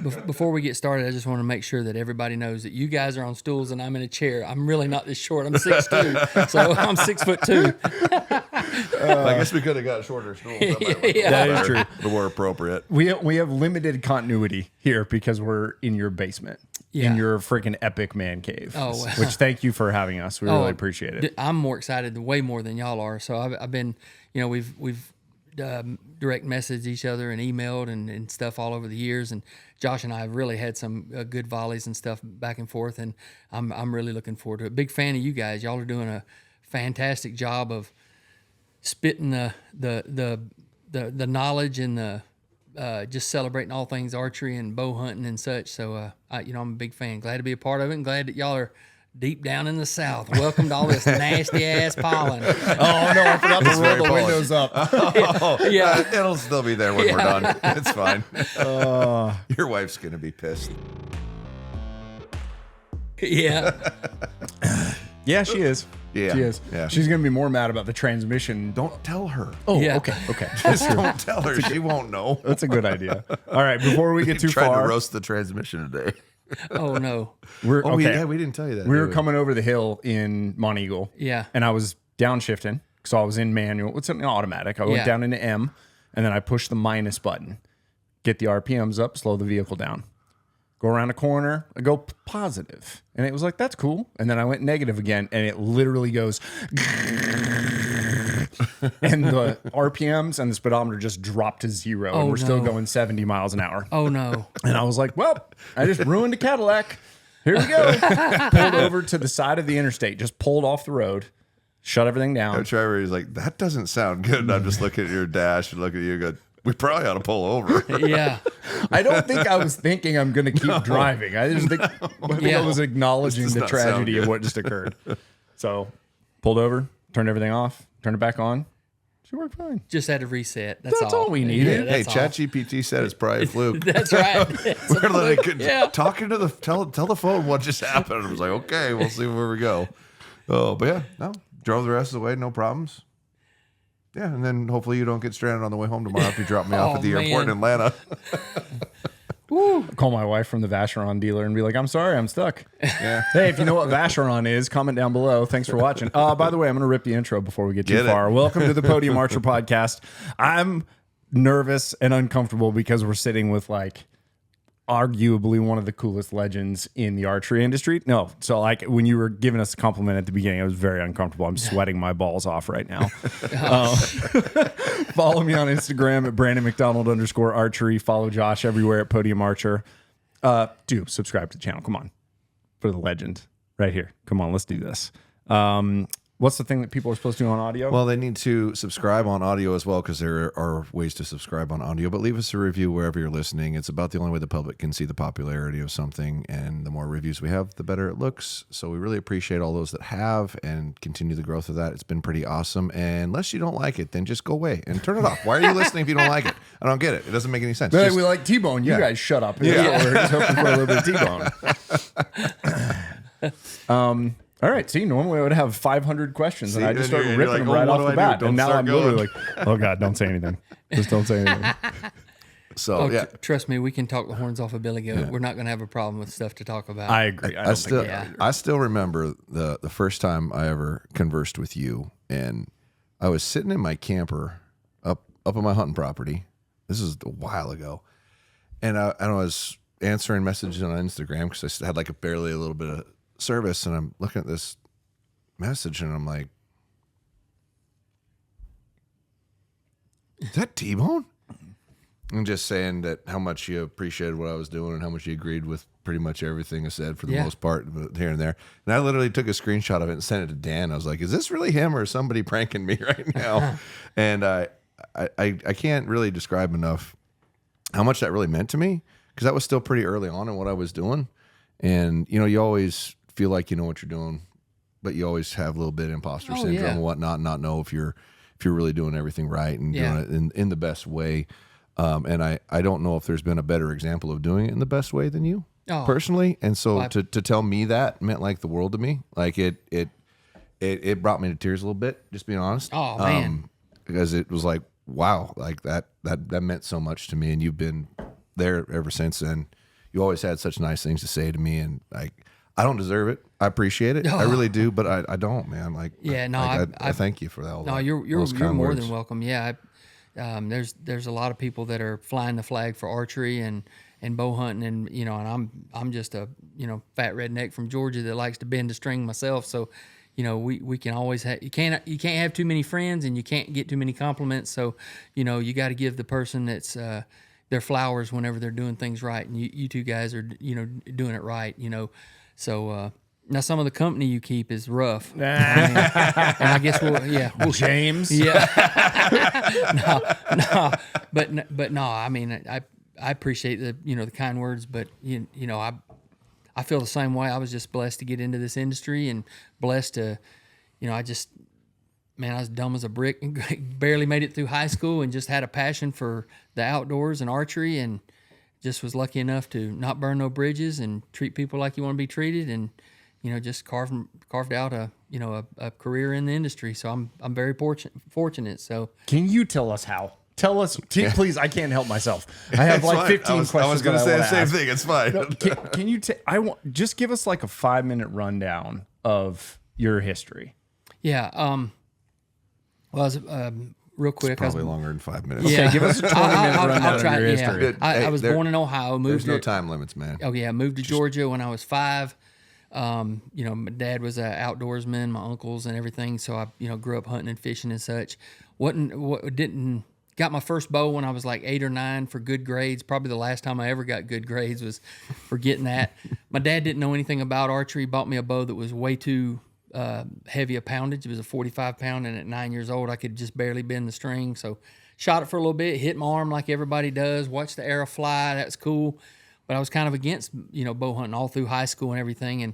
before we get started, I just want to make sure that everybody knows that you guys are on stools and I'm in a chair. I'm really not this short. I'm 6'2", so I'm 6'2". I guess we could have got a shorter stool. That is true. More appropriate. We have limited continuity here because we're in your basement. In your freaking epic man cave. Oh, wow. Which thank you for having us. We really appreciate it. I'm more excited, way more than y'all are. So I've been, we've direct messaged each other and emailed and stuff all over the years. And Josh and I have really had some good volleys and stuff back and forth. And I'm really looking forward to it. Big fan of you guys. Y'all are doing a fantastic job of spitting the knowledge and the just celebrating all things archery and bow hunting and such. So, I'm a big fan. Glad to be a part of it and glad that y'all are deep down in the South. Welcome to all this nasty ass pollen. Oh, no, I forgot to roll the windows up. Yeah. It'll still be there when we're done. It's fine. Your wife's going to be pissed. Yeah. Yeah, she is. Yeah. She is. Yeah. She's going to be more mad about the transmission. Don't tell her. Oh, Yeah. okay. Just don't tell her. She won't know. That's a good idea. All right, before we get too Tried far. to roast the transmission today. Oh, no. We're, Oh, okay. we didn't tell you that. We were did we? coming over the hill in Monteagle. Yeah. And I was downshifting. So I was in manual. It's an automatic. I went Yeah. down into M, and then I pushed the minus button. Get the RPMs up, slow the vehicle down. Go around a corner, I go positive. And it was like, that's cool. And then I went negative again, and it literally goes... and the RPMs and the speedometer just dropped to 0. And we're still going 70 miles an hour. Oh, no. And I was like, well, I just ruined a Cadillac. Here we go. Pulled over to the side of the interstate, just pulled off the road, shut everything down. Trevor is like, that doesn't sound good. And I'm just looking at your dash and looking at you and go, we probably ought to pull over. Yeah. I don't think I was thinking I'm going to keep driving. I just think, I was acknowledging This the does not sound tragedy of good. what just occurred. So pulled over, turned everything off, turned it back on. She worked fine. Just had to reset. That's all we needed. Yeah, Hey, that's all. ChatGPT said it's probably a fluke. That's right. We're like Yeah. talking to the tell the phone what just happened. I was like, okay, we'll see where we go. Oh, but yeah, no, drove the rest of the way, no problems. Yeah, and then hopefully you don't get stranded on the way home tomorrow if you drop me off at the airport in Atlanta. Call my wife from the Vacheron dealer and be like, I'm sorry, I'm stuck. Yeah. Hey, if you know what Vacheron is, comment down below. Thanks for watching. By the way, I'm going to rip the intro before we get too Get it. far. Welcome to the Podium Archer Podcast. I'm nervous and uncomfortable because we're sitting with like arguably one of the coolest legends in the archery industry. No, so like when you were giving us a compliment at the beginning, I was very uncomfortable. I'm sweating my balls off right now. Follow me on Instagram at @BrandonMcDonald_archery. Follow Josh everywhere at Podium Archer. Do subscribe to the channel. Come on. For the legend right here. Come on, let's do this. What's the thing that people are supposed to do on audio? Well, they need to subscribe on audio as well because there are ways to subscribe on audio. But leave us a review wherever you're listening. It's about the only way the public can see the popularity of something. And the more reviews we have, the better it looks. So we really appreciate all those that have and continue the growth of that. It's been pretty awesome. And unless you don't like it, then just go away and turn it off. Why are you listening if you don't like it? I don't get it. It doesn't make any sense. Hey, Just- we like T-Bone. You guys shut up. Yeah. We're just hoping for a little bit of T-Bone. All right. See, normally I would have 500 questions, and I just started and ripping you're them like, right oh, off what the do I do? bat. Don't And now start I'm literally going. like, oh God, don't say anything. Just don't say anything. So, Oh, yeah. trust me, we can talk the horns off a billy goat. We're not going to have a problem with stuff to talk about. I agree. I still remember the first time I ever conversed with you, and I was sitting in my camper up on my hunting property. This is a while ago, and I was answering messages on Instagram because I had like barely a little bit of service, and I'm looking at this message, and I'm like, "Is that T-Bone?" I'm just saying that how much you appreciated what I was doing and how much you agreed with pretty much everything I said for the most part, but here and there. And I literally took a screenshot of it and sent it to Dan. I was like, is this really him or somebody pranking me right now? And I can't really describe enough how much that really meant to me because that was still pretty early on in what I was doing. And, you know, you always feel like you know what you're doing, but you always have a little bit of imposter syndrome and whatnot, and not know if you're really doing everything right and doing it in the best way. And I don't know if there's been a better example of doing it in the best way than you personally. And so to tell me that meant like the world to me. Like it brought me to tears a little bit, just being honest. Oh man. Because it was like, wow, like that meant so much to me. And you've been there ever since. And you always had such nice things to say to me, and I don't deserve it. I appreciate it. I really do, but I don't, man. Like, yeah, no, I thank you for that. No, you're more than welcome. Yeah, there's a lot of people that are flying the flag for archery and bow hunting, and and I'm just a fat redneck from Georgia that likes to bend a string myself. So, we can always have, you can't have too many friends, and you can't get too many compliments. So, you got to give the person that's their flowers whenever they're doing things right, and you two guys are doing it right. So. Now, some of the company you keep is rough. And I guess we'll James. Yeah. no, but no. I mean, I appreciate the kind words, but I feel the same way. I was just blessed to get into this industry and blessed to, I was dumb as a brick and barely made it through high school and just had a passion for the outdoors and archery, and just was lucky enough to not burn no bridges and treat people like you want to be treated, and just carved out a career in the industry. So I'm very fortunate. So can you tell us how? Tell us, please. I can't help myself. I have like 15 questions. I was going to say the same thing. It's fine. No, can you? Just give us like a 5-minute rundown of your history. Yeah. Well, real quick. Probably longer than 5 minutes. Okay, give us a 20-minute rundown I'll try, of your history. I was born in Ohio. There's no time limits, man. Oh yeah, moved to Georgia when I was 5. My dad was an outdoorsman, my uncles and everything. So I, grew up hunting and fishing and such. Got my first bow when I was like 8 or 9 for good grades. Probably the last time I ever got good grades was for getting that. My dad didn't know anything about archery. Bought me a bow that was way too heavy a poundage. It was a 45 pound, and at 9 years old, I could just barely bend the string. So shot it for a little bit, hit my arm like everybody does, watched the arrow fly. That's cool. But I was kind of against, bow hunting all through high school and everything. And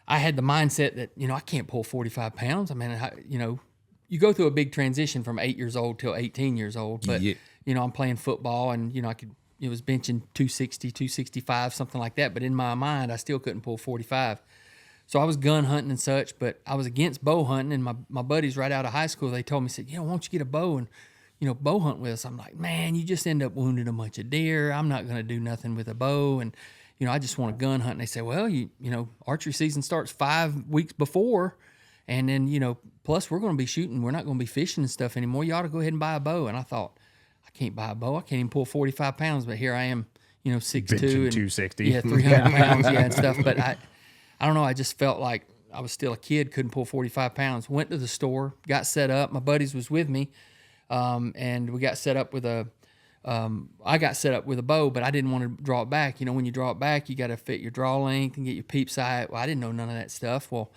I had the mindset that, I can't pull 45 pounds. I mean, you go through a big transition from 8 years old till 18 years old. But, I'm playing football, and, it was benching 260, 265, something like that. But in my mind, I still couldn't pull 45. So I was gun hunting and such, but I was against bow hunting. And my buddies right out of high school, they told me, said, why don't you get a bow and, bow hunt with us? I'm like, man, you just end up wounding a bunch of deer. I'm not going to do nothing with a bow. And, I just want to gun hunt. And they say, well, archery season starts 5 weeks before. And then, plus we're going to be shooting. We're not going to be fishing and stuff anymore. You ought to go ahead and buy a bow. And I thought, I can't buy a bow. I can't even pull 45 pounds. But here I am, 6'2". And 260. Yeah, 300 pounds, and stuff. But I don't know. I just felt like I was still a kid, couldn't pull 45 pounds. Went to the store, got set up. My buddies was with me. And we got set up with I got set up with a bow, but I didn't want to draw it back. When you draw it back, you got to fit your draw length and get your peep sight. Well, I didn't know none of that stuff. Well,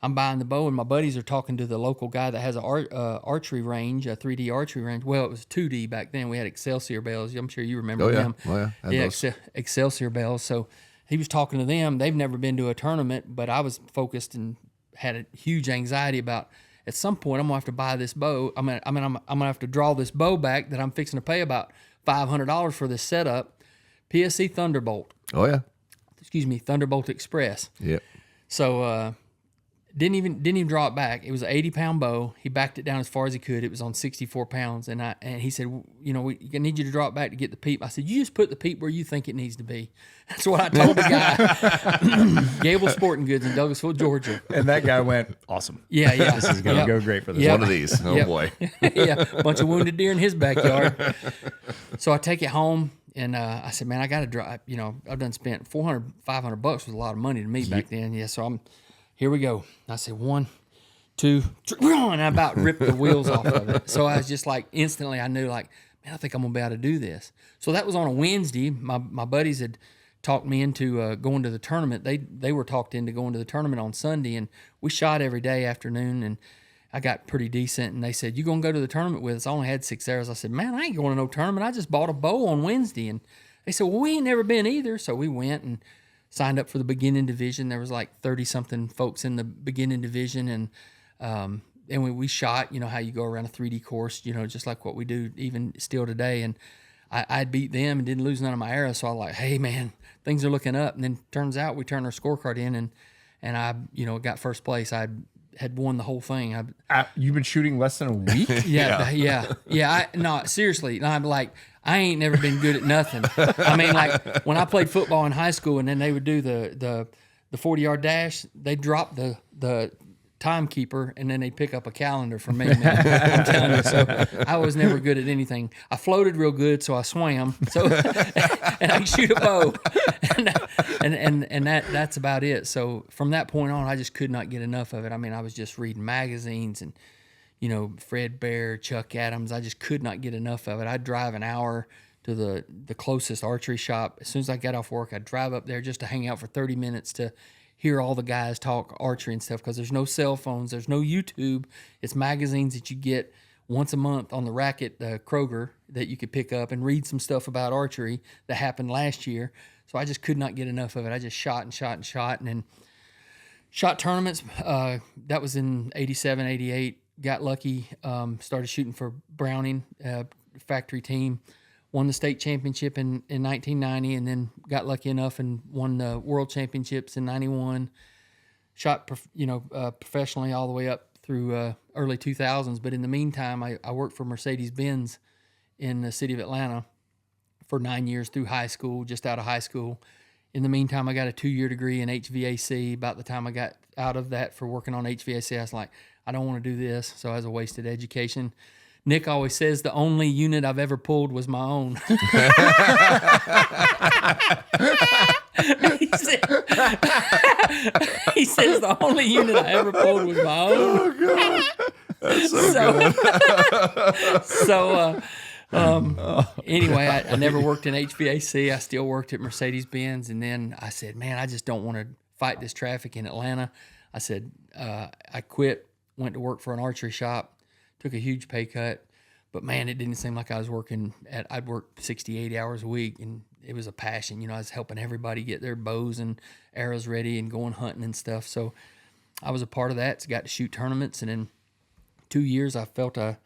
I'm buying the bow, and my buddies are talking to the local guy that has an archery range, a 3D archery range. Well, it was 2D back then. We had Excelsior bells. I'm sure you remember them. Oh, yeah. Excelsior bells. So he was talking to them. They've never been to a tournament, but I was focused and had a huge anxiety about, at some point, I'm gonna have to buy this bow. I'm gonna have to draw this bow back that I'm fixing to pay about $500 for this setup. PSC Thunderbolt. Oh yeah. Excuse me, Thunderbolt Express. Yep. So didn't even draw it back. It was an 80-pound bow. He backed it down as far as he could. It was on 64 pounds, and he said, we need you to draw it back to get the peep. I said, you just put the peep where you think it needs to be. That's what I told the guy. Gable Sporting Goods in Douglasville, Georgia. And that guy went, awesome. Yeah. This is going to go great for this. One of these. Oh, boy. Yeah, a bunch of wounded deer in his backyard. So I take it home, and I said, man, I got to drive. I've done spent $400, $500 was a lot of money to me back then. Yeah, so here we go. I said 1, 2, 3, and I about ripped the wheels off of it. So I was just like, instantly I knew, like, man, I think I'm going to be able to do this. So that was on a Wednesday. My buddies had talked me into going to the tournament. They were talked into going to the tournament on Sunday, and we shot every day afternoon, and I got pretty decent. And they said, you going to go to the tournament with us? I only had 6 arrows. I said, man, I ain't going to no tournament. I just bought a bow on Wednesday. And they said, well, we ain't never been either. So we went and signed up for the beginning division. There was like 30-something folks in the beginning division, and we shot, how you go around a 3D course, just like what we do even still today. And I beat them and didn't lose none of my arrows, so I was like, hey, man, things are looking up. And then turns out we turned our scorecard in, and I, got first place. I had won the whole thing. You've been shooting less than a week? Yeah. No, seriously. No, I'm like, I ain't never been good at nothing. I mean, like when I played football in high school, and then they would do the 40-yard dash, they drop the timekeeper, and then they pick up a calendar for me, man. I'm telling you. So I was never good at anything. I floated real good, so I swam. So and I could shoot a bow, and that's about it. So from that point on, I just could not get enough of it. I mean, I was just reading magazines and Fred Bear, Chuck Adams. I just could not get enough of it. I'd drive an hour to the closest archery shop. As soon as I got off work, I'd drive up there just to hang out for 30 minutes to hear all the guys talk archery and stuff, because there's no cell phones, there's no YouTube. It's magazines that you get once a month on the rack at Kroger that you could pick up and read some stuff about archery that happened last year. So I just could not get enough of it. I just shot and shot and shot, and then shot tournaments. That was in 87, 88. Got lucky, started shooting for Browning, factory team. Won the state championship in 1990, and then got lucky enough and won the world championships in 91. Shot, professionally all the way up through early 2000s. But in the meantime, I worked for Mercedes-Benz in the city of Atlanta for 9 years through high school, just out of high school. In the meantime, I got a 2-year degree in HVAC. About the time I got out of that for working on HVAC, I was like, I don't want to do this. So I was a wasted education. Nick always says the only unit I've ever pulled was my own. he says the only unit I ever pulled was my own. Oh, God. That's so good. Anyway, I never worked in HVAC. I still worked at Mercedes-Benz. And then I said, man, I just don't want to fight this traffic in Atlanta. I said, I quit, went to work for an archery shop. Took a huge pay cut, but man, it didn't seem like I was I'd work 60, 80 hours a week, and it was a passion. I was helping everybody get their bows and arrows ready and going hunting and stuff. So I was a part of that. So got to shoot tournaments, and in 2 years, I felt I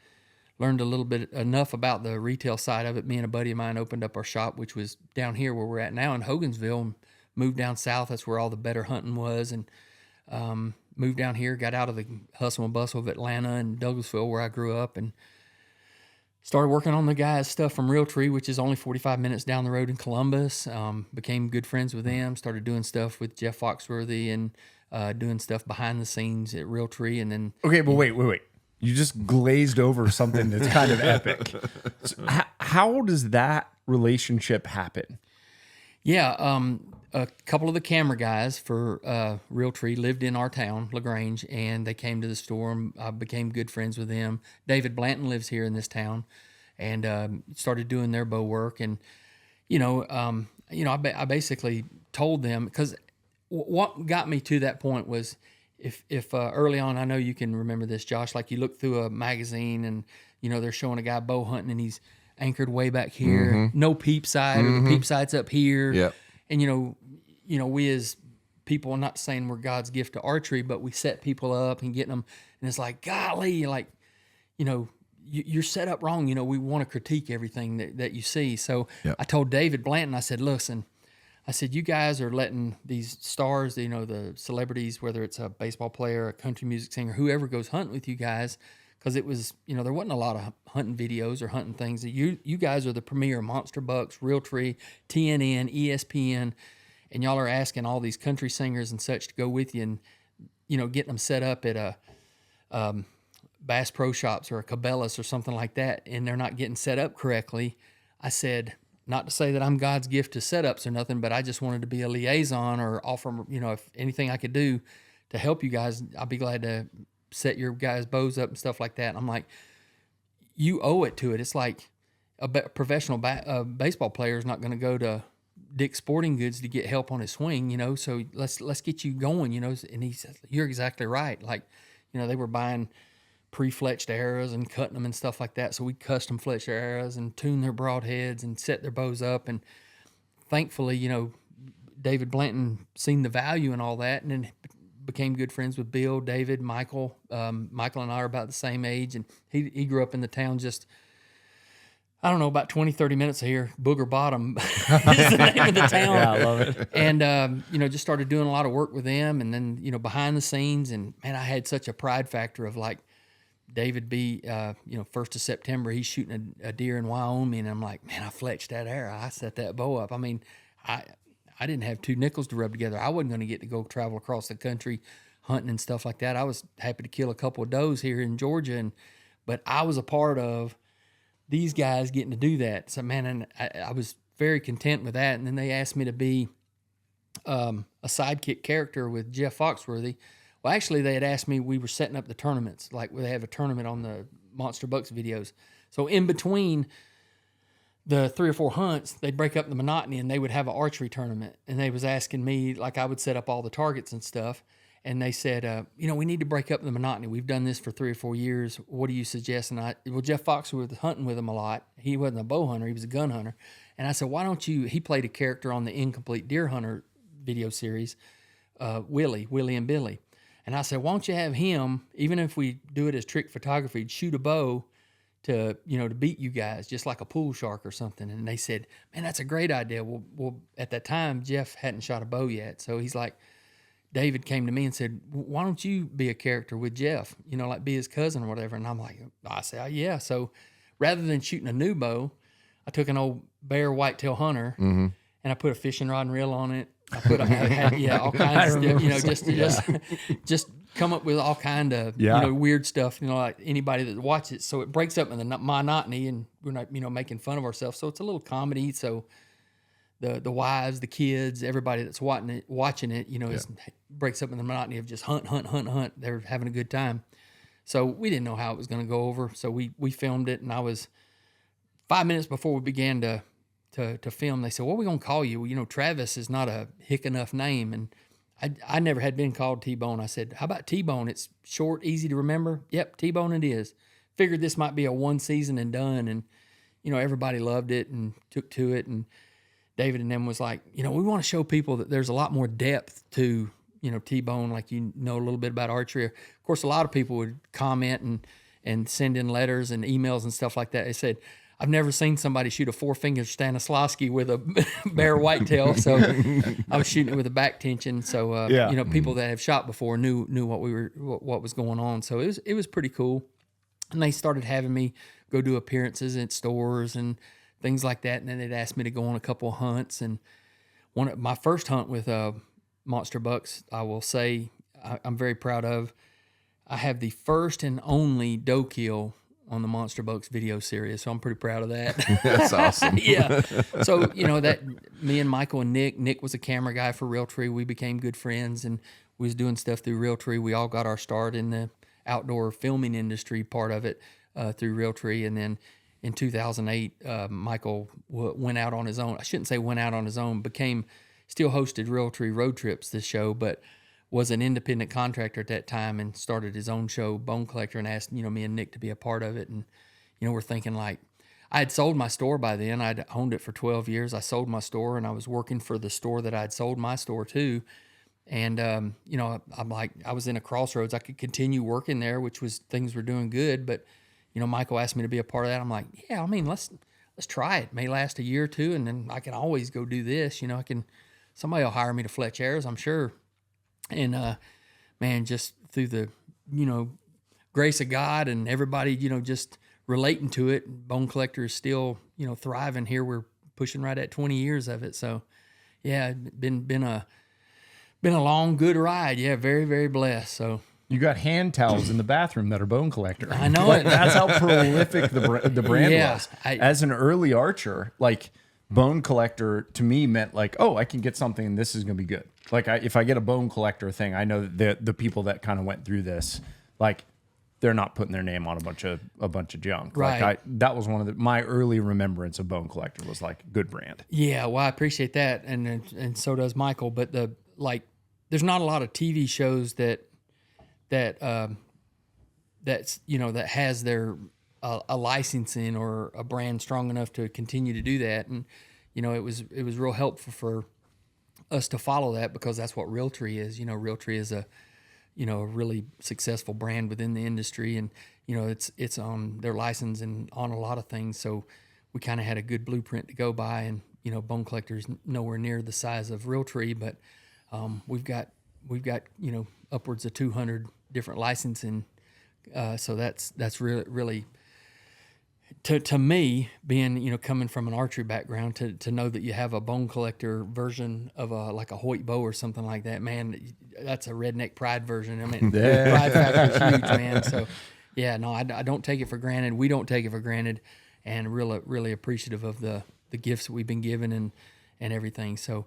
learned a little bit enough about the retail side of it. Me and a buddy of mine opened up our shop, which was down here where we're at now in Hogansville, and moved down south. That's where all the better hunting was, and moved down here, got out of the hustle and bustle of Atlanta and Douglasville, where I grew up, and started working on the guys' stuff from Realtree, which is only 45 minutes down the road in Columbus. Became good friends with them, started doing stuff with Jeff Foxworthy and doing stuff behind the scenes at Realtree. And then... Okay, but wait. You just glazed over something that's kind of epic. So how does that relationship happen? Yeah, a couple of the camera guys for Realtree lived in our town, LaGrange, and they came to the store, and I became good friends with them. David Blanton lives here in this town, and started doing their bow work. And I basically told them, because what got me to that point was, if early on, I know you can remember this, Josh, like you look through a magazine and they're showing a guy bow hunting and he's anchored way back here, no peep side, or the peep side's up here. Yep. And we as people, I'm not saying we're God's gift to archery, but we set people up and getting them, and it's like, golly, like, you're set up wrong. We want to critique everything that you see. So yep. I told David Blanton, I said, listen, you guys are letting these stars, the celebrities, whether it's a baseball player, a country music singer, whoever goes hunting with you guys, because it was, there wasn't a lot of hunting videos or hunting things. You guys are the premier, Monster Bucks, Realtree, TNN, ESPN, and y'all are asking all these country singers and such to go with you, and getting them set up at a Bass Pro Shops or a Cabela's or something like that, and they're not getting set up correctly. I said, not to say that I'm God's gift to setups or nothing, but I just wanted to be a liaison or offer, if anything I could do to help you guys, I'll be glad to set your guys' bows up and stuff like that. And I'm like, you owe it to it. It's like a professional baseball player is not going to go to Dick's Sporting Goods to get help on his swing, so let's get you going, And he said, you're exactly right. Like, they were buying pre-fletched arrows and cutting them and stuff like that. So we custom fletch their arrows and tune their broadheads and set their bows up. And thankfully, David Blanton seen the value in all that, and then became good friends with Bill, David, Michael. Michael and I are about the same age, and he grew up in the town just I don't know, about 20, 30 minutes here. Booger Bottom is the name of the town. Yeah, I love it. And, just started doing a lot of work with them. And then, behind the scenes. And, man, I had such a pride factor of, like, David B., 1st of September, he's shooting a deer in Wyoming. And I'm like, man, I fletched that arrow. I set that bow up. I mean, I didn't have two nickels to rub together. I wasn't going to get to go travel across the country hunting and stuff like that. I was happy to kill a couple of does here in Georgia. But I was a part of these guys getting to do that. So, man, and I was very content with that. And then they asked me to be a sidekick character with Jeff Foxworthy. Well, actually, they had asked me, we were setting up the tournaments. Like, they have a tournament on the Monster Bucks videos. So, in between the 3 or 4 hunts, they'd break up the monotony and they would have an archery tournament. And they was asking me, like, I would set up all the targets and stuff. And they said, we need to break up the monotony. We've done this for 3 or 4 years. What do you suggest? And Jeff Fox was hunting with him a lot. He wasn't a bow hunter. He was a gun hunter. And I said, why don't you, he played a character on the Incomplete Deer Hunter video series, Willie and Billy. And I said, why don't you have him, even if we do it as trick photography, shoot a bow to beat you guys, just like a pool shark or something. And they said, man, that's a great idea. Well, at that time, Jeff hadn't shot a bow yet. So he's like, David came to me and said, why don't you be a character with Jeff, like be his cousin or whatever. And I said, oh, yeah. So rather than shooting a new bow, I took an old bear whitetail hunter and I put a fishing rod and reel on it. I put all kinds of stuff, just come up with all kind of weird stuff, like anybody that watches it. So it breaks up in the monotony and we're not, making fun of ourselves. So it's a little comedy. So the wives, the kids, everybody that's watching it, breaks up in the monotony of just hunt. They're having a good time. So we didn't know how it was going to go over. So we filmed it, and I was 5 minutes before we began to film. They said, "What are we going to call you?" Well, Travis is not a hick enough name, and I never had been called T-Bone. I said, "How about T-Bone? It's short, easy to remember." Yep, T-Bone it is. Figured this might be a one season and done, and everybody loved it and took to it, and David and them was like, we want to show people that there's a lot more depth to, T-Bone, like a little bit about archery. Of course, a lot of people would comment and send in letters and emails and stuff like that. They said, I've never seen somebody shoot a 4-finger Stanislavski with a bear whitetail. So I was shooting it with a back tension. So, people that have shot before knew what was going on. So it was pretty cool. And they started having me go do appearances at stores and things like that. And then they'd ask me to go on a couple of hunts. And my first hunt with Monster Bucks, I will say I'm very proud of. I have the first and only doe kill on the Monster Bucks video series, so I'm pretty proud of that. That's awesome. Yeah. So, that me and Michael and Nick was a camera guy for Realtree. We became good friends, and we was doing stuff through Realtree. We all got our start in the outdoor filming industry part of it through Realtree. And then in 2008, Michael went out on his own. I shouldn't say went out on his own, still hosted Realtree Road Trips, this show, but was an independent contractor at that time and started his own show, Bone Collector, and asked, me and Nick to be a part of it. And, we're thinking like, I had sold my store by then. I'd owned it for 12 years. I sold my store, and I was working for the store that I'd sold my store to. And, I'm like, I was in a crossroads. I could continue working there, which was, things were doing good. But, Michael asked me to be a part of that. I'm like, yeah, let's try it. It may last a year or two, and then I can always go do this. Somebody will hire me to fletch arrows, I'm sure. And, man, just through the, grace of God and everybody, just relating to it, Bone Collector is still, thriving here. We're pushing right at 20 years of it. So, yeah, been a long, good ride. Yeah, very, very blessed. So you got hand towels in the bathroom that are Bone Collector. I know it. That's how prolific the brand was. As an early archer, like, Bone Collector to me meant like, oh, I can get something and this is going to be good. Like if I get a Bone Collector thing, I know that the people that kind of went through this, like they're not putting their name on a bunch of junk. Right. Like that was one of my early remembrance of Bone Collector was like good brand. Yeah. Well, I appreciate that. And so does Michael, but there's not a lot of TV shows that has their, a licensing or a brand strong enough to continue to do that. And, it was real helpful for us to follow that because that's what Realtree is. Realtree is a really successful brand within the industry, and, it's on their license and on a lot of things. So we kind of had a good blueprint to go by. And bone collector's nowhere near the size of Realtree, but we've got upwards of 200 different licensing. So that's really to me, being coming from an archery background, to know that you have a bone collector version of like a Hoyt bow or something like that, man, that's a redneck pride version. I mean, pride factor is huge, man. So yeah, no, I don't take it for granted. We don't take it for granted, and really appreciative of the gifts that we've been given and everything. So.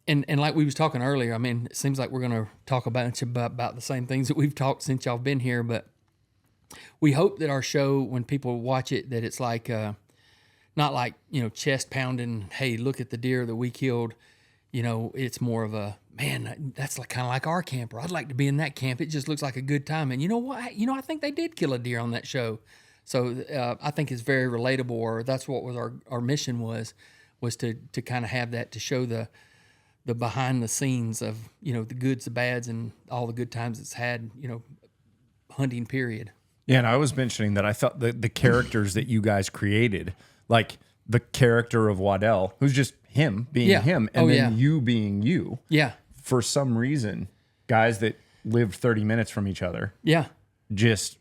And like we was talking earlier, I mean, it seems like we're going to talk about the same things that we've talked since y'all been here, but we hope that our show, when people watch it, that it's like, not like, chest pounding, hey, look at the deer that we killed. It's more of a, man, that's kind of like our camper. I'd like to be in that camp. It just looks like a good time. And you know what? I think they did kill a deer on that show. So I think it's very relatable, or that's what was our mission was to kind of have that, to show the behind the scenes of, the goods, the bads, and all the good times it's had, hunting period. Yeah, and I was mentioning that I thought the characters that you guys created, like the character of Waddell, who's just him being him, and then you being you. Yeah. For some reason, guys that lived 30 minutes from each other. Yeah. Just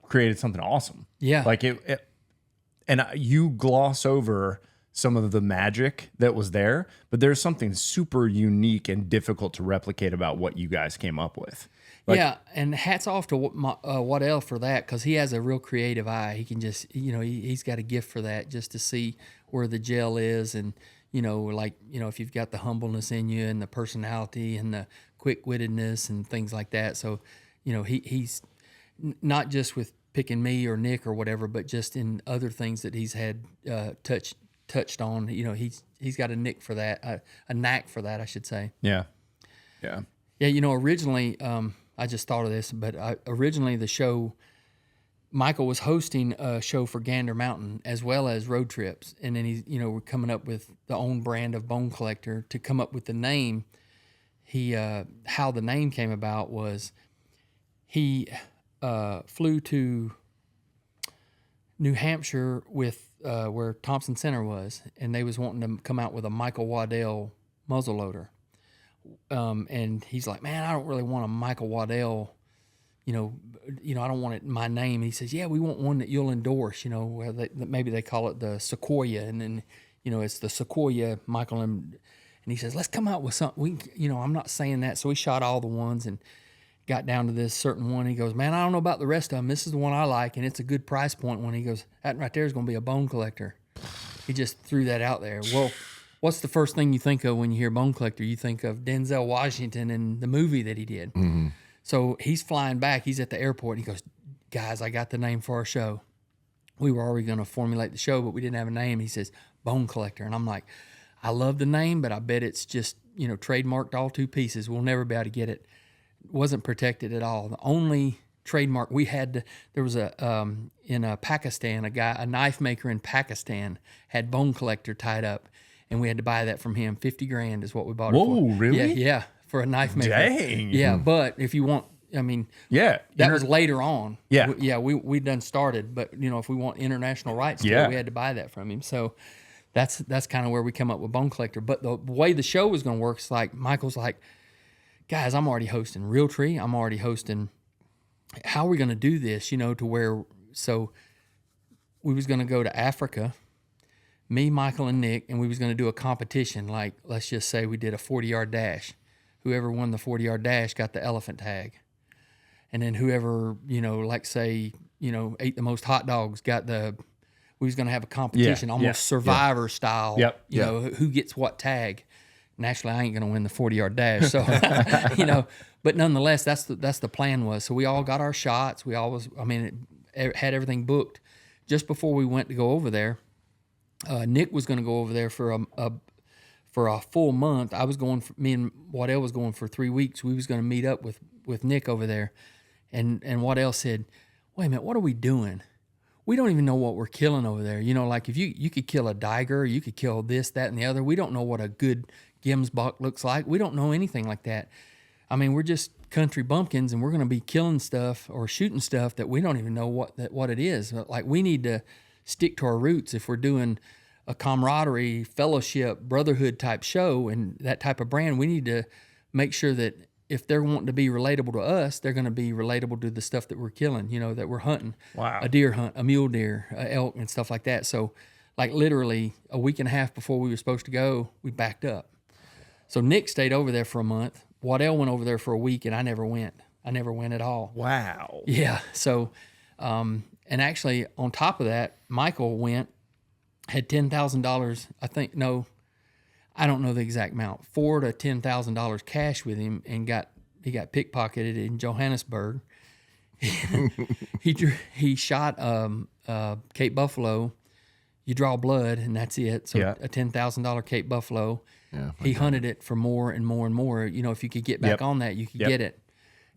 created something awesome. Yeah. Like and you gloss over some of the magic that was there, but there's something super unique and difficult to replicate about what you guys came up with. And hats off to Waddell for that, because he has a real creative eye. He can just, he's got a gift for that, just to see where the gel is, and if you've got the humbleness in you and the personality and the quick-wittedness and things like that. So, he's not just with picking me or Nick or whatever, but just in other things that he's had touched on. He's got a knack for that, I should say. Yeah. Yeah. Yeah, originally, I just thought of this, but originally the show, Michael was hosting a show for Gander Mountain as well as Road Trips. And then we're coming up with the own brand of Bone Collector. To come up with the name, how the name came about was he flew to New Hampshire with where Thompson Center was, and they was wanting to come out with a Michael Waddell muzzleloader. And he's like, man, I don't really want a Michael Waddell, I don't want it in my name. And he says, yeah, we want one that you'll endorse, where maybe they call it the Sequoia. And then, it's the Sequoia Michael. And he says, let's come out with something. I'm not saying that. So we shot all the ones and got down to this certain one. He goes, man, I don't know about the rest of them. This is the one I like. And it's a good price point one. He goes, that right there is going to be a Bone Collector. He just threw that out there. Well, what's the first thing you think of when you hear Bone Collector? You think of Denzel Washington and the movie that he did. Mm-hmm. So he's flying back. He's at the airport. And he goes, guys, I got the name for our show. We were already going to formulate the show, but we didn't have a name. He says, Bone Collector. And I'm like, I love the name, but I bet it's just, trademarked all two pieces. We'll never be able to get it. It wasn't protected at all. The only trademark we had, there was in Pakistan, a knife maker in Pakistan had Bone Collector tied up. And we had to buy that from him. $50,000 is what we bought it for. Whoa, really? Yeah, for a knife maker. Dang. Yeah, but if you want, that was later on. Yeah. We done started, but if we want international rights, we had to buy that from him. So that's kind of where we come up with Bone Collector. But the way the show was going to work is like, Michael's like, guys, I'm already hosting Realtree. I'm already hosting. How are we going to do this? To where, so we was going to go to Africa, me, Michael, and Nick, and we was going to do a competition. Like, let's just say we did a 40-yard dash. Whoever won the 40-yard dash got the elephant tag. And then whoever, ate the most hot dogs got we was going to have a competition, almost Survivor style, who gets what tag. Naturally, I ain't going to win the 40-yard dash. So, but nonetheless, that's the plan was. So we all got our shots. We always, it had everything booked. Just before we went to go over there, Nick was going to go over there for a full month. Me and Waddell was going for 3 weeks. We was going to meet up with Nick over there. And Waddell said, wait a minute, what are we doing? We don't even know what we're killing over there. Like if you could kill a Diger, you could kill this, that, and the other. We don't know what a good Gemsbok looks like. We don't know anything like that. We're just country bumpkins, and we're going to be killing stuff or shooting stuff that we don't even know what it is. Like we need to stick to our roots. If we're doing a camaraderie, fellowship, brotherhood type show and that type of brand, we need to make sure that if they're wanting to be relatable to us, they're going to be relatable to the stuff that we're killing, that we're hunting. Wow. A deer hunt, a mule deer, a elk, and stuff like that. So, like literally a week and a half before we were supposed to go, we backed up. So Nick stayed over there for a month. Waddell went over there for a week, and I never went. I never went at all. Wow. Yeah. So, and actually on top of that, Michael went, had $10,000. I think, no, I don't know the exact amount, $4,000 to $10,000 cash with him, and he got pickpocketed in Johannesburg. He shot Cape Buffalo. You draw blood, and that's it. So a $10,000 Cape Buffalo. Yeah, he hunted it for more and more and more. If you could get back on that, you could get it.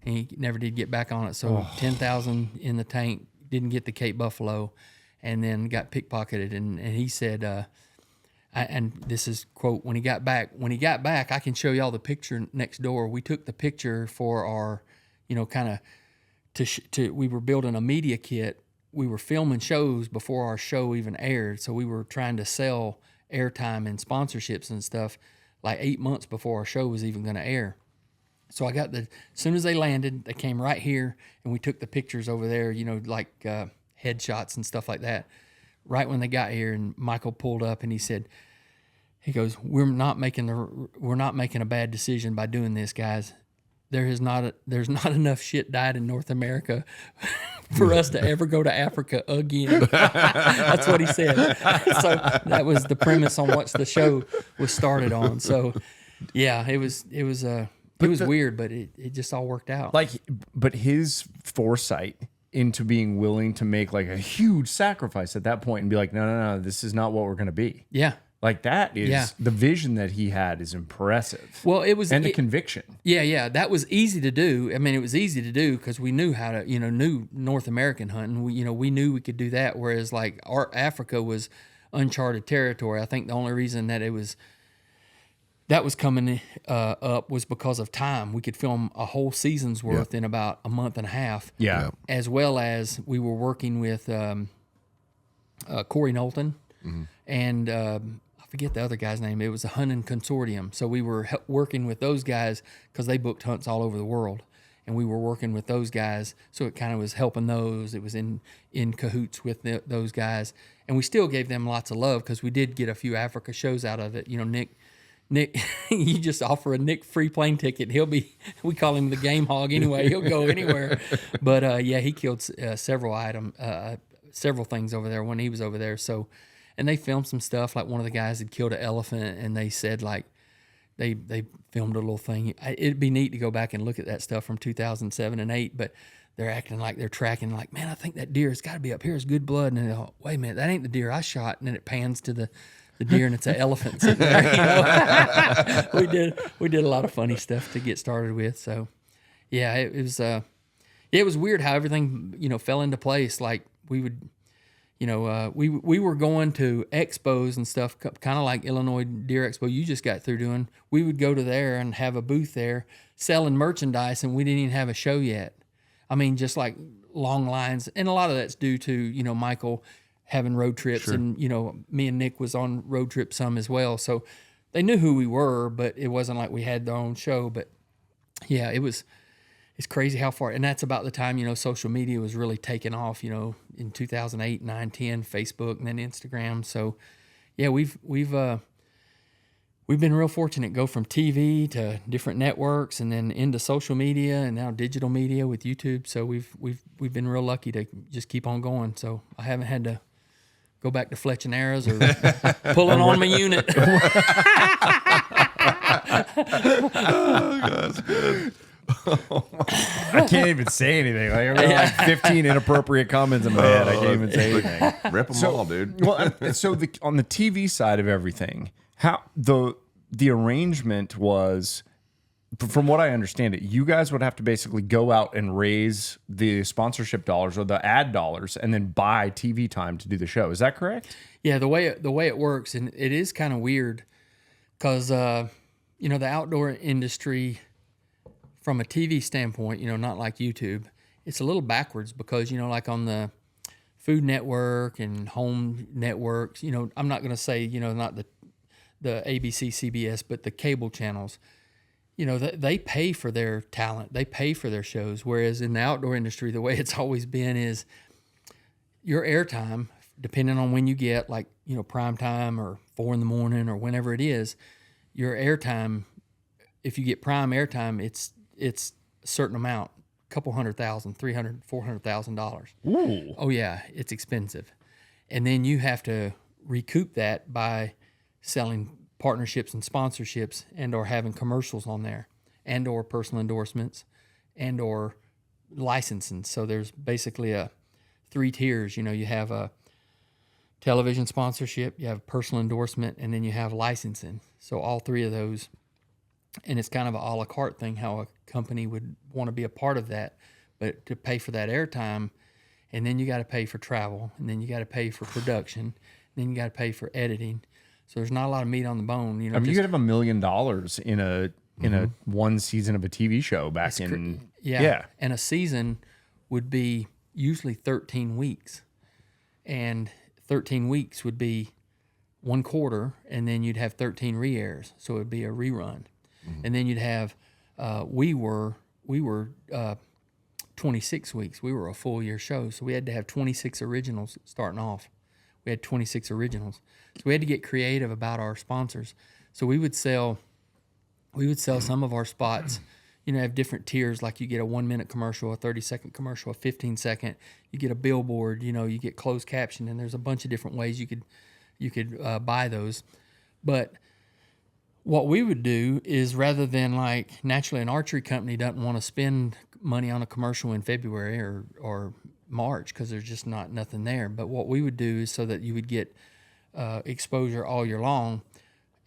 And he never did get back on it. So 10,000 in the tank, didn't get the Cape Buffalo, and then got pickpocketed. And he said, and this is quote, when he got back, I can show y'all the picture next door. We took the picture for our, kind of we were building a media kit. We were filming shows before our show even aired. So we were trying to sell airtime and sponsorships and stuff like 8 months before our show was even going to air. So I got as soon as they landed, they came right here and we took the pictures over there, like headshots and stuff like that. Right when they got here, and Michael pulled up and he goes, we're not making a bad decision by doing this, guys. There's not enough shit died in North America for us to ever go to Africa again. That's what he said. So that was the premise on what the show was started on. So yeah, it was weird, but it just all worked out. But his foresight into being willing to make like a huge sacrifice at that point and be like, no, this is not what we're going to be. Yeah. Like that is the vision that he had is impressive. Well, the conviction. Yeah. That was easy to do. I mean, it was easy to do because we knew how to, knew North American hunting. We knew we could do that. Whereas like our Africa was uncharted territory. I think the only reason that that was coming up was because of time. We could film a whole season's worth in about a month and a half. Yeah. As well as we were working with Corey Knowlton and I forget the other guy's name. It was a hunting consortium. So we were working with those guys because they booked hunts all over the world. And we were working with those guys. So it kind of was helping those. It was in cahoots with those guys. And we still gave them lots of love because we did get a few Africa shows out of it. Nick, you just offer a Nick free plane ticket. We call him the game hog anyway. He'll go anywhere. But he killed several things over there when he was over there. So, and they filmed some stuff. Like one of the guys had killed an elephant, and they said like they filmed a little thing. It'd be neat to go back and look at that stuff from 2007 and 8. But they're acting like they're tracking. Like, man, I think that deer has got to be up here. It's good blood. And they go, wait a minute, that ain't the deer I shot. And then it pans to the deer, and it's an elephant sitting there. We did a lot of funny stuff to get started with. So, yeah, it was weird how everything fell into place. Like we would, we were going to expos and stuff, kind of like Illinois Deer Expo you just got through doing. We would go to there and have a booth there selling merchandise, and we didn't even have a show yet. I mean, just like long lines, and a lot of that's due to Michael having road trips, and me and Nick was on road trips some as well. So they knew who we were, but it wasn't like we had their own show. But yeah, it's crazy how far, and that's about the time social media was really taking off. In 2008, 9, 10, Facebook, and then Instagram. So yeah, we've been real fortunate. Go from TV to different networks, and then into social media, and now digital media with YouTube. So we've been real lucky to just keep on going. So I haven't had to go back to fletching arrows or pulling on my unit. Oh, that's good. I can't even say anything. Like, I've got like 15 inappropriate comments in my head. I can't even say anything. Rip them all, dude. Well, so on the TV side of everything, how the arrangement was, from what I understand it, you guys would have to basically go out and raise the sponsorship dollars or the ad dollars and then buy TV time to do the show. Is that correct? Yeah, the way it works, and it is kind of weird because the outdoor industry, from a TV standpoint, not like YouTube, it's a little backwards because like on the Food Network and home networks, I'm not going to say, not the ABC, CBS, but the cable channels, they pay for their talent. They pay for their shows. Whereas in the outdoor industry, the way it's always been is your airtime, depending on when you get, like, prime time or 4 a.m. or whenever it is, your airtime, if you get prime airtime, it's a certain amount. Couple $100,000, $300,000, $400,000. Ooh. Oh yeah, it's expensive, and then you have to recoup that by selling partnerships and sponsorships, and or having commercials on there, and or personal endorsements, and or licensing. So there's basically 3 tiers. You have a television sponsorship, you have personal endorsement, and then you have licensing. So all 3 of those. And it's kind of an a la carte thing, how a company would want to be a part of that, but to pay for that airtime, and then you got to pay for travel, and then you got to pay for production, and then you got to pay for editing. So there's not a lot of meat on the bone. I mean, you could have $1 million in a one season of a TV show back in. Yeah. And a season would be usually 13 weeks, and 13 weeks would be 1 quarter, and then you'd have 13 re-airs, so it would be a rerun. And then you'd have, we were 26 weeks. We were a full year show, so we had to have 26 originals starting off. We had 26 originals, so we had to get creative about our sponsors. So we would sell some of our spots. Have different tiers. Like you get a 1-minute commercial, a 30-second commercial, a 15-second. You get a billboard. You get closed caption, and there's a bunch of different ways you could buy those, but what we would do is, rather than, like, naturally an archery company doesn't want to spend money on a commercial in February or March because there's just nothing there. But what we would do is, so that you would get exposure all year long,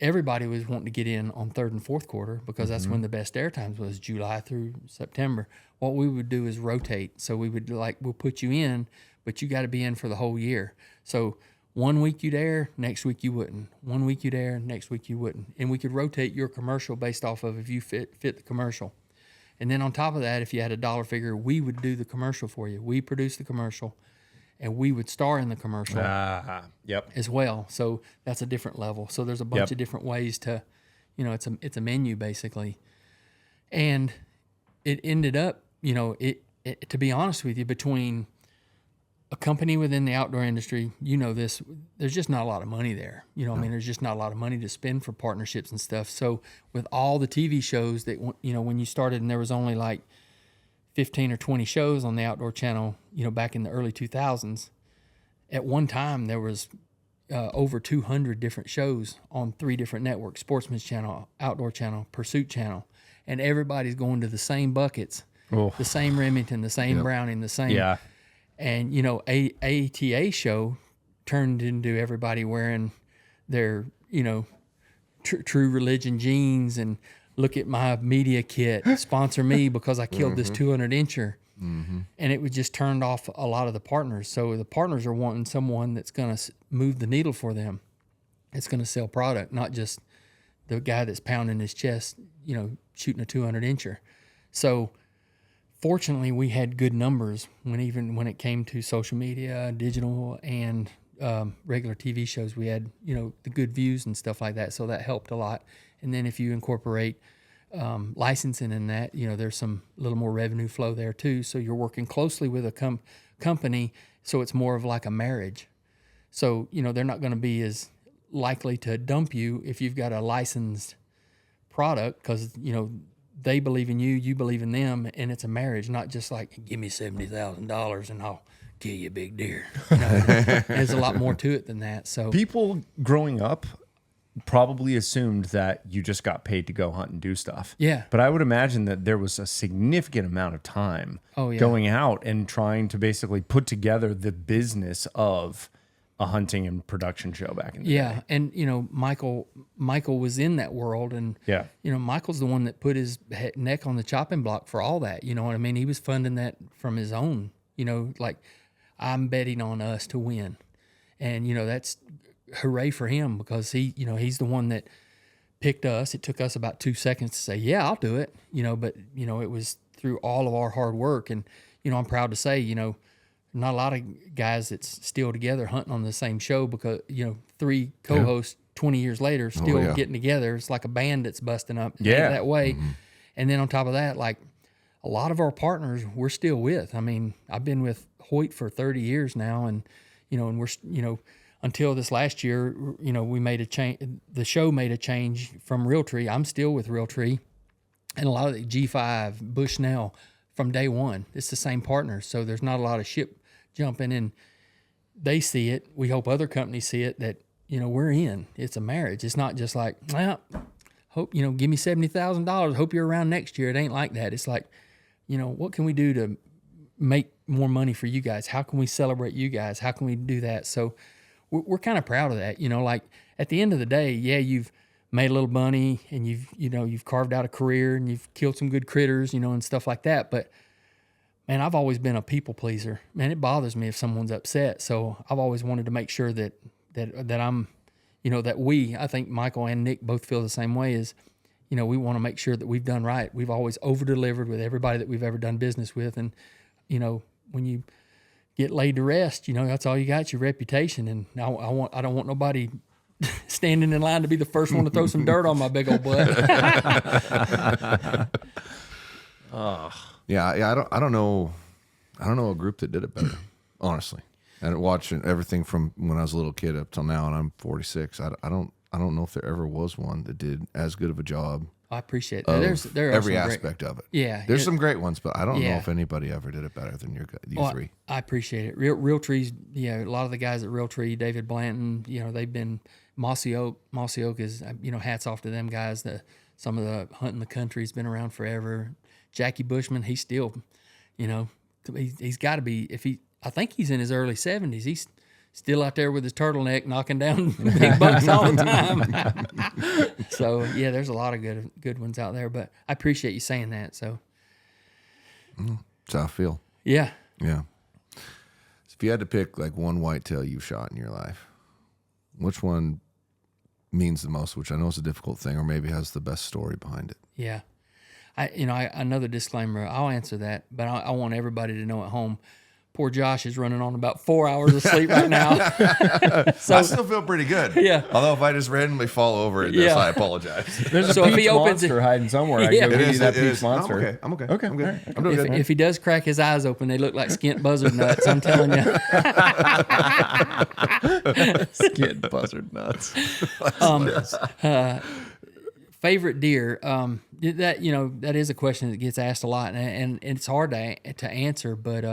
everybody was wanting to get in on 3rd and 4th quarter because that's when the best air times was, July through September. What we would do is rotate. So we would, we'll put you in, but you got to be in for the whole year. So 1 week you'd air, next week you wouldn't. 1 week you'd air, next week you wouldn't. And we could rotate your commercial based off of if you fit the commercial. And then on top of that, if you had a dollar figure, we would do the commercial for you. We produce the commercial, and we would star in the commercial as well. So that's a different level. So there's a bunch of different ways to, it's a menu basically. And it ended up, to be honest with you, between a company within the outdoor industry, this, there's just not a lot of money there. I mean, there's just not a lot of money to spend for partnerships and stuff. So with all the TV shows that, when you started and there was only like 15 or 20 shows on the outdoor channel, back in the early 2000s, at one time there was over 200 different shows on 3 different networks: Sportsman's Channel, Outdoor Channel, Pursuit Channel, and everybody's going to the same buckets, the same Remington, the same Browning, the same. Yeah. And, ATA show turned into everybody wearing their, True Religion jeans and look at my media kit, sponsor me because I killed this 200-incher. Mm-hmm. And it was just turned off a lot of the partners. So the partners are wanting someone that's going to move the needle for them. It's going to sell product, not just the guy that's pounding his chest, shooting a 200-incher. So fortunately, we had good numbers when it came to social media, digital, and regular TV shows. We had, the good views and stuff like that, so that helped a lot. And then if you incorporate licensing in that, there's some little more revenue flow there too. So you're working closely with a company, so it's more of like a marriage. So, they're not going to be as likely to dump you if you've got a licensed product because, they believe in you, you believe in them, and it's a marriage, not just like, give me $70,000 and I'll kill you a big deer. There's a lot more to it than that. So people growing up probably assumed that you just got paid to go hunt and do stuff. Yeah. But I would imagine that there was a significant amount of time going out and trying to basically put together the business of a hunting and production show back in the day. And Michael was in that world, and Michael's the one that put his neck on the chopping block for all that. You know what I mean? He was funding that from his own. Like, I'm betting on us to win, and that's hooray for him because he's the one that picked us. It took us about 2 seconds to say, yeah, I'll do it. But it was through all of our hard work, and I'm proud to say, not a lot of guys that's still together hunting on the same show because, 3 co-hosts 20 years later still getting together. It's like a band that's busting up that way. Mm-hmm. And then on top of that, like a lot of our partners we're still with. I mean, I've been with Hoyt for 30 years now, and, and we're, until this last year, we made a change. The show made a change from Realtree. I'm still with Realtree, and a lot of the G5, Bushnell, from day one, it's the same partners. So there's not a lot of ship jumping, and they see it. We hope other companies see it that, we're in. It's a marriage. It's not just like, well, hope, give me $70,000. Hope you're around next year. It ain't like that. It's like, what can we do to make more money for you guys? How can we celebrate you guys? How can we do that? So we're kind of proud of that. Like at the end of the day, you've made a little money and you've carved out a career and you've killed some good critters, and stuff like that. But man, I've always been a people pleaser. Man, it bothers me if someone's upset. So I've always wanted to make sure that I'm, I think Michael and Nick both feel the same way, is, we want to make sure that we've done right. We've always over-delivered with everybody that we've ever done business with. And, when you get laid to rest, that's all you got, your reputation. And I don't want nobody standing in line to be the first one to throw some dirt on my big old butt. Yeah, I don't know a group that did it better, honestly. And watching everything from when I was a little kid up till now, and I'm 46, I don't know if there ever was one that did as good of a job. I appreciate that. There are every aspect of it. Yeah, there's some great ones, but I don't know if anybody ever did it better than you three. I appreciate it. Realtree's, a lot of the guys at Realtree, David Blanton, they've been Mossy Oak. Mossy Oak is, hats off to them guys. Some of the hunting the country's been around forever. Jackie Bushman, he's still, he's got to be, I think he's in his early 70s. He's still out there with his turtleneck knocking down big bucks all the time. So, there's a lot of good ones out there, but I appreciate you saying that. So, that's how I feel. Yeah. Yeah. So if you had to pick like one whitetail you've shot in your life, which one means the most, which I know is a difficult thing, or maybe has the best story behind it? Yeah. Another disclaimer, I'll answer that, but I want everybody to know at home, poor Josh is running on about 4 hours of sleep right now. So, I still feel pretty good. Yeah. Although if I just randomly fall over at this, I apologize. There's a peach monster hiding somewhere. I can go give you that peach monster. I'm okay. Okay. I'm good. Right. I'm doing good. If he does crack his eyes open, they look like skint buzzard nuts. I'm telling you. Skint buzzard nuts. Favorite deer. That is a question that gets asked a lot, and it's hard to answer. But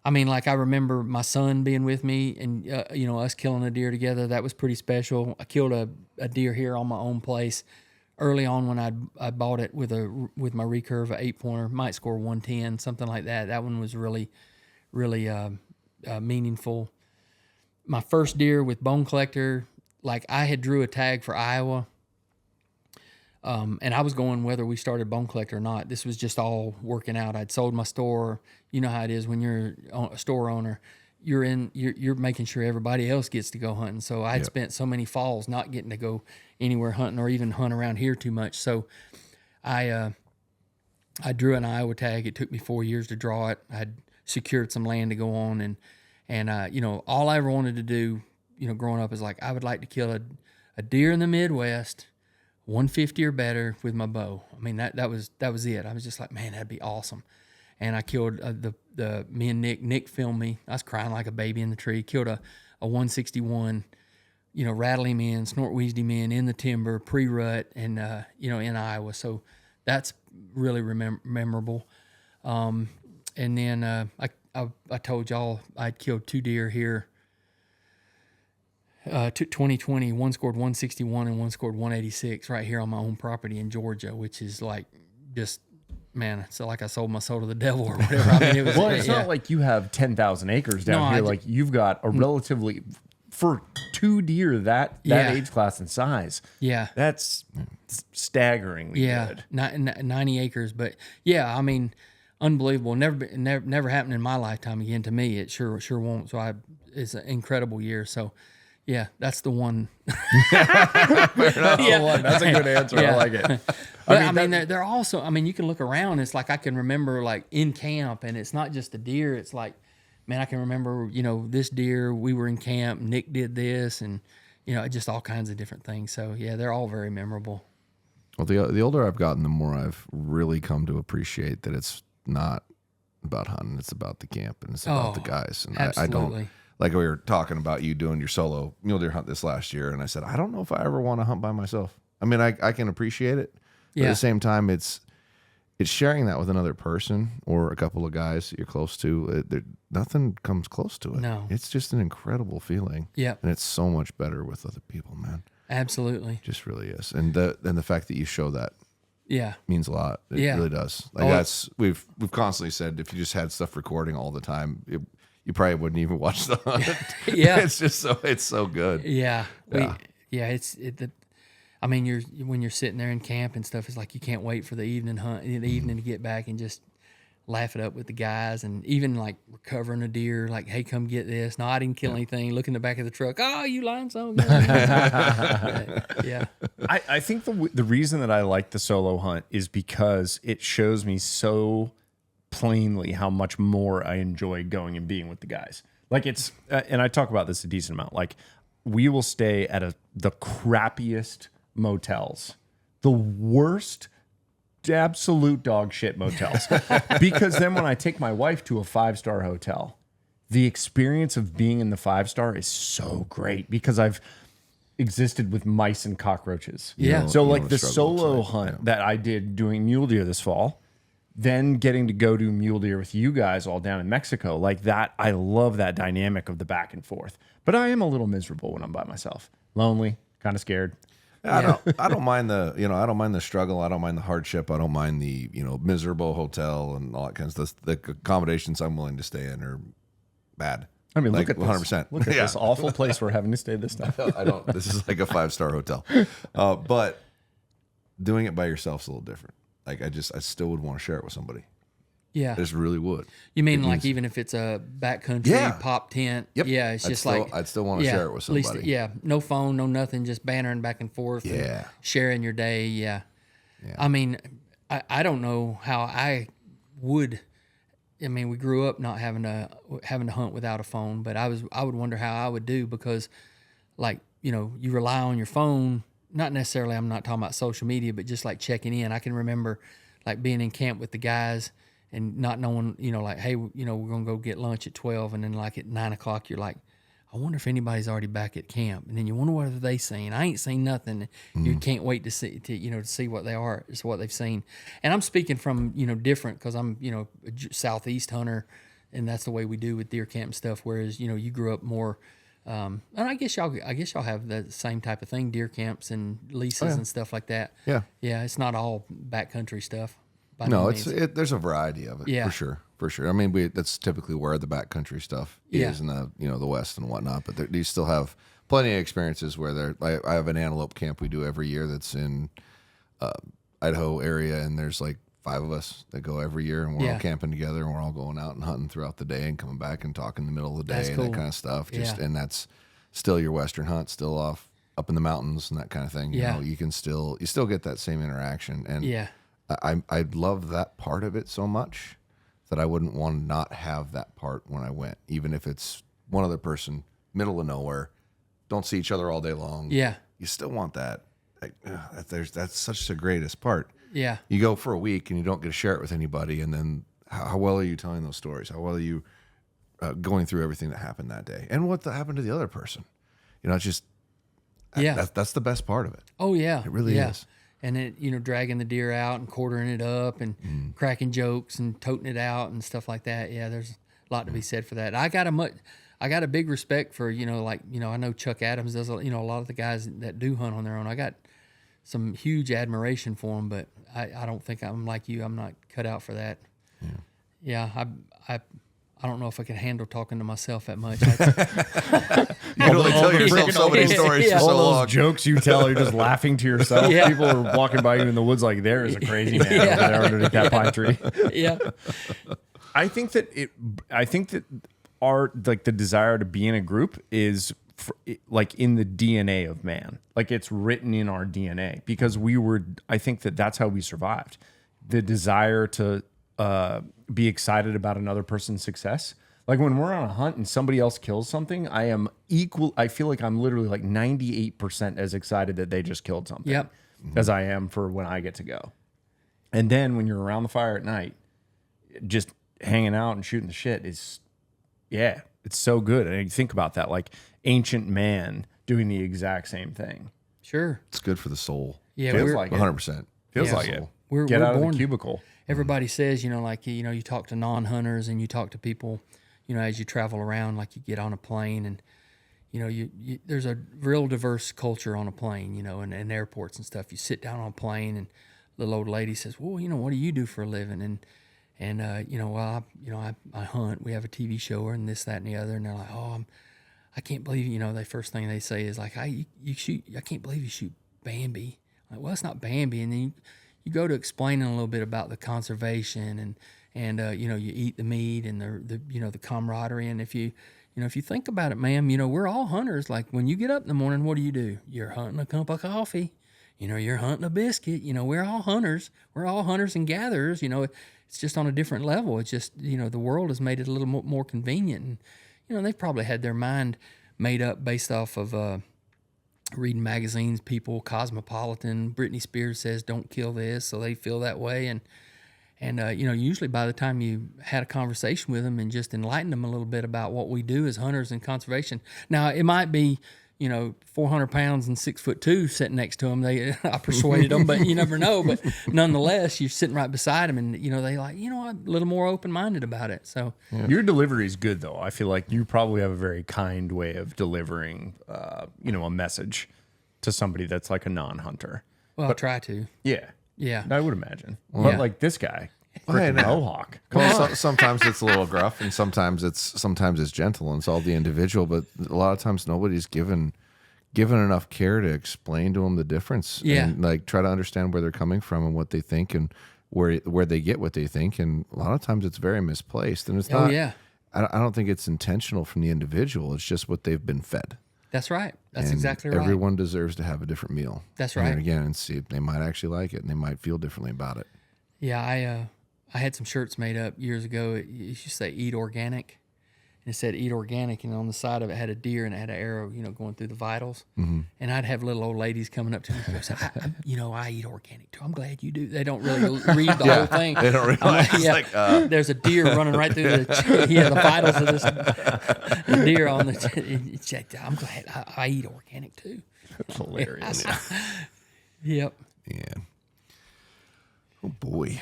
I remember my son being with me, and us killing a deer together. That was pretty special. I killed a deer here on my own place early on when I bought it with my recurve, a 8-pointer, might score 110, something like that. That one was really, really meaningful. My first deer with bone collector, like I had drew a tag for Iowa. And I was going whether we started bone collector or not. This was just all working out. I'd sold my store. You know how it is when you're a store owner. You're making sure everybody else gets to go hunting. So I'd spent so many falls not getting to go anywhere hunting or even hunt around here too much. So I drew an Iowa tag. It took me 4 years to draw it. I'd secured some land to go on, and all I ever wanted to do, growing up is like I would like to kill a deer in the Midwest, 150 or better with my bow. I mean, that was it. I was just like, man, that'd be awesome. And I killed me and Nick filmed me. I was crying like a baby in the tree. Killed a 161, rattle him in, snort wheezed him in the timber, pre-rut, and, in Iowa. So that's really memorable. And then I told y'all I'd killed 2 deer here. 2020, one scored 161 and one scored 186 right here on my own property in Georgia, which is like just, man, it's like I sold my soul to the devil or whatever. I mean, it was. Well, it's not like you have 10,000 acres down here. Like you've got a relatively, for 2 deer that age class and size. Yeah, that's staggeringly good. 90 acres, but I mean, unbelievable. Never happened in my lifetime again. To me, it sure won't. So it's an incredible year. So. Yeah, that's the one. That's a good answer. I like it. But they're also, you can look around. It's like I can remember like in camp, and it's not just the deer. It's like man, I can remember, this deer, we were in camp, Nick did this, and, just all kinds of different things. So, yeah, they're all very memorable. Well, the older I've gotten, the more I've really come to appreciate that it's not about hunting. It's about the camp and it's about the guys. And I don't, like we were talking about you doing your solo mule deer hunt this last year. And I said, I don't know if I ever want to hunt by myself. I mean, I can appreciate it. But at the same time, it's sharing that with another person or a couple of guys that you're close to. Nothing comes close to it. No. It's just an incredible feeling. Yeah. And it's so much better with other people, man. Absolutely. It just really is. And the fact that you show that means a lot. It really does. Like we've constantly said, if you just had stuff recording all the time, you probably wouldn't even watch the hunt. Yeah. It's just it's so good. Yeah. When you're sitting there in camp and stuff, it's like you can't wait for the evening hunt, the evening to get back and just laugh it up with the guys, and even like recovering a deer, like, hey, come get this. No, I didn't kill anything. Look in the back of the truck. Oh, you lying son of a gun. Yeah. I think the reason that I like the solo hunt is because it shows me so plainly how much more I enjoy going and being with the guys. Like it's, and I talk about this a decent amount. Like we will stay at the crappiest motels, the worst, absolute dog shit motels, because then when I take my wife to a 5-star hotel, the experience of being in the 5-star is so great because I've existed with mice and cockroaches. Yeah. So like the solo hunt that I did doing mule deer this fall, then getting to go do mule deer with you guys all down in Mexico, like that, I love that dynamic of the back and forth. But I am a little miserable when I'm by myself, lonely, kind of scared. I don't mind the I don't mind the struggle. I don't mind the hardship. I don't mind the miserable hotel and all that kind of stuff. The accommodations I'm willing to stay in are bad. I mean, like look at 100%. Look at this awful place we're having to stay this time. I don't. This is like a 5-star hotel, but doing it by yourself is a little different. Like I still would want to share it with somebody. Yeah. I just really would. You mean like even if it's a backcountry pop tent? Yep. Yeah, it's just I'd still want to share it with somebody. At least, no phone, no nothing, just bantering back and forth. Yeah. And sharing your day. Yeah. I mean, I don't know how I would. I mean, we grew up not having to hunt without a phone, but I would wonder how I would do because, like, you rely on your phone. Not necessarily. I'm not talking about social media, but just like checking in. I can remember like being in camp with the guys and not knowing, like, hey, we're going to go get lunch at 12. And then like at 9 o'clock, you're like, I wonder if anybody's already back at camp. And then you wonder what are they seeing. I ain't seen nothing. You can't wait to see what they are. It's what they've seen. And I'm speaking from, different because I'm, a Southeast hunter and that's the way we do with deer camp and stuff. Whereas, you grew up more, and I guess y'all have the same type of thing, deer camps and leases and stuff like that. Yeah. Yeah. It's not all backcountry stuff. No, there's a variety of it for sure. I mean, that's typically where the backcountry stuff is in the the West and whatnot. But you still have plenty of experiences where I have an antelope camp we do every year that's in Idaho area, and there's like 5 of us that go every year, and we're all camping together, and we're all going out and hunting throughout the day and coming back and talking in the middle of the day and that kind of stuff. And that's still your Western hunt, still up in the mountains and that kind of thing. You still get that same interaction. And I love that part of it so much that I wouldn't want to not have that part when I went, even if it's one other person, middle of nowhere, don't see each other all day long. Yeah, you still want that. That's such the greatest part. Yeah, you go for a week and you don't get to share it with anybody, and then how well are you telling those stories? How well are you going through everything that happened that day and what happened to the other person? It's just that's the best part of it. Oh yeah, it really is. And then, dragging the deer out and quartering it up and cracking jokes and toting it out and stuff like that. Yeah, there's a lot to be said for that. I got a big respect for, I know Chuck Adams does, a lot of the guys that do hunt on their own. I got some huge admiration for them, but I don't think I'm like you. I'm not cut out for that. Yeah, I don't know if I can handle talking to myself that much. You can only tell yourself so many stories for so all long. Those jokes you tell, you're just laughing to yourself. People are walking by you in the woods like, there is a crazy man over there underneath that pine tree. Yeah. I think that our the desire to be in a group is like in the DNA of man. Like it's written in our DNA because I think that's how we survived. The desire to be excited about another person's success. Like when we're on a hunt and somebody else kills something, I feel like I'm literally like 98% as excited that they just killed something Yep. as I am for when I get to go. And then when you're around the fire at night, just hanging out and shooting the shit is, it's so good. And you think about that, like ancient man doing the exact same thing. Sure. It's good for the soul. Yeah, Feels we're like it. 100%. Feels Yeah. like it. We're Get out of born- the cubicle. everybody says, like, you talk to non-hunters and you talk to people, as you travel around, like you get on a plane and, you there's a real diverse culture on a plane, and airports and stuff. You sit down on a plane and little old lady says, well, what do you do for a living? And well, I hunt. We have a TV show and this, that, and the other. And they're like, oh, I can't believe, the first thing they say is like, you shoot, I can't believe you shoot Bambi. I'm like, well, it's not Bambi. And then you go to explaining a little bit about the conservation and you eat the meat and the camaraderie. And if you think about it, ma'am, we're all hunters. Like when you get up in the morning, what do? You're hunting a cup of coffee. You're hunting a biscuit. We're all hunters. We're all hunters and gatherers. It's just on a different level. It's just, the world has made it a little more convenient. And, they've probably had their mind made up based off of reading magazines, People, Cosmopolitan. Britney Spears says, don't kill this. So they feel that way. And usually by the time you had a conversation with them and just enlightened them a little bit about what we do as hunters and conservation. Now, it might be, 400 pounds and 6'2" sitting next to them. I persuaded them, but you never know. But nonetheless, you're sitting right beside them, and they like, I'm a little more open-minded about it. So Your delivery is good, though. I feel like you probably have a very kind way of delivering, a message to somebody that's like a non-hunter. well, I try to. Yeah, Yeah. I would imagine. But Yeah. like this guy, Well, hey, freaking now- Mohawk. Well, sometimes it's a little gruff, and sometimes it's gentle, and it's all the individual. But a lot of times, nobody's given enough care to explain to them the difference, Yeah. and like try to understand where they're coming from and what they think, and where they get what they think. And a lot of times, it's very misplaced, and it's Oh, not. yeah. I don't think it's intentional from the individual. It's just what they've been fed. That's right. That's And exactly right. Everyone deserves to have a different meal. That's And right. again, and see, they might actually like it, and they might feel differently about it. Yeah, I had some shirts made up years ago. It used to say "Eat Organic," and it said "Eat Organic," and on the side of it had a deer and it had an arrow, going through the vitals. Mm-hmm. And I'd have little old ladies coming up to me and say, I eat organic too. I'm glad you do. They don't really read the whole thing. They don't I'm realize. like, there's a deer running right through the vitals of this deer on the. Check. I'm glad I eat organic too. That's hilarious. Yep. Yeah. Oh boy.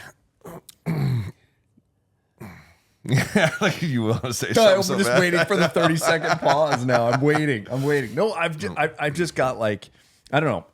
Like you want to say I'm something so just bad. waiting for the 30-second pause now. I'm waiting. No, I've just got like, I don't know.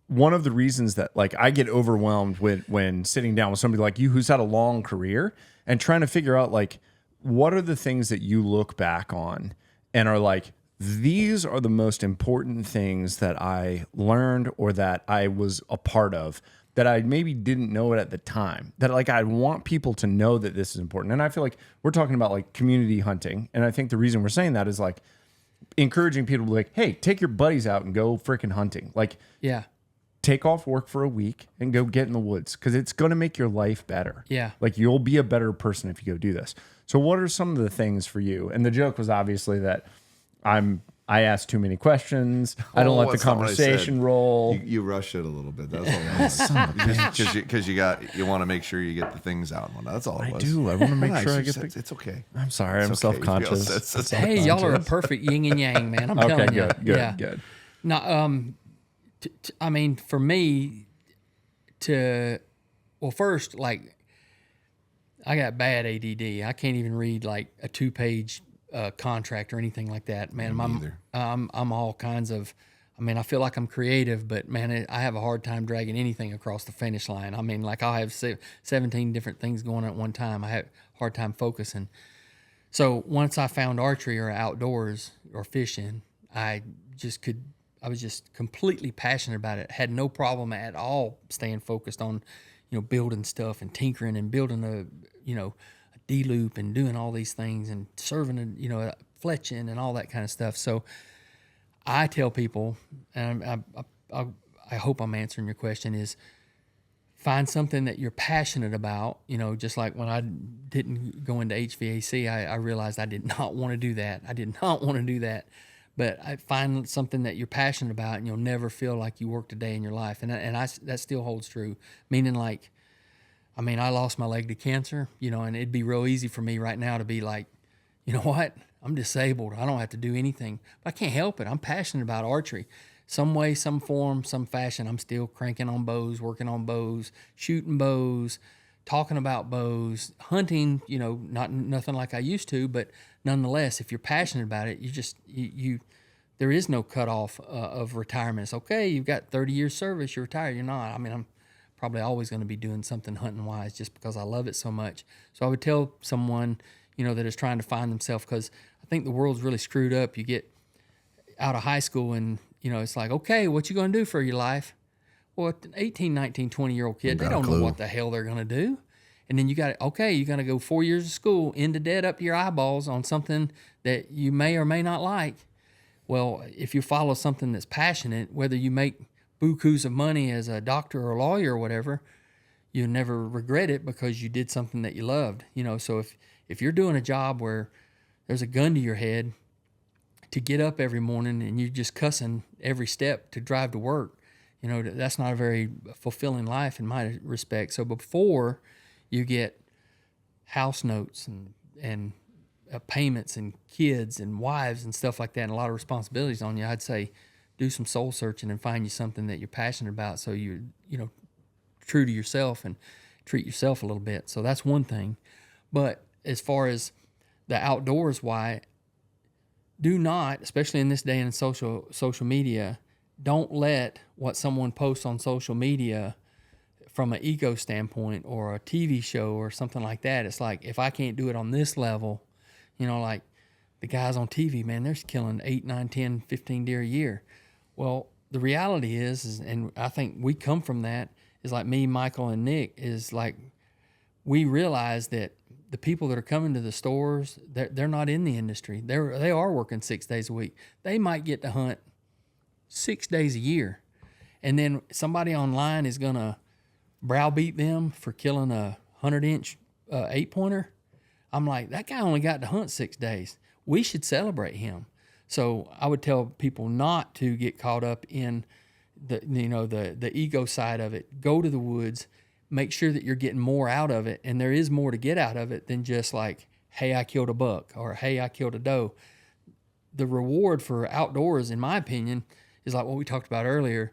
One of the reasons that like I get overwhelmed when sitting down with somebody like you who's had a long career and trying to figure out like what are the things that you look back on and are like, these are the most important things that I learned or that I was a part of that I maybe didn't know it at the time, that like I want people to know that this is important. And I feel like we're talking about like community hunting. And I think the reason we're saying that is like encouraging people to be like, hey, take your buddies out and go freaking hunting. Like Yeah. take off work for a week and go get in the woods because it's going to make your life better. Yeah. Like you'll be a better person if you go do this. So what are some of the things for you? And the joke was obviously that I ask too many questions. I don't let the that's not what I conversation said. roll. You rush it a little bit. That's all. Because you want to make sure you get the things out. That's all. I do. I want to make Nice. sure I You get said the. it's okay. I'm sorry. I'm It's okay. self-conscious. It's Hey, y'all are a perfect yin and yang, man. I'm Okay, telling you. good, Yeah. good. No, I mean, for me, first, like, I got bad ADD. I can't even read like a 2-page contract or anything like that, man. I'm all kinds of. I mean, I feel like I'm creative, but man, I have a hard time dragging anything across the finish line. I mean, like I'll have 17 different things going on at one time. I have a hard time focusing. So once I found archery or outdoors or fishing, I was just completely passionate about it. Had no problem at all staying focused on, building stuff and tinkering and building a D-loop and doing all these things and serving a fletching and all that kind of stuff. So I tell people, and I hope I'm answering your question, is find something that you're passionate about. Just like when I didn't go into HVAC, I realized I did not want to do that. But I find something that you're passionate about, and you'll never feel like you worked a day in your life. And that still holds true. Meaning, like, I lost my leg to cancer, and it'd be real easy for me right now to be like, you know what? I'm disabled. I don't have to do anything. But I can't help it. I'm passionate about archery. Some way, some form, some fashion, I'm still cranking on bows, working on bows, shooting bows, talking about bows, hunting, nothing like I used to, but nonetheless, if you're passionate about it, there is no cutoff of retirement. It's okay, you've got 30 years service, you're retired. You're not. I'm probably always going to be doing something hunting-wise just because I love it so much. So I would tell someone, that is trying to find themselves, because I think the world's really screwed up. You get out of high school and, it's like, okay, what you going to do for your life? Well, an 18, 19, 20-year-old kid, they don't know what the hell they're going to do. And then you're going to go 4 years of school into debt up to your eyeballs on something that you may or may not like. Well, if you follow something that's passionate, whether you make bukus of money as a doctor or a lawyer or whatever, you never regret it because you did something that you loved. So if you're doing a job where there's a gun to your head to get up every morning and you're just cussing every step to drive to work, that's not a very fulfilling life in my respect. So before you get house notes and payments and kids and wives and stuff like that, and a lot of responsibilities on you, I'd say do some soul searching and find you something that you're passionate about, so you're true to yourself and treat yourself a little bit. So that's one thing. But as far as the outdoors, why, do not, especially in this day in social media, don't let what someone posts on social media from an ego standpoint or a TV show or something like that. It's like, if I can't do it on this level, like the guys on TV, man, they're killing 8, 9, 10, 15 deer a year. Well, the reality is, and I think we come from that, is like me, Michael, and Nick, is like we realize that the people that are coming to the stores, they're not in the industry. They are working 6 days a week. They might get to hunt 6 days a year. And then somebody online is going to browbeat them for killing a 100-inch 8-pointer. I'm like, that guy only got to hunt 6 days. We should celebrate him. So I would tell people not to get caught up in the ego side of it. Go to the woods. Make sure that you're getting more out of it, and there is more to get out of it than just like, hey, I killed a buck, or hey, I killed a doe. The reward for outdoors, in my opinion, is like what we talked about earlier,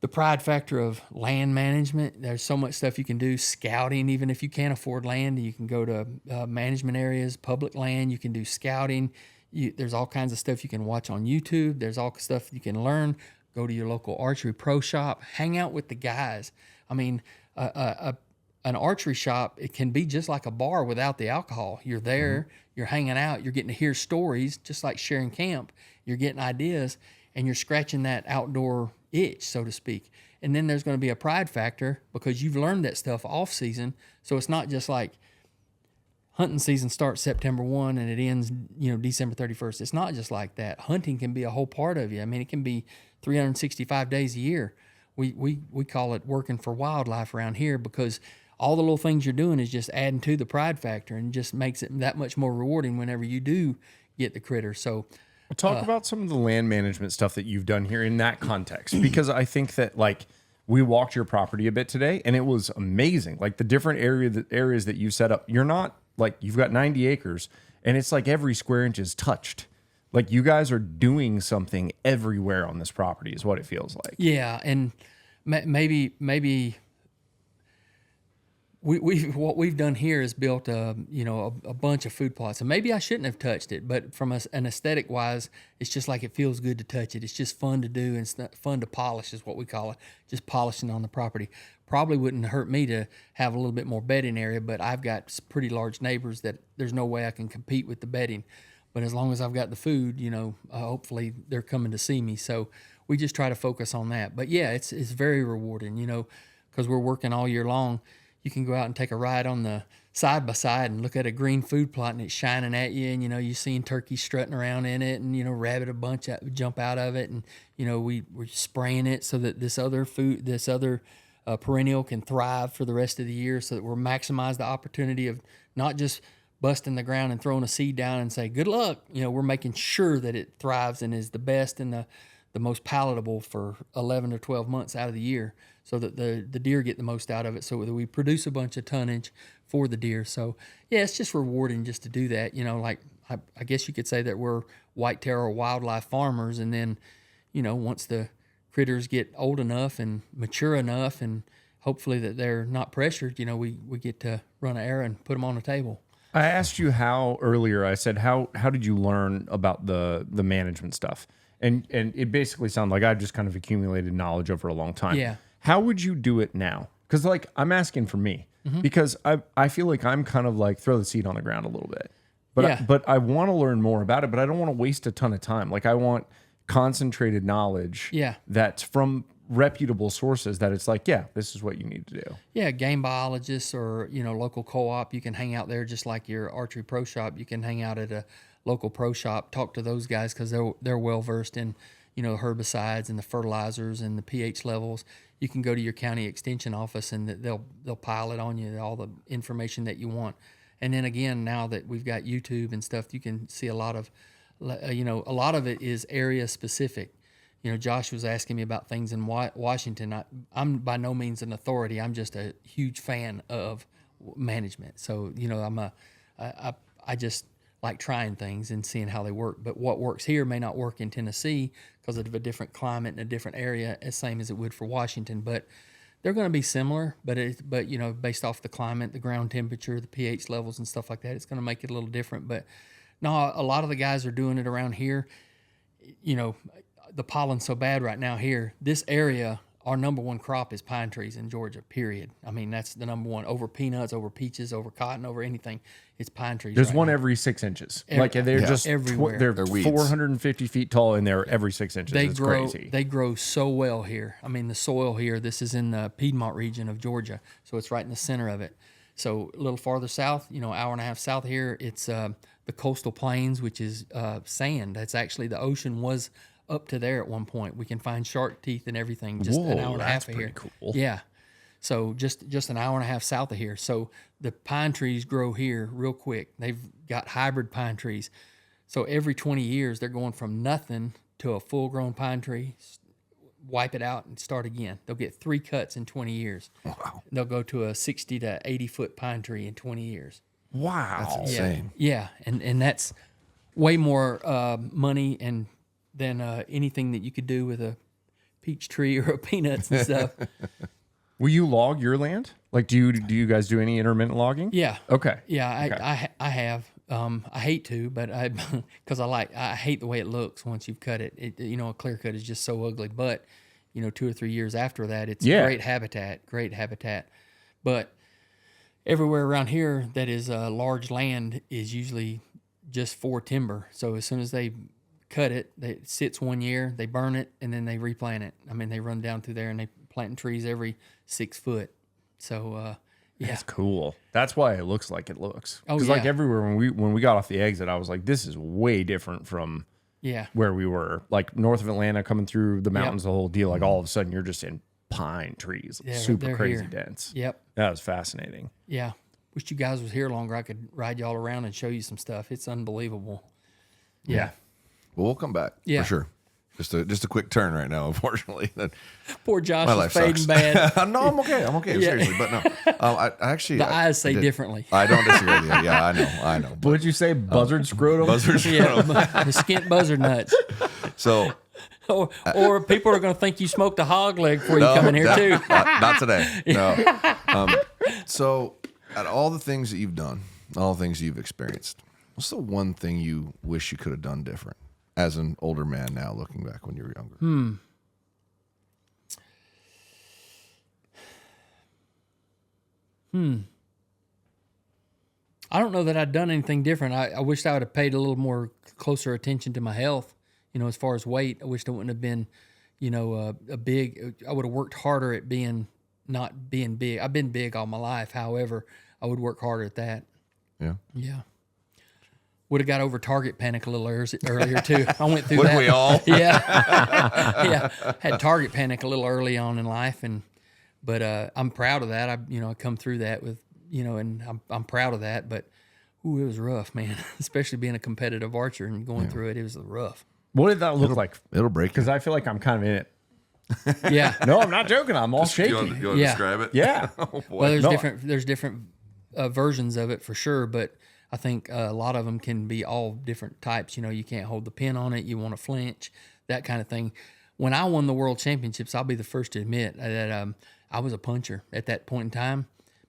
the pride factor of land management. There's so much stuff you can do. Scouting, even if you can't afford land, you can go to management areas, public land. You can do scouting. There's all kinds of stuff you can watch on YouTube. There's all stuff you can learn. Go to your local archery pro shop. Hang out with the guys. An archery shop, it can be just like a bar without the alcohol. You're there, you're hanging out, you're getting to hear stories, just like sharing camp. You're getting ideas, and you're scratching that outdoor itch, so to speak. And then there's going to be a pride factor because you've learned that stuff off season. So it's not just like hunting season starts September 1 and it ends, December 31st. It's not just like that. Hunting can be a whole part of you. It can be 365 days a year. We call it working for wildlife around here, because all the little things you're doing is just adding to the pride factor and just makes it that much more rewarding whenever you do get the critter. So talk about some of the land management stuff that you've done here in that context, because I think that, like, we walked your property a bit today and it was amazing. Like the different areas that you set up, you're not like, you've got 90 acres and it's like every square inch is touched. Like you guys are doing something everywhere on this property is what it feels like. Yeah. And maybe what we've done here is built a bunch of food plots, and maybe I shouldn't have touched it, but from an aesthetic wise, it's just like it feels good to touch it. It's just fun to do, and it's fun to polish is what we call it, just polishing on the property. Probably wouldn't hurt me to have a little bit more bedding area, but I've got pretty large neighbors that there's no way I can compete with the bedding. But as long as I've got the food, hopefully they're coming to see me. So we just try to focus on that. But yeah, it's very rewarding, because we're working all year long. You can go out and take a ride on the side by side and look at a green food plot and it's shining at you, and you're seeing turkeys strutting around in it, and rabbit a bunch jump out of it, and we're spraying it so that this other perennial can thrive for the rest of the year, so that we're maximize the opportunity of not just busting the ground and throwing a seed down and say, good luck. We're making sure that it thrives and is the best and the most palatable for 11 or 12 months out of the year, so that the deer get the most out of it, so that we produce a bunch of tonnage for the deer. So, yeah, it's just rewarding just to do that. Like I guess you could say that we're whitetail or wildlife farmers, and then, once the critters get old enough and mature enough and hopefully that they're not pressured, we get to run an arrow and put them on the table. I asked you how earlier. I said, how did you learn about the management stuff? And it basically sounded like I just kind of accumulated knowledge over a long time. Yeah. How would you do it now? Because I'm asking for me, because I feel like I'm kind of like throw the seed on the ground a little bit, but I want to learn more about it, but I don't want to waste a ton of time. Like I want concentrated knowledge. Yeah. That's from reputable sources, that it's like, yeah, this is what you need to do. Yeah, game biologists or local co-op. You can hang out there just like your archery pro shop. You can hang out at a local pro shop. Talk to those guys because they're well versed in herbicides and the fertilizers and the pH levels. You can go to your county extension office and they'll pile it on you, all the information that you want. And then again, now that we've got YouTube and stuff, you can see a lot of it is area specific. Josh was asking me about things in Washington. I'm by no means an authority. I'm just a huge fan of management. So, I just like trying things and seeing how they work. But what works here may not work in Tennessee because of a different climate and a different area, as same as it would for Washington. But they're going to be similar. But based off the climate, the ground temperature, the pH levels and stuff like that, it's going to make it a little different. But no, a lot of the guys are doing it around here. The pollen's so bad right now here. This area, our number one crop is pine trees in Georgia, period. I mean, that's the number one. Over peanuts, over peaches, over cotton, over anything, it's pine trees. There's right one now. Every 6 inches. They're just everywhere. They're weeds. 450 feet tall and they're every 6 inches. It's crazy. They grow so well here. I mean, the soil here, this is in the Piedmont region of Georgia, so it's right in the center of it. So a little farther south, hour and a half south here, it's the coastal plains, which is sand. That's actually, the ocean was up to there at one point. We can find shark teeth and everything just an hour and a half of here. Cool. Yeah. So just an hour and a half south of here. So the pine trees grow here real quick. They've got hybrid pine trees. So every 20 years, they're going from nothing to a full-grown pine tree, wipe it out, and start again. They'll get 3 cuts in 20 years. Wow. They'll go to a 60 to 80-foot pine tree in 20 years. Wow. That's insane. Yeah. And that's way more money than anything that you could do with a peach tree or a peanuts and stuff. Will you log your land? Like, do you guys do any intermittent logging? Yeah. Okay. Yeah, I have. I hate to, but because I hate the way it looks once you've cut it. A clear cut is just so ugly. But 2 or 3 years after that, it's great habitat. But everywhere around here that is large land is usually just for timber. So as soon as they cut it, it sits 1 year, they burn it, and then they replant it. I mean, they run down through there and they planting trees every 6 foot. So yeah, That's cool. That's why it looks like it looks. Oh, Because yeah. like everywhere when we got off the exit, I was like, this is way different from where we were. Like north of Atlanta, coming through the mountains, the whole deal. Like all of a sudden, you're just in pine trees, super they're crazy here. dense. Yep. That was fascinating. Yeah. Wish you guys was here longer. I could ride y'all around and show you some stuff. It's unbelievable. Yeah. Well, we'll come back Yeah. for sure. Just a quick turn right now, unfortunately. Poor Josh My is life fading sucks. bad. No, I'm okay. Seriously, but no. I actually The eyes say differently. I don't disagree with you. Yeah, I know. But What'd you say? Buzzard scrotum? buzzards. Yeah, the skint buzzard nuts. So Or people are going to think you smoked a hog leg before you come in here too. Not today. No. So, out of all the things that you've done, all the things you've experienced, what's the one thing you wish you could have done different as an older man now, looking back when you were younger? I don't know that I'd done anything different. I wished I would have paid a little more closer attention to my health. As far as weight, I wished I wouldn't have been, I would have worked harder at not being big. I've been big all my life. However, I would work harder at that. Yeah. Yeah. Would have got over target panic a little earlier too. I went through Wouldn't that. we all? Yeah. Yeah. Had target panic a little early on in life, But I'm proud of that. I come through that with, and I'm proud of that. But ooh, it was rough, man. Especially being a competitive archer and going through it. It was rough. What did that look like? It'll break Because I feel like I'm kind of in it. Yeah. No, I'm not joking. I'm all shaky. You want to Yeah. describe it? Yeah. Well, there's different versions of it for sure, but I think a lot of them can be all different types. You can't hold the pin on it. You want to flinch, that kind of thing. When I won the world championships, I'll be the first to admit that I was a puncher at that point in time.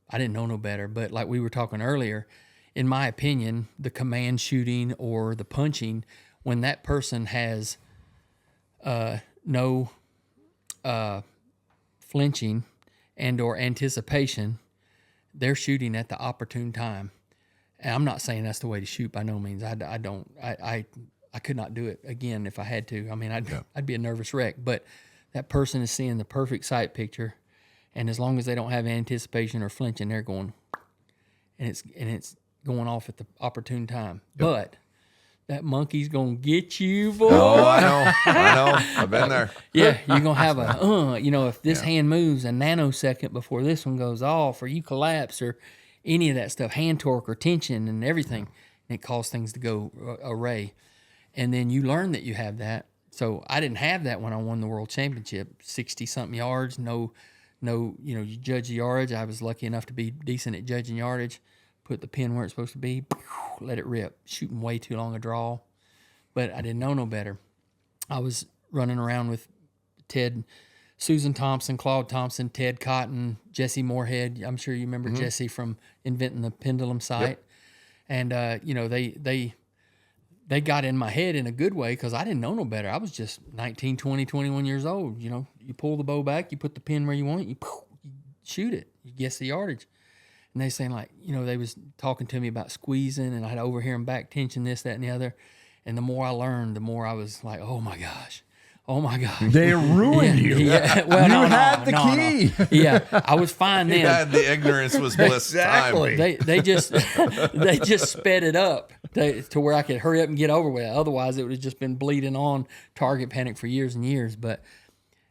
I didn't know no better, but like we were talking earlier, in my opinion, the command shooting or the punching, when that person has no flinching and or anticipation, they're shooting at the opportune time. And I'm not saying that's the way to shoot by no means. I could not do it again if I had to. I mean, I'd be a nervous wreck. But that person is seeing the perfect sight picture, and as long as they don't have anticipation or flinching, they're going, and it's going off at the opportune time. Yep. But that monkey's gonna get you, boy. Oh, I know. I've been there. Yeah, you're gonna have if this hand moves a nanosecond before this one goes off, or you collapse, or any of that stuff, hand torque or tension and everything, and it caused things to go array. And then you learn that you have that. So I didn't have that when I won the world championship. 60-something yards, no, you judge the yardage. I was lucky enough to be decent at judging yardage. Put the pin where it's supposed to be, let it rip. Shooting way too long a draw. But I didn't know no better. I was running around with Susan Thompson, Claude Thompson, Ted Cotton, Jesse Moorhead. I'm sure you remember Jesse from inventing the pendulum sight. Yep. And, they got in my head in a good way because I didn't know no better. I was just 19, 20, 21 years old. You pull the bow back, you put the pin where you want it, you shoot it. You guess the yardage. And they saying they was talking to me about squeezing, and I'd overhear them back tension, this, that, and the other. And the more I learned, the more I was like, oh my gosh. They ruined you. Yeah. Well, you had the key. No. Yeah, I was fine then. Yeah, the ignorance was bliss. Exactly. Time. They just sped it up to where I could hurry up and get over with it. Otherwise, it would have just been bleeding on target panic for years and years. But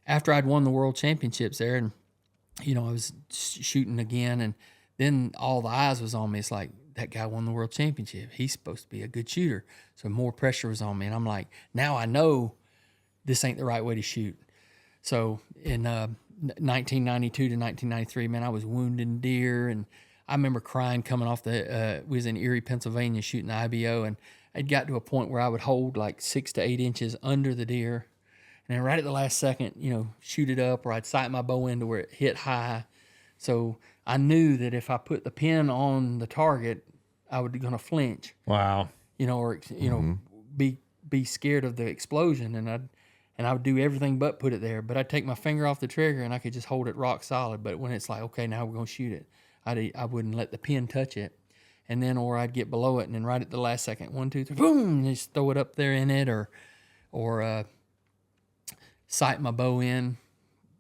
after I'd won the world championships there, and I was shooting again, and then all the eyes was on me. It's like, that guy won the world championship. He's supposed to be a good shooter. So more pressure was on me, and I'm like, now I know this ain't the right way to shoot. So in 1992 to 1993, man, I was wounding deer, and I remember crying coming off we was in Erie, Pennsylvania, shooting the IBO, and it got to a point where I would hold like 6 to 8 inches under the deer, and then right at the last second, shoot it up, or I'd sight my bow in to where it hit high. So I knew that if I put the pin on the target, I was going to flinch. Wow. Or be scared of the explosion, and I would do everything but put it there. But I'd take my finger off the trigger, and I could just hold it rock solid. But when it's like, okay, now we're going to shoot it, I wouldn't let the pin touch it. And then, or I'd get below it, and then right at the last second, 1, 2, 3, boom, just throw it up there in it, or sight my bow in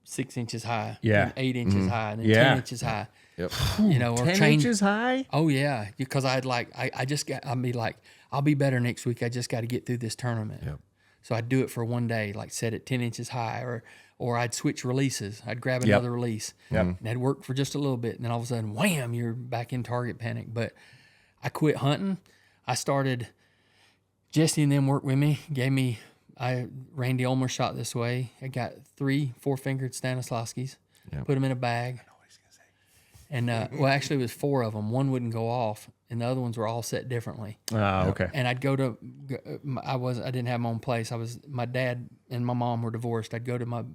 6 inches high, 8 inches high, and then 10 inches high. Yep. Or 10 inches high? Oh yeah, because I'd be like, I'll be better next week. I just got to get through this tournament. Yep. So I'd do it for one day, like set it 10 inches high, or I'd switch releases. I'd grab another release, and that'd work for just a little bit, and then all of a sudden, wham, you're back in target panic. But I quit hunting. I started, Jesse and them worked with me, Randy Ulmer shot this way. I got 3 4-fingered Stanislavskis, put them in a bag. And actually, it was 4 of them. One wouldn't go off, and the other ones were all set differently. Oh, okay. And I'd go to, I didn't have my own place. My dad and my mom were divorced. I'd go to my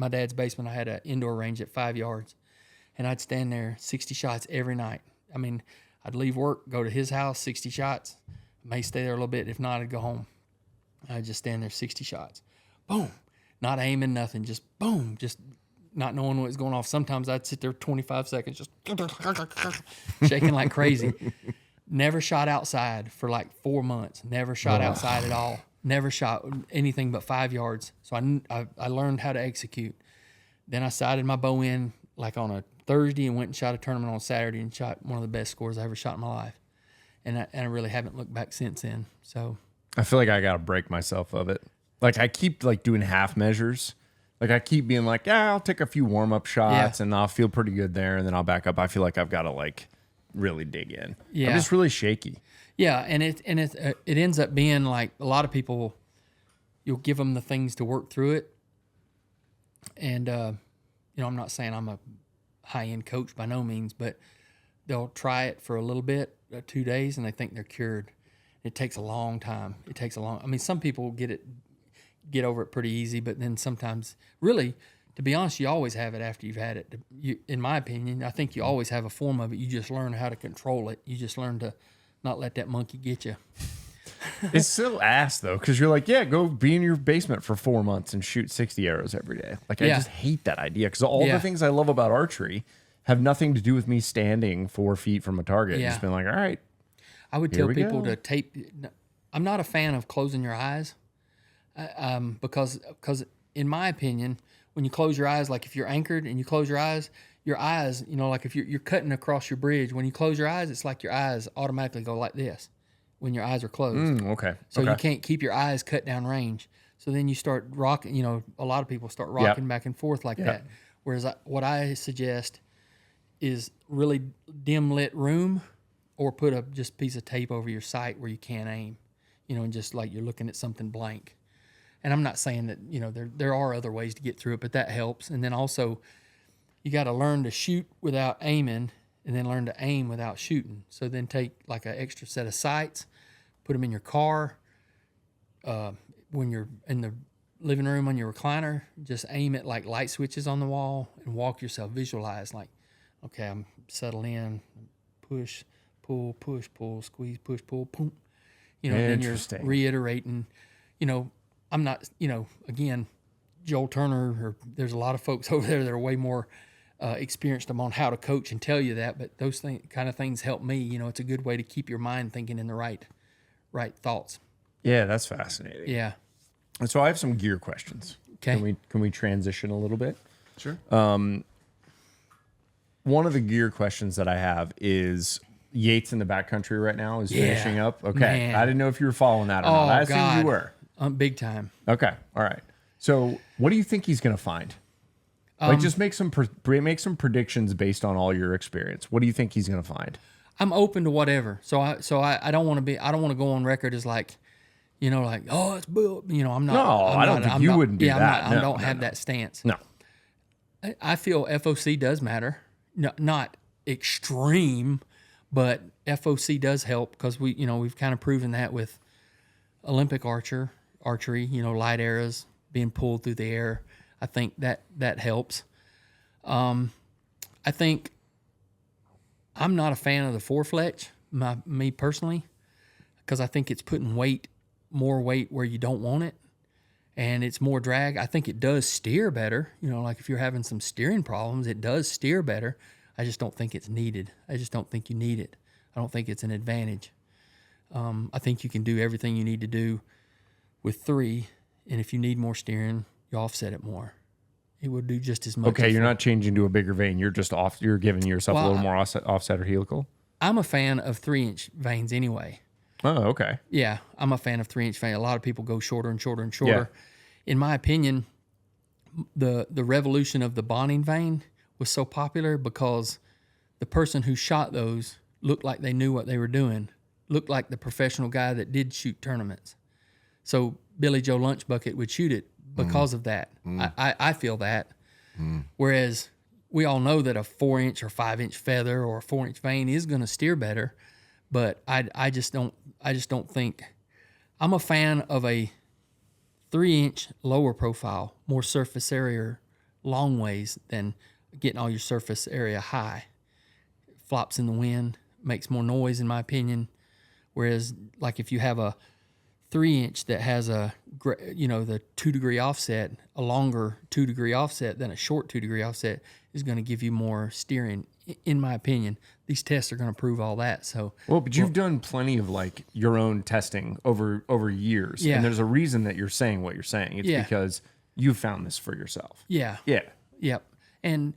dad's basement. I had an indoor range at 5 yards, and I'd stand there 60 shots every night. I mean, I'd leave work, go to his house, 60 shots. May stay there a little bit. If not, I'd go home. I'd just stand there 60 shots. Boom. Not aiming, nothing. Just boom. Just not knowing what was going off. Sometimes I'd sit there 25 seconds just shaking like crazy. Never shot outside for like 4 months. Never shot outside at all. Never shot anything but 5 yards. So I learned how to execute. Then I sighted my bow in like on a Thursday and went and shot a tournament on Saturday and shot one of the best scores I ever shot in my life. And I really haven't looked back since then. So I feel like I got to break myself of it. Like I keep like doing half measures. Like I keep being like, yeah, I'll take a few warm up shots and I'll feel pretty good there, and then I'll back up. I feel like I've got to like really dig in. Yeah. I'm just really shaky. Yeah, and it ends up being like a lot of people, you'll give them the things to work through it, and I'm not saying I'm a high end coach by no means, but they'll try it for a little bit, 2 days, and they think they're cured. It takes a long time. Some people get over it pretty easy, but then sometimes, really, to be honest, you always have it after you've had it. In my opinion, I think you always have a form of it. You just learn how to control it. You just learn to not let that monkey get you. It's still ass though, because you're like, yeah, go be in your basement for 4 months and shoot 60 arrows every day. Like I just hate that idea, because all the things I love about archery have nothing to do with me standing 4 feet from a target. Just been like, all right. I would tell people to tape. I'm not a fan of closing your eyes, because in my opinion, when you close your eyes, like if you're anchored and you close your eyes, like if you're cutting across your bridge, when you close your eyes, it's like your eyes automatically go like this when your eyes are closed. So you can't keep your eyes cut down range. So then you start rocking, a lot of people start rocking back and forth like that. Whereas what I suggest is really dim lit room, or put a just piece of tape over your sight where you can't aim, and just like you're looking at something blank. And I'm not saying that, there are other ways to get through it, but that helps. And then also you got to learn to shoot without aiming, and then learn to aim without shooting. So then take like an extra set of sights, put them in your car. When you're in the living room on your recliner, just aim it like light switches on the wall and walk yourself, visualize like, okay, I'm settled in, push, pull, push, pull, squeeze, push, pull, boom. And then you're reiterating, I'm not, again, Joel Turner, or there's a lot of folks over there that are way more experienced on how to coach and tell you that, but those kind of things help me. It's a good way to keep your mind thinking in the right thoughts. Yeah, that's fascinating. Yeah. And so I have some gear questions. Okay. Can we transition a little bit? Sure. One of the gear questions that I have is Yates in the backcountry right now is finishing up. Okay. Man. I didn't know if you were following that or not. I assumed you were. Big time. Okay. All right. So what do you think he's going to find? Just make some predictions based on all your experience. What do you think he's going to find? I'm open to whatever. So I don't want to go on record as like, oh, it's bull. I'm not. No, I don't think you wouldn't do that. I don't have that stance. No. I feel FOC does matter. No, not extreme, but FOC does help, because we've kind of proven that with Olympic archery, light arrows being pulled through the air. I think that helps. I think I'm not a fan of the four-fletch, me personally, because I think it's putting more weight where you don't want it, and it's more drag. I think it does steer better. Like if you're having some steering problems, it does steer better. I just don't think it's needed. I just don't think you need it. I don't think it's an advantage. I think you can do everything you need to do with 3, and if you need more steering, you offset it more. It would do just as much. Okay, you're not changing to a bigger vane. You're just off. You're giving yourself a little more offset or helical. I'm a fan of 3-inch vanes anyway. Oh, okay. Yeah, I'm a fan of 3-inch vane. A lot of people go shorter and shorter and shorter. Yeah. In my opinion, the revolution of the bonding vane was so popular because the person who shot those looked like they knew what they were doing, looked like the professional guy that did shoot tournaments. So Billy Joe Lunchbucket would shoot it because of that. I feel that. Whereas we all know that a 4-inch or 5-inch feather or a 4-inch vane is going to steer better, but I just don't think. I'm a fan of a 3-inch lower profile, more surface area long ways than getting all your surface area high. Flops in the wind, makes more noise in my opinion. Whereas like if you have a 3-inch that has the 2-degree offset, a longer 2-degree offset than a short 2-degree offset is going to give you more steering, in my opinion. These tests are going to prove all that. So but you've done plenty of like your own testing over years, and there's a reason that you're saying what you're saying. It's because you found this for yourself. Yeah. Yep. And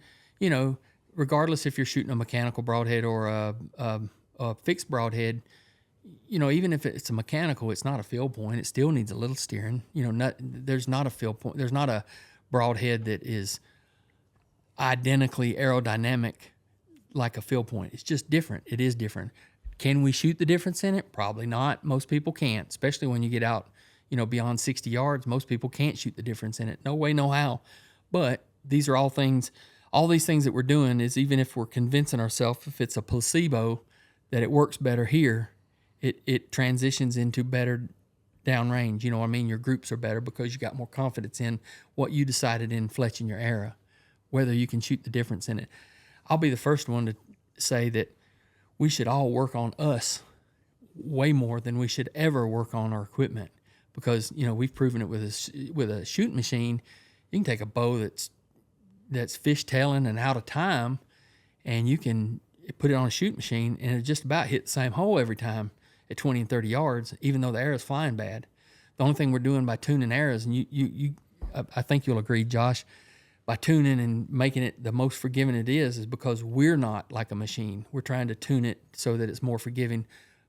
regardless if you're shooting a mechanical broadhead or a fixed broadhead, even if it's a mechanical, it's not a field point. It still needs a little steering. There's not a field point. There's not a broadhead that is identically aerodynamic like a field point. It's just different. It is different. Can we shoot the difference in it? Probably not. Most people can't, especially when you get out, beyond 60 yards. Most people can't shoot the difference in it. No way, no how. But these are all these things that we're doing is, even if we're convincing ourselves, if it's a placebo, that it works better here, it transitions into better downrange. You know what I mean? Your groups are better because you got more confidence in what you decided in fletching your arrow, whether you can shoot the difference in it. I'll be the first one to say that we should all work on us way more than we should ever work on our equipment, because we've proven it with a shooting machine. You can take a bow that's fishtailing and out of time, and you can put it on a shooting machine, and it just about hit the same hole every time at 20 and 30 yards, even though the arrow's flying bad. The only thing we're doing by tuning arrows, and I think you'll agree, Josh, by tuning and making it the most forgiving it is because we're not like a machine. We're trying to tune it so that it's more forgiving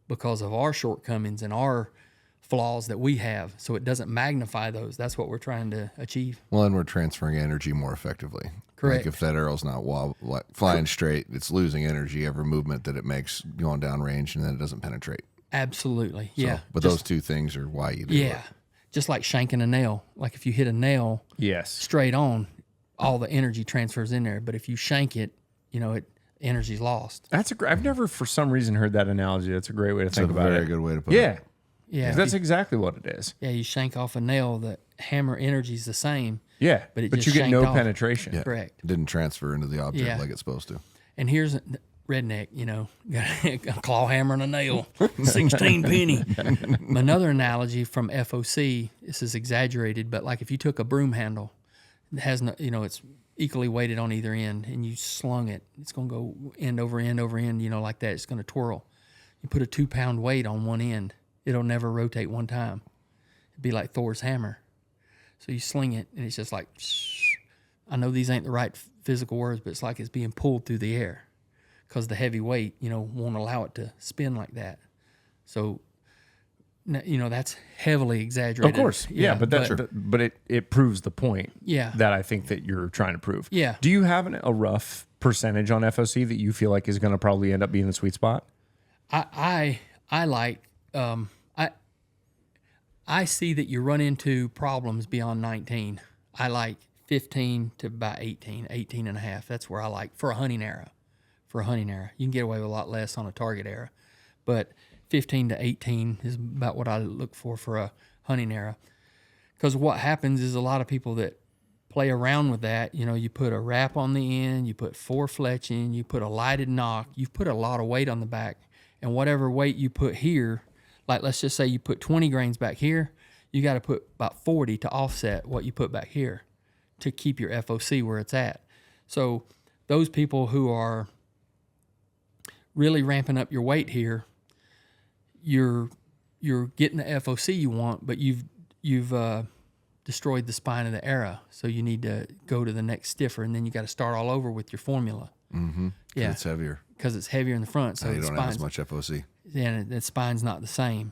because of our shortcomings and our flaws that we have, so it doesn't magnify those. That's what we're trying to achieve. Well, and we're transferring energy more effectively. Correct. Like if that arrow's not flying straight, it's losing energy every movement that it makes going down range, and then it doesn't penetrate. Absolutely, So, yeah. but those two things are why you do it. Yeah, just like shanking a nail. Like if you hit a nail straight on, all the energy transfers in there. But if you shank it, energy's lost. I've never for some reason heard that analogy. That's a great way to think about it. It's a very good way to put it. Yeah. Yeah, That's exactly what it is. Yeah, you shank off a nail, the hammer energy's the same. Yeah, but you just get no off. penetration. Yeah. Correct. It didn't transfer into the object like it's supposed to. And here's redneck, got a claw hammer and a nail, 16 penny. Another analogy from FOC, this is exaggerated, but like if you took a broom handle, it has no, it's equally weighted on either end, and you slung it, it's going to go end over end over end, like that. It's going to twirl. You put a 2-pound weight on one end, it'll never rotate one time. It'd be like Thor's hammer. So you sling it, and it's just like, I know these ain't the right physical words, but it's like it's being pulled through the air because the heavy weight, won't allow it to spin like that. So, that's heavily exaggerated. Of course. Yeah, but it proves the point that I think that you're trying to prove. Yeah. Do you have a rough percentage on FOC that you feel like is going to probably end up being the sweet spot? I like, I see that you run into problems beyond 19. I like 15 to about 18 and a half. That's where I like for a hunting arrow. You can get away with a lot less on a target arrow, but 15 to 18 is about what I look for a hunting arrow. Because what happens is a lot of people that play around with that, you put a wrap on the end, you put 4 fletching, you put a lighted knock, you've put a lot of weight on the back, and whatever weight you put here, like let's just say you put 20 grains back here, you got to put about 40 to offset what you put back here to keep your FOC where it's at. So those people who are really ramping up your weight here, you're getting the FOC you want, but you've destroyed the spine of the arrow. So you need to go to the next stiffer, and then you got to start all over with your formula. Mm-hmm. Yeah, it's heavier because it's heavier in the front. So you don't have as much FOC. Yeah, the spine's not the same.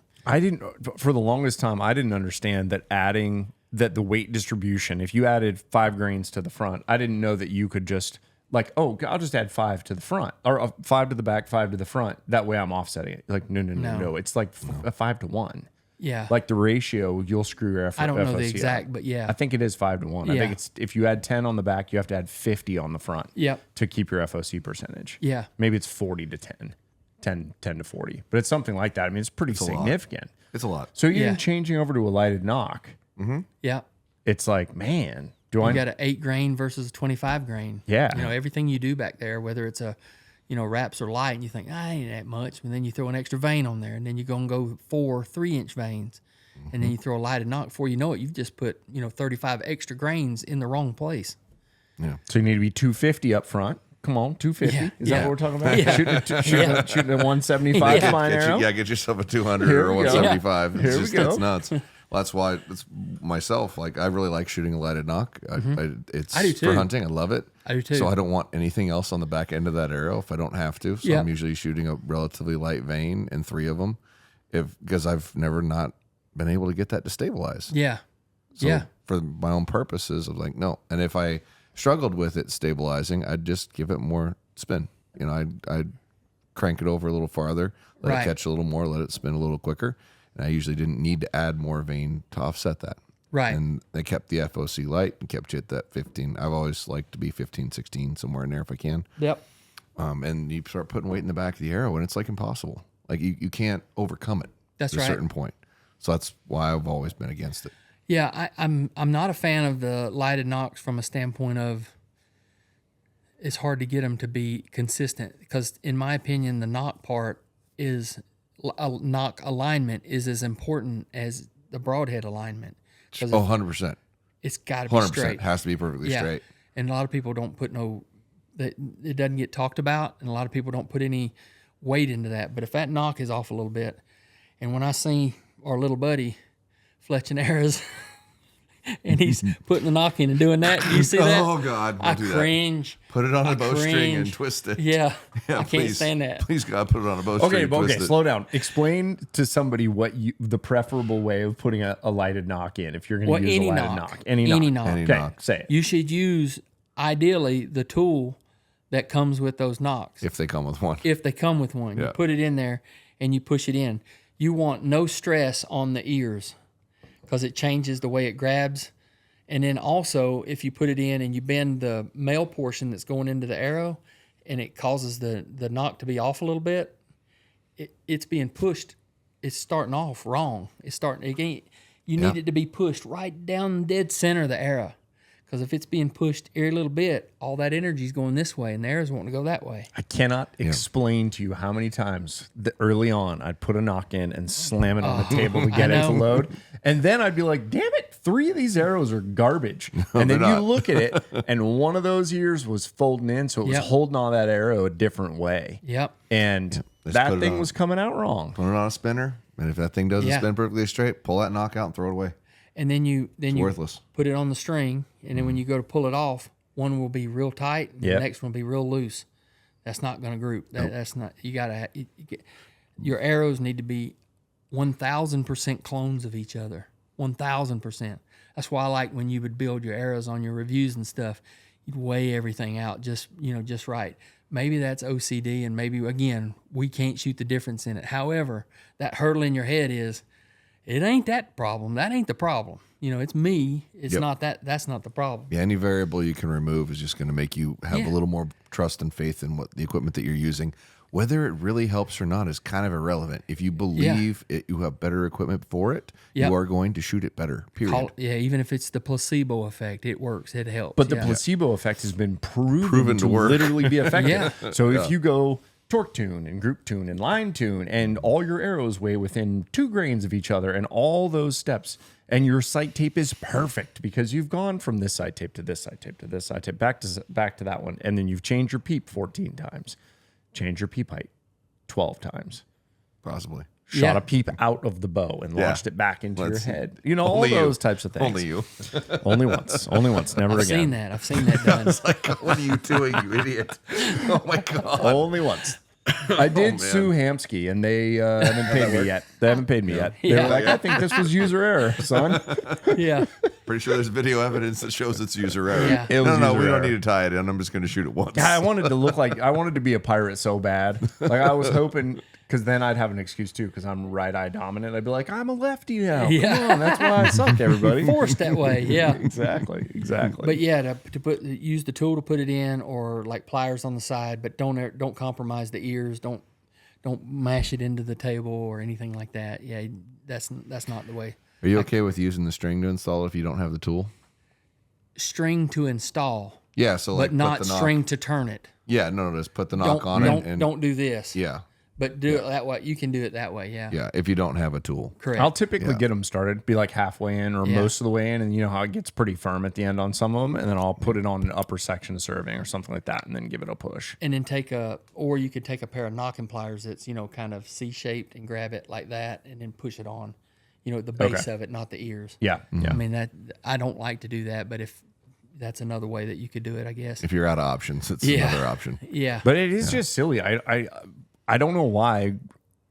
For the longest time, I didn't understand that the weight distribution, if you added 5 grains to the front, I didn't know that you could just I'll just add 5 to the front, or 5 to the back, 5 to the front. That way I'm offsetting it. Like, no. It's like a 5 to 1. Yeah. Like the ratio, you'll screw your FOC. I don't know the out. exact, but yeah. I think it is 5 to 1. Yeah. I think it's, if you add 10 on the back, you have to add 50 on the front. Yep. To keep your FOC percentage. Yeah. Maybe it's 40 to 10 to 40, but it's something like that. I mean, it's pretty significant. It's a lot. So even changing over to a lighted knock, Yeah. it's like, man, you got an 8 grain versus a 25 grain. Yeah. Everything you do back there, whether it's a, wraps or light, and you think, I ain't that much, and then you throw an extra vein on there, and then you're going to go 4 3-inch veins, and then you throw a lighted knock. Before you know it, you've just put, 35 extra grains in the wrong place. Yeah. So you need to be 250 up front. Come on, 250. Yeah. Is that what we're talking about? Yeah. Shooting a 175 spine arrow? Get yourself a 200 Here or a we go. 175. Here we go. It's nuts. Well, that's why it's myself. Like, I really like shooting a lighted knock. I do too. For hunting. I love it. I do too. So I don't want anything else on the back end of that arrow if I don't have to. So I'm usually shooting a relatively light vein and 3 of them, because I've never not been able to get that to stabilize. Yeah. So for my own purposes of like, no. And if I struggled with it stabilizing, I'd just give it more spin. You know, I'd crank it over a little farther, let it catch a little more, let it spin a little quicker. And I usually didn't need to add more vane to offset that. Right. And they kept the FOC light and kept you at that 15. I've always liked to be 15, 16, somewhere in there if I can. Yep. And you start putting weight in the back of the arrow, and it's like impossible. Like you can't overcome it. That's at right. a certain point. So that's why I've always been against it. Yeah, I'm not a fan of the lighted nocks from a standpoint of it's hard to get them to be consistent because, in my opinion, the knock part is knock alignment is as important as the broadhead alignment. 100%. It's got to be 100%. straight. Has to be perfectly straight. And a lot of people don't put it doesn't get talked about, and a lot of people don't put any weight into that. But if that knock is off a little bit, and when I see our little buddy fletching arrows and he's putting the knock in and doing that, you see that? Oh, God. I cringe. Put it on a bowstring and twist it. Yeah. I can't stand that. Please, God, put it on a bowstring. Okay, slow down. Explain to somebody the preferable way of putting a lighted knock in if you're going to use a lighted knock. Any knock. Any Okay, knock. say it. You should use, ideally, the tool that comes with those knocks. If they come with one. If they come with one. You put it in there and you push it in. You want no stress on the ears because it changes the way it grabs. And then also, if you put it in and you bend the male portion that's going into the arrow and it causes the knock to be off a little bit, it's being pushed. It's starting off wrong. You need it to be pushed right down dead center of the arrow. Because if it's being pushed every little bit, all that energy is going this way, and the arrow's wanting to go that way. I cannot explain to you how many times early on I'd put a knock in and slam it on the table to get it to load. And then I'd be like, damn it, 3 of these arrows are garbage. And then you look at it, and one of those ears was folding in, so it was holding on that arrow a different way. Yep. And that thing was coming out wrong. Put it on a spinner, and if that thing doesn't spin perfectly straight, pull that knock out and throw it away. And then you worthless. Put it on the string, and then when you go to pull it off, one will be real tight, and the next one will be real loose. That's not going to group. That's not. You gotta. Your arrows need to be 1,000% clones of each other. 1,000%. That's why I like when you would build your arrows on your reviews and stuff. You'd weigh everything out just right. Maybe that's OCD, and maybe again we can't shoot the difference in it. However, that hurdle in your head is. It ain't that problem. That ain't the problem. It's me. It's not that. That's not the problem. Yeah, any variable you can remove is just going to make you have a little more trust and faith in what the equipment that you're using. Whether it really helps or not is kind of irrelevant. If you believe you have better equipment for it, you are going to shoot it better, period. Even if it's the placebo effect, it works. It helps. But the placebo effect has been proven to work. Literally be effective. So if you go torque tune and group tune and line tune and all your arrows weigh within 2 grains of each other and all those steps and your sight tape is perfect because you've gone from this sight tape to this sight tape to this sight tape back to that one, and then you've changed your peep 14 times, changed your peep height 12 times, possibly shot a peep out of the bow and launched it back into your head, all those types of things. Only you. only once, never again. I've seen that done. It's like, what are you doing, you idiot? Oh my God. Only once. I did sue Hamsky, and they haven't paid me yet. They haven't paid me yet. They were like, I think this was user error, son. Yeah. Pretty sure there's video evidence that shows it's user error. Yeah. No, we don't need to tie it in. I'm just going to shoot it once. I wanted to be a pirate so bad. Like I was hoping, because then I'd have an excuse too, because I'm right eye dominant. I'd be like, I'm a lefty now. Yeah. Come on, that's why I suck, everybody. Forced that way. Yeah. Exactly. But yeah, to use the tool to put it in, or like pliers on the side, but don't compromise the ears. Don't mash it into the table or anything like that. Yeah, that's not the way. Are you okay with using the string to install it if you don't have the tool? String to install. Yeah, so like but not string to turn it. Yeah, no, just put the knock on it. And don't do this. Yeah. But do it that way. You can do it that way, yeah. Yeah, if you don't have a tool. Correct. I'll typically get them started, be like halfway in or most of the way in, and you know how it gets pretty firm at the end on some of them, and then I'll put it on an upper section serving or something like that, and then give it a push. And then or you could take a pair of knocking pliers that's, kind of C-shaped and grab it like that and then push it on, the base of it, not the ears. Yeah. I mean, I don't like to do that, but if that's another way that you could do it, I guess. If you're out of options, it's another option. Yeah. But it is just silly. I don't know why.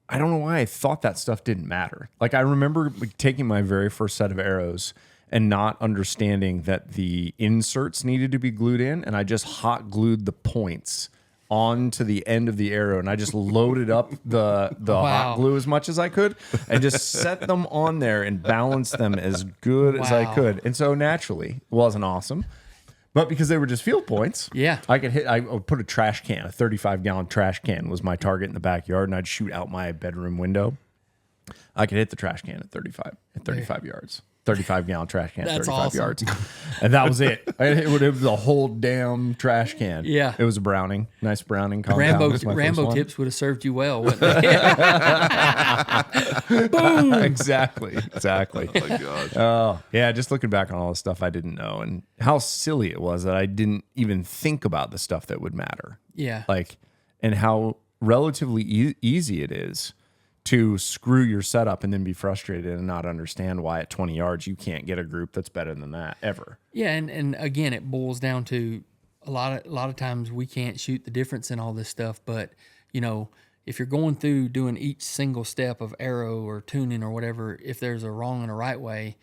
I don't know why I thought that stuff didn't matter. Like I remember taking my very first set of arrows and not understanding that the inserts needed to be glued in, and I just hot glued the points onto the end of the arrow, and I just loaded up the hot glue as much as I could and just set them on there and balanced them as good as I could. And so naturally, it wasn't awesome. But because they were just field points, I would put a trash can, a 35-gallon trash can was my target in the backyard, and I'd shoot out my bedroom window. I could hit the trash can at 35 yards. 35-gallon trash can, That's 35 awesome. yards. And that was it. It was a whole damn trash can. Yeah. It was a Browning. Nice Browning compound. Rambo tips would have served you well, wouldn't they? Boom. Exactly. Oh my gosh. Oh, yeah. Just looking back on all the stuff I didn't know and how silly it was that I didn't even think about the stuff that would matter. Yeah. Like, and how relatively easy it is to screw your setup and then be frustrated and not understand why at 20 yards you can't get a group that's better than that ever. Yeah, and again, it boils down to a lot of times we can't shoot the difference in all this stuff. But if you're going through doing each single step of arrow or tuning or whatever, if there's a wrong and a right way,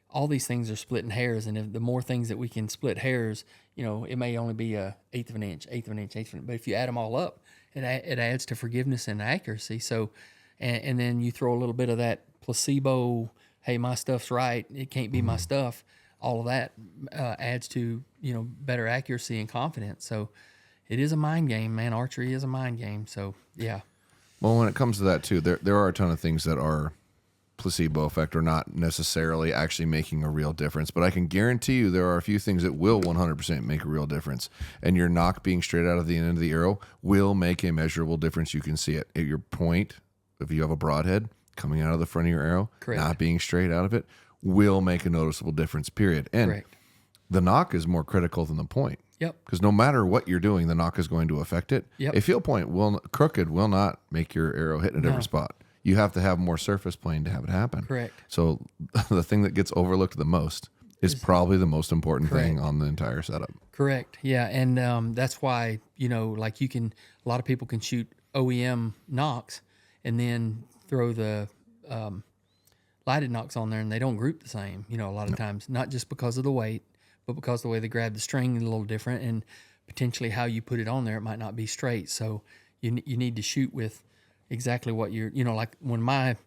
all these things are splitting hairs. And if the more things that we can split hairs, it may only be a eighth of an inch. But if you add them all up, it adds to forgiveness and accuracy. So. And then you throw a little bit of that placebo, hey, my stuff's right, it can't be my stuff. All of that adds to, better accuracy and confidence. So it is a mind game, man. Archery is a mind game. So, yeah. Well, when it comes to that, too, there are a ton of things that are placebo effect or not necessarily actually making a real difference. But I can guarantee you there are a few things that will 100% make a real difference. And your knock being straight out of the end of the arrow will make a measurable difference. You can see it. At your point, if you have a broadhead coming out of the front of your arrow, not being straight out of it, will make a noticeable difference, period. And the knock is more critical than the point. Yep. Because no matter what you're doing, the knock is going to affect it. Yep. A field point crooked will not make your arrow hit at every spot. You have to have more surface plane to have it happen. Correct. So the thing that gets overlooked the most is probably the most important thing on the entire setup. Correct. Yeah. And that's why, like a lot of people can shoot OEM knocks and then throw the lighted knocks on there, and they don't group the same, a lot of times, not just because of the weight, but because the way they grab the string is a little different, and potentially how you put it on there, it might not be straight. So you need to shoot with exactly what you're, like when my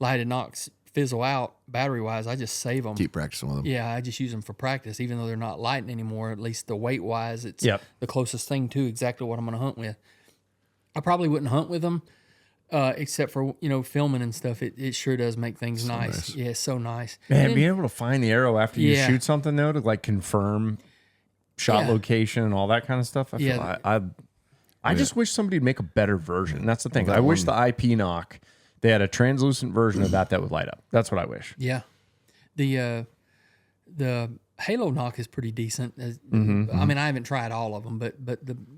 lighted knocks fizzle out battery-wise, I just save them. Keep practicing with them. Yeah, I just use them for practice, even though they're not lighting anymore. At least the weight-wise, it's the closest thing to exactly what I'm going to hunt with. I probably wouldn't hunt with them. Except for, filming and stuff, it sure does make things nice. Yeah, it's so nice. Man, being able to find the arrow after you shoot something, though, to confirm shot location and all that kind of stuff. I just wish somebody would make a better version. And that's the thing. I wish the IP knock, they had a translucent version of that would light up. That's what I wish. Yeah. The Halo knock is pretty decent. I mean, I haven't tried all of them, but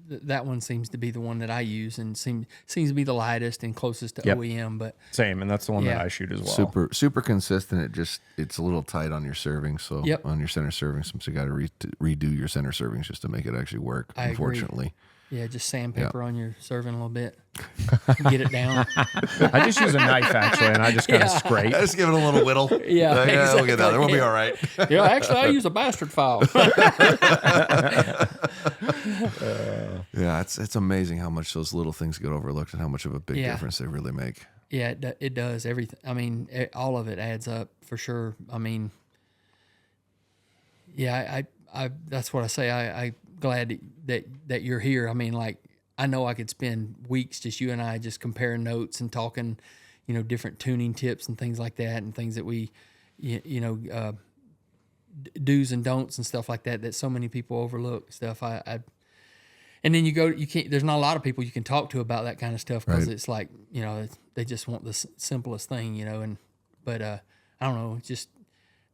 that one seems to be the one that I use and seems to be the lightest and closest to OEM. But same, and that's the one that I shoot as well. Super consistent. It's a little tight on your serving, so on your center serving, so you got to redo your center servings just to make it actually work. Unfortunately. Agree. Yeah, just sandpaper on your serving a little bit. Get it down. I just use a knife, actually, and I just kind of scrape. I just give it a little whittle. Exactly. We'll get that. We'll be all right. Yeah, actually, I use a bastard file. It's amazing how much those little things get overlooked and how much of a big difference they really make. Yeah, it does. Everything. I mean, all of it adds up for sure. I mean, I that's what I say. I glad that you're here. I mean, I know I could spend weeks just you and I just comparing notes and talking, different tuning tips and things like that, and things that we, do's and don'ts and stuff like that so many people overlook stuff. And then you can't. There's not a lot of people you can talk to about that kind of stuff because it's like they just want the simplest thing, but I don't know. It's just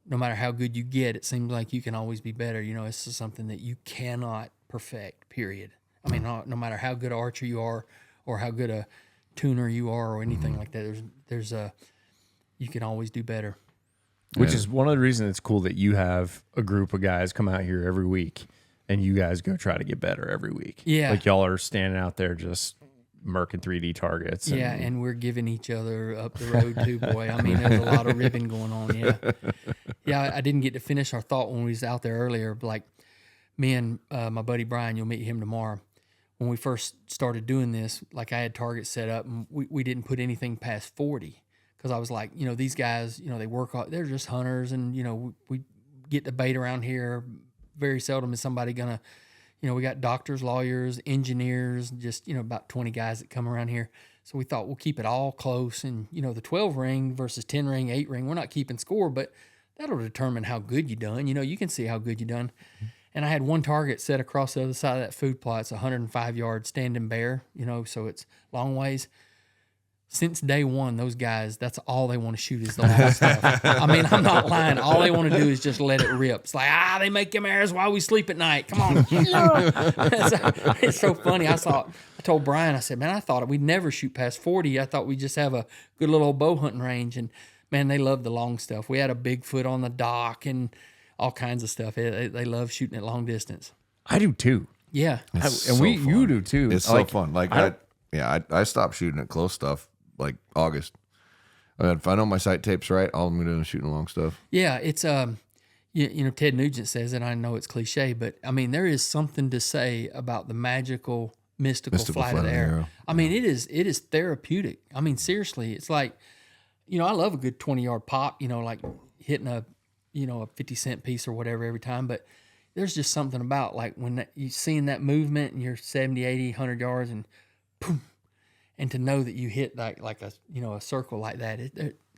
no matter how good you get, it seems like you can always be better. It's just something that you cannot perfect, period. I mean, no matter how good an archer you are or how good a tuner you are or anything like that, you can always do better. Which is one of the reasons it's cool that you have a group of guys come out here every week and you guys go try to get better every week. Yeah. Like y'all are standing out there just murking 3D targets. And we're giving each other up the road too, boy. I mean, there's a lot of ribbon going on, I didn't get to finish our thought when we was out there earlier. Like me and my buddy Brian, you'll meet him tomorrow. When we first started doing this, like I had targets set up, and we didn't put anything past 40 because I was like, these guys, they work, they're just hunters, and we get the bait around here. Very seldom is somebody gonna, we got doctors, lawyers, engineers, just about 20 guys that come around here. So we thought we'll keep it all close, and the 12 ring versus 10 ring, 8 ring, we're not keeping score, but that'll determine how good you done. You can see how good you done. And I had one target set across the other side of that food plot. It's 105 yards standing bear, so it's long ways. Since day one, those guys, that's all they want to shoot is the long stuff. I mean, I'm not lying. All they want to do is just let it rip. It's like, they make them arrows while we sleep at night. Come on. It's so funny. I told Brian, I said, man, I thought we'd never shoot past 40. I thought we'd just have a good little old bow hunting range. And man, they love the long stuff. We had a Bigfoot on the dock and all kinds of stuff. They love shooting at long distance. I do too. Yeah. You do too. It's so fun. Like I stopped shooting at close stuff like August. If I know my sight tape's right, all I'm doing is shooting long stuff. Yeah, it's Ted Nugent says it. I know it's cliche, but I mean there is something to say about the mystical flight of the arrow. I mean it is therapeutic. I mean seriously, it's like I love a good 20-yard pop. Like hitting a 50-cent piece or whatever every time, but there's just something about like when you seeing that movement and you're 70, 80, 100 yards and boom, and to know that you hit like a a circle like that,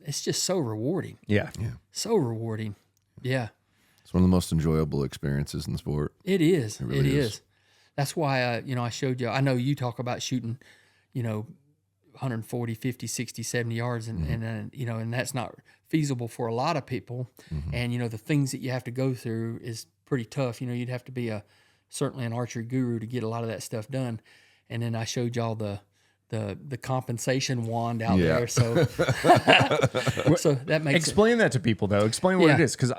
it's just so rewarding. Yeah. So rewarding. Yeah. It's one of the most enjoyable experiences in the sport. It is. It really is. That's why I showed you. I know you talk about shooting, 140, 50, 60, 70 yards and that's not feasible for a lot of people. Mm-hmm. And the things that you have to go through is pretty tough. You'd have to be certainly an archery guru to get a lot of that stuff done. And then I showed y'all the compensation wand out there. So so that makes explain that to people though. Explain what it is, because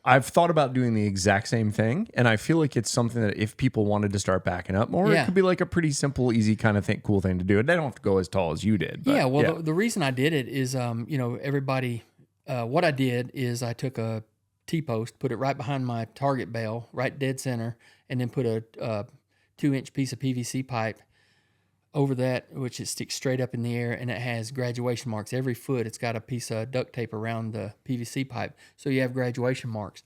I've thought about doing the exact same thing, and I feel like it's something that if people wanted to start backing up more, it could be like a pretty simple, easy kind of cool thing to do. And they don't have to go as tall as you did. But the reason I did it is, everybody, what I did is I took a T-post, put it right behind my target bale, right dead center, and then put a 2-inch piece of PVC pipe over that, which it sticks straight up in the air, and it has graduation marks. Every foot, it's got a piece of duct tape around the PVC pipe, so you have graduation marks.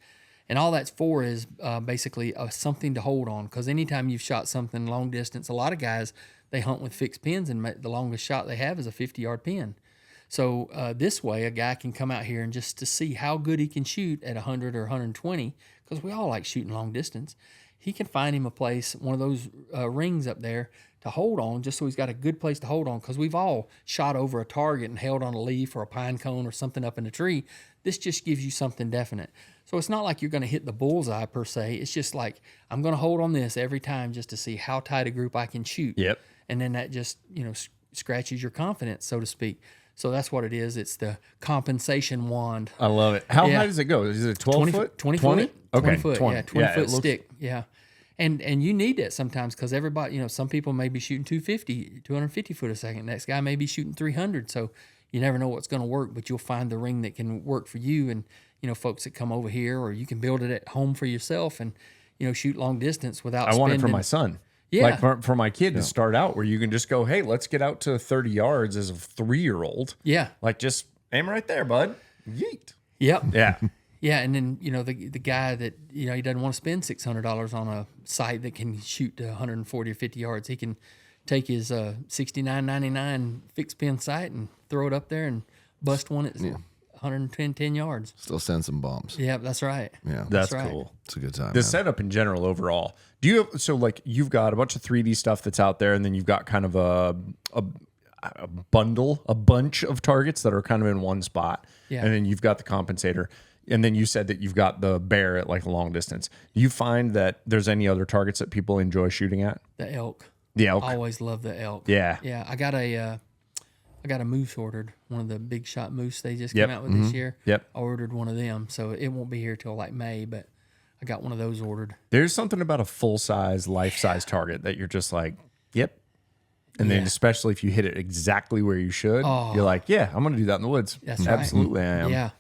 And all that's for is basically something to hold on, because anytime you've shot something long distance, a lot of guys, they hunt with fixed pins, and the longest shot they have is a 50-yard pin. So this way, a guy can come out here and just to see how good he can shoot at 100 or 120, because we all like shooting long distance. He can find him a place, one of those rings up there to hold on, just so he's got a good place to hold on, because we've all shot over a target and held on a leaf or a pine cone or something up in a tree. This just gives you something definite. So it's not like you're going to hit the bullseye per se. It's just like, I'm going to hold on this every time just to see how tight a group I can shoot. Yep. And then that just, scratches your confidence, so to speak. So that's what it is. It's the compensation wand. I love it. How high does it go? Is it 12 foot? 20 foot. Okay. 20 foot. 20. Yeah, 20 foot stick. Yeah. And you need that sometimes, because everybody, some people may be shooting 250 foot a second. Next guy may be shooting 300. So you never know what's going to work, but you'll find the ring that can work for you. And, folks that come over here, or you can build it at home for yourself and, shoot long distance without I want it for my son. Yeah. Like for my kid to start out where you can just go, hey, let's get out to 30 yards as a 3-year-old. Yeah. Like just aim right there, bud. Yeet. Yep. Yeah. Yeah, and then the guy that he doesn't want to spend $600 on a sight that can shoot to 140 or 50 yards. He can take his $69.99 fixed pin sight and throw it up there and bust one at 110 yards. Still send some bombs. Yeah, that's right. Yeah, that's right. cool. It's a good time. The setup in general, overall. Do you have, so like you've got a bunch of 3D stuff that's out there, and then you've got kind of a bunch of targets that are kind of in one spot, and then you've got the compensator. And then you said that you've got the bear at like long distance. Do you find that there's any other targets that people enjoy shooting at? The elk. The elk. I always love the elk. Yeah. Yeah. I got a moose ordered. One of the big shot moose they just came out with this year. Yep. I ordered one of them, so it won't be here till like May, but I got one of those ordered. There's something about a full size, life size target that you're just like, yep. And then especially if you hit it exactly where you should, you're like, yeah, I'm going to do that in the woods. That's right. Absolutely, I am. Yeah.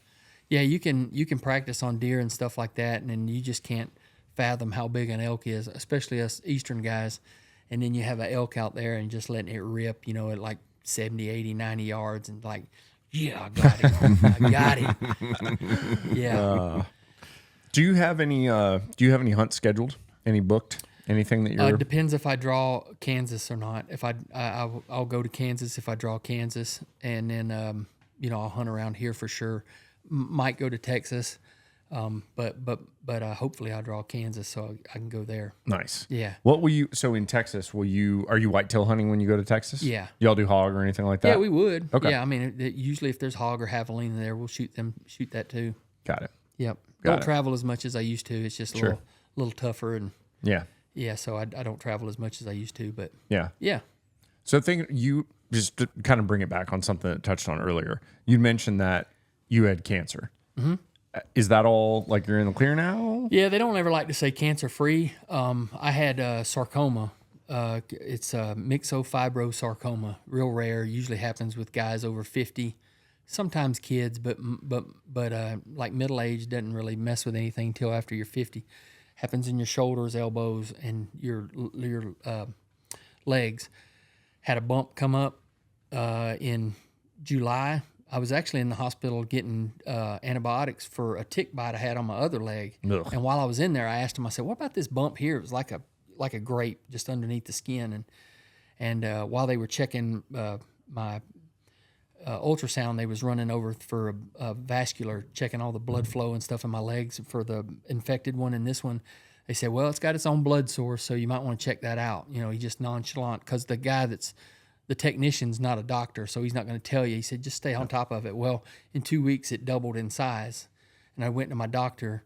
Yeah, you can practice on deer and stuff like that, and then you just can't fathom how big an elk is, especially us Eastern guys. And then you have an elk out there and just letting it rip, at like 70, 80, 90 yards, and like, yeah, I got it. I got it. Yeah. Do you have any hunts scheduled? Any booked? Anything that you're... Depends if I draw Kansas or not. If I'll go to Kansas if I draw Kansas, and then I'll hunt around here for sure. Might go to Texas, but hopefully I draw Kansas so I can go there. Nice. Yeah. What will you? So in Texas, are you whitetail hunting when you go to Texas? Yeah. Y'all do hog or anything like that? Yeah, we would. Okay. Yeah, I mean, usually if there's hog or javelina there, we'll shoot that too. Got it. Yep. Got Don't it. travel as much as I used to. It's just a little tougher, and Yeah. so I don't travel as much as I used to, but Yeah. yeah. So you just to kind of bring it back on something that touched on earlier. You mentioned that you had cancer. Mm-hmm. Is that all, like, you're in the clear now? Yeah, they don't ever like to say cancer free. I had sarcoma. It's myxofibrosarcoma, real rare. Usually happens with guys over 50, sometimes kids, but like middle age doesn't really mess with anything till after you're 50. Happens in your shoulders, elbows, and your legs. Had a bump come up in July. I was actually in the hospital getting antibiotics for a tick bite I had on my other leg. Ugh. And while I was in there, I asked him, I said, "What about this bump here?" It was like a grape just underneath the skin. And while they were checking my ultrasound, they was running over for a vascular, checking all the blood flow and stuff in my legs for the infected one. And this one, they said, "Well, it's got its own blood source, so you might want to check that out." He just nonchalant, because the guy the technician's not a doctor, so he's not going to tell you. He said, "Just stay on top of it." Well, in 2 weeks, it doubled in size. And I went to my doctor,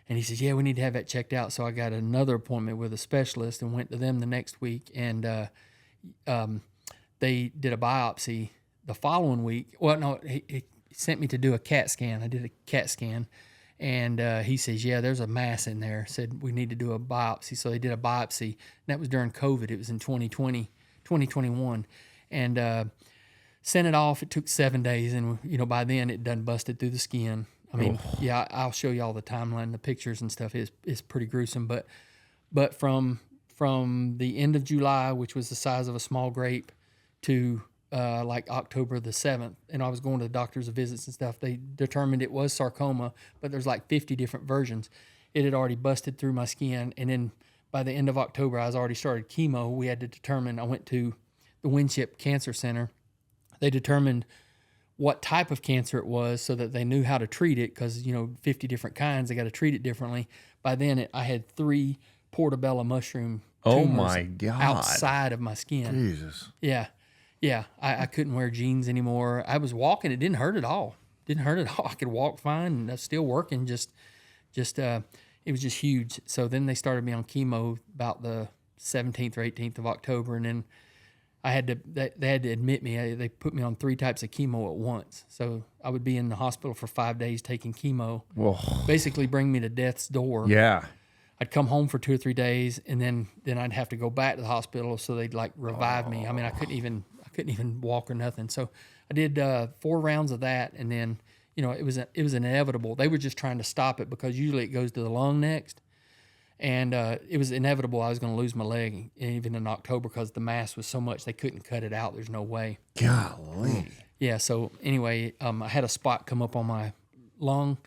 and he said, "Yeah, we need to have that checked out." So I got another appointment with a specialist and went to them the next week. And they did a biopsy the following week. Well, no, he sent me to do a CAT scan. I did a CAT scan. And he says, "Yeah, there's a mass in there." Said, "We need to do a biopsy." So they did a biopsy. And that was during COVID. It was in 2021. And sent it off. It took 7 days. And, by then it done busted through the skin. I mean, yeah, I'll show you all the timeline. The pictures and stuff is pretty gruesome. But from the end of July, which was the size of a small grape, to like October the 7th, and I was going to the doctor's visits and stuff, they determined it was sarcoma, but there's like 50 different versions. It had already busted through my skin, and then by the end of October, I was already started chemo. We had to determine, I went to the Winship Cancer Center. They determined what type of cancer it was so that they knew how to treat it, because, 50 different kinds, they got to treat it differently. By then, I had 3 portobello mushroom tumors my God. outside of my skin. Jesus. Yeah, I couldn't wear jeans anymore. I was walking; it didn't hurt at all. I could walk fine, and I was still working. Just it was just huge. So then they started me on chemo about the 17th or 18th of October, and then they had to admit me. They put me on 3 types of chemo at once. So I would be in the hospital for 5 days taking chemo. Whoa. Basically, bring me to death's door. Yeah. I'd come home for 2 or 3 days, and then I'd have to go back to the hospital so they'd like revive me. I mean, I couldn't even walk or nothing. So I did 4 rounds of that, and then it was inevitable. They were just trying to stop it, because usually it goes to the lung next, and it was inevitable I was going to lose my leg even in October, because the mass was so much they couldn't cut it out. There's no way. Golly. Yeah. So anyway, I had a spot come up on my lung.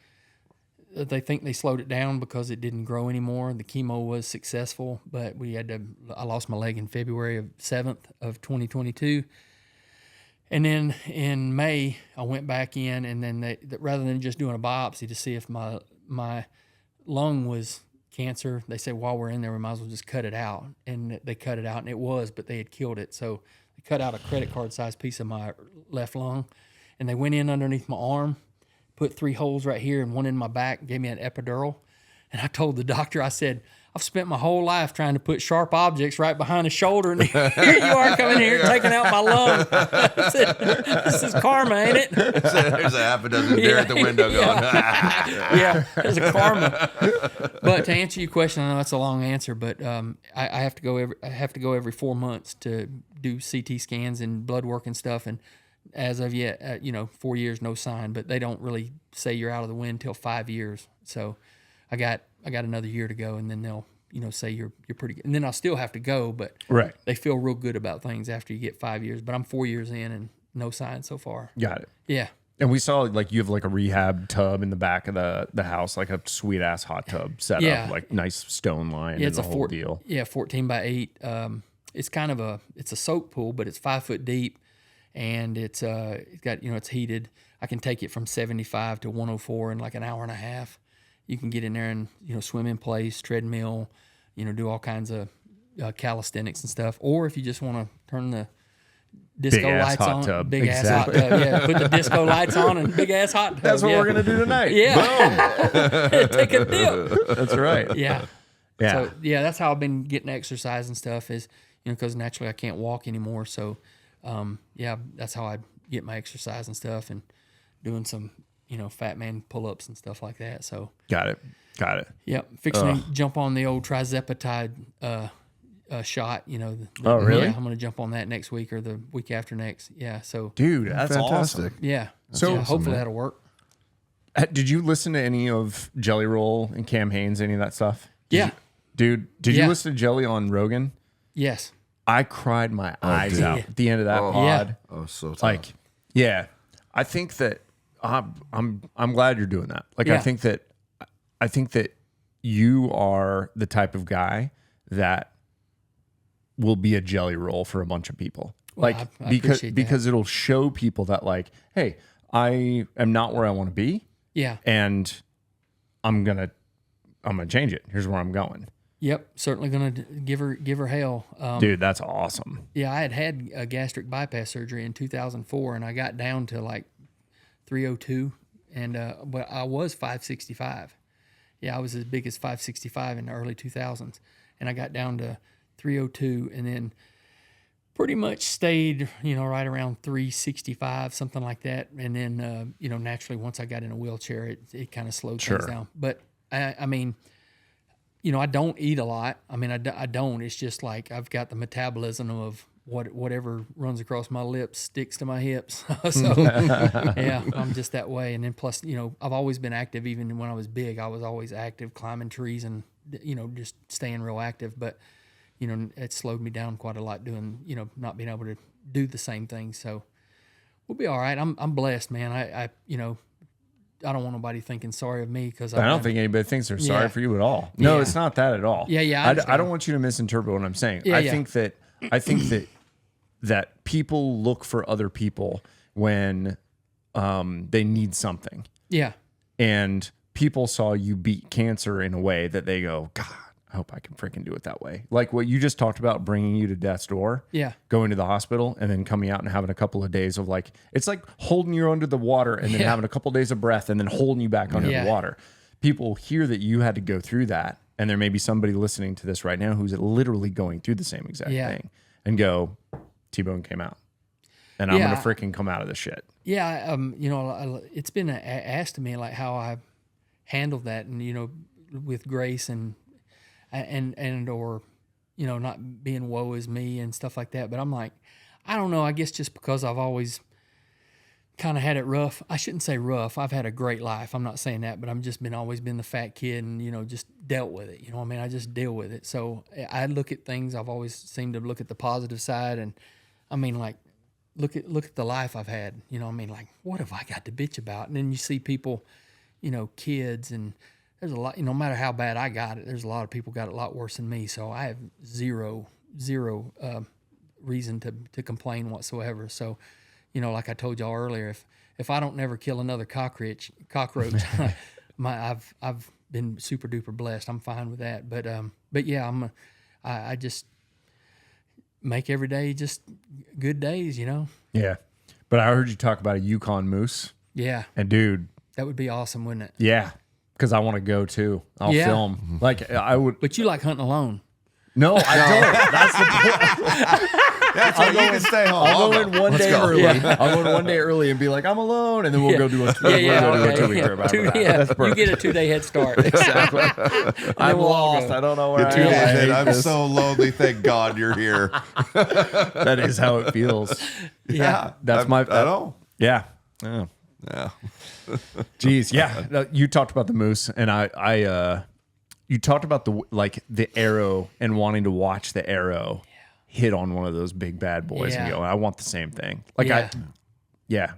They think they slowed it down because it didn't grow anymore. The chemo was successful, but I lost my leg in February of 7th of 2022. And then in May, I went back in, and then rather than just doing a biopsy to see if my lung was cancer, they said, while we're in there, we might as well just cut it out. And they cut it out, and it was, but they had killed it. So they cut out a credit card sized piece of my left lung, and they went in underneath my arm, put 3 holes right here and 1 in my back, gave me an epidural. And I told the doctor, I said, "I've spent my whole life trying to put sharp objects right behind the shoulder, and here you are coming here taking out my lung." I said, "This is karma, ain't it?" There's a half a dozen deer at the window going, Yeah, there's a karma. But to answer your question, I know that's a long answer, but I have to go every 4 months to do CT scans and blood work and stuff. And as of yet. 4 years, no sign, but they don't really say you're out of the wind till 5 years. So I got another year to go, and then they'll say you're pretty good. And then I'll still have to go, but Right. they feel real good about things after you get 5 years. But I'm 4 years in and no sign so far. Got it. Yeah. And we saw like you have like a rehab tub in the back of the house, like a sweet ass hot tub set up, like nice stone line and the whole deal. Yeah, 14 by 8. It's kind of it's a soak pool, but it's 5 foot deep, and it's got it's heated. I can take it from 75 to 104 in like an hour and a half. You can get in there and swim in place, treadmill, do all kinds of calisthenics and stuff. Or if you just want to turn the disco lights on, tub. big ass hot tub. Yeah, put the disco lights on and big ass hot tub. That's what we're gonna do tonight. Yeah, take a dip. That's right. Yeah, Yeah. So that's how I've been getting exercise and stuff. Is because naturally I can't walk anymore. So that's how I get my exercise and stuff, and doing some fat man pull ups and stuff like that. So Got it. yep, fixing to jump on the old trizepatide shot. Oh, really? Yeah, I'm gonna jump on that next week or the week after next. Yeah. So Dude, that's Fantastic. awesome. yeah. So hopefully that'll work. Did you listen to any of Jelly Roll and Cam Hanes, any of that stuff? Yeah. Dude, did you listen to Jelly on Rogan? Yes. I cried my eyes dude. out at the end of that pod. Oh, so tough. Like, yeah, I think that I'm glad you're doing that. Like, Yeah. I think that you are the type of guy that will be a jelly roll for a bunch of people. Well, Like, I appreciate that. because it'll show people that like, hey, I am not where I want to be, Yeah. and I'm gonna change it. Here's where I'm going. Yep. Certainly gonna give her hell. Dude, that's awesome. Yeah, I had a gastric bypass surgery in 2004, and I got down to like 302, and but I was 565. Yeah, I was as big as 565 in the early 2000s, and I got down to 302, and then pretty much stayed, right around 365, something like that. And then, naturally, once I got in a wheelchair, it kind of slowed things down. But I mean, I don't eat a lot. I mean, I don't. It's just like I've got the metabolism of whatever runs across my lips sticks to my hips. So, yeah, I'm just that way. And then plus, I've always been active. Even when I was big, I was always active, climbing trees and, just staying real active. But, it slowed me down quite a lot doing, not being able to do the same thing. So we'll be all right. I'm blessed, man. I don't want nobody thinking sorry of me because I don't think anybody thinks they're sorry for you at all. No, Yeah. it's not that at all. Yeah, I don't want you to misinterpret what I'm saying. Yeah, I think that people look for other people when they need something, Yeah. and people saw you beat cancer in a way that they go, God, I hope I can freaking do it that way. Like what you just talked about, bringing you to death's door. Yeah. Going to the hospital and then coming out and having a couple of days of like, it's like holding you under the water and then having a couple of days of breath and then holding you back under the water. People hear that you had to go through that, and there may be somebody listening to this right now who's literally going through the same exact thing, and go, T-Bone came out, and I'm gonna freaking come out of this shit. Yeah. It's been asked to me like how I handled that, and with grace and or not being woe is me and stuff like that. But I'm like, I don't know. I guess just because I've always kind of had it rough. I shouldn't say rough. I've had a great life. I'm not saying that, but I'm just always been the fat kid and, just dealt with it. I just deal with it. So I look at things. I've always seemed to look at the positive side. And I mean, like, look at the life I've had, like, what have I got to bitch about? And then you see people, kids, and there's a lot, no matter how bad I got it, there's a lot of people got it a lot worse than me. So I have zero reason to complain whatsoever. So, like I told y'all earlier, if I don't never kill another cockroach, I've been super duper blessed. I'm fine with that. But yeah, I just make every day just good days, Yeah. But I heard you talk about a Yukon moose. Yeah. And dude, That would be awesome, wouldn't it? yeah, because I want to go too. I'll film. Like I would. But you like hunting alone. No, I don't. That's the point. That's right. You can stay home. I'll go in one Let's day go. early. Yeah. I'll go in one day early and be like, I'm alone, and then we'll go do a Yeah, yeah, we'll go do a okay. 2-week trip. After that. Yeah, That's you perfect. get a 2-day head start. Exactly. I'm we'll all lost. go. I don't know where I Two am. days I in, hate I'm this. so lonely. Thank God you're here. That is how it feels. Yeah. That's my. I know. Yeah. Yeah. Yeah. Jeez. Yeah. No, you talked about the moose, and I you talked about the arrow and wanting to watch the arrow hit on one of those big bad boys and Yeah. go, I want the same thing. Like Yeah.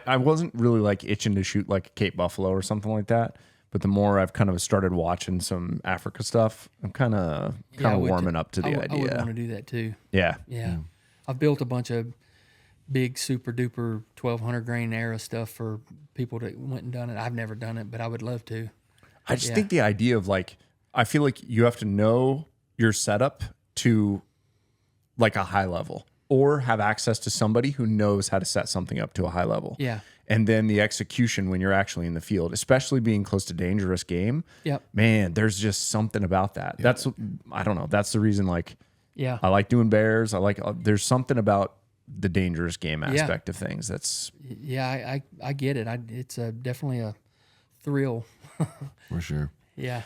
I wasn't really like itching to shoot like a Cape Buffalo or something like that. But the more I've kind of started watching some Africa stuff, I'm kind of I would warming up to the I would idea. want to do that too. Yeah. Yeah. I've built a bunch of big, super duper 1,200 grain arrow stuff for people that went and done it. I've never done it, but I would love to. I just think the idea of like, I feel like you have to know your setup to like a high level or have access to somebody who knows how to set something up to a high level. Yeah. And then the execution when you're actually in the field, especially being close to dangerous game. Yep. Man, there's just something about that. That's, I don't know. That's the reason like Yeah. I like doing bears. I like, there's something about the dangerous game aspect of things. That's, Yeah. I get it. It's definitely a thrill. For sure. Yeah.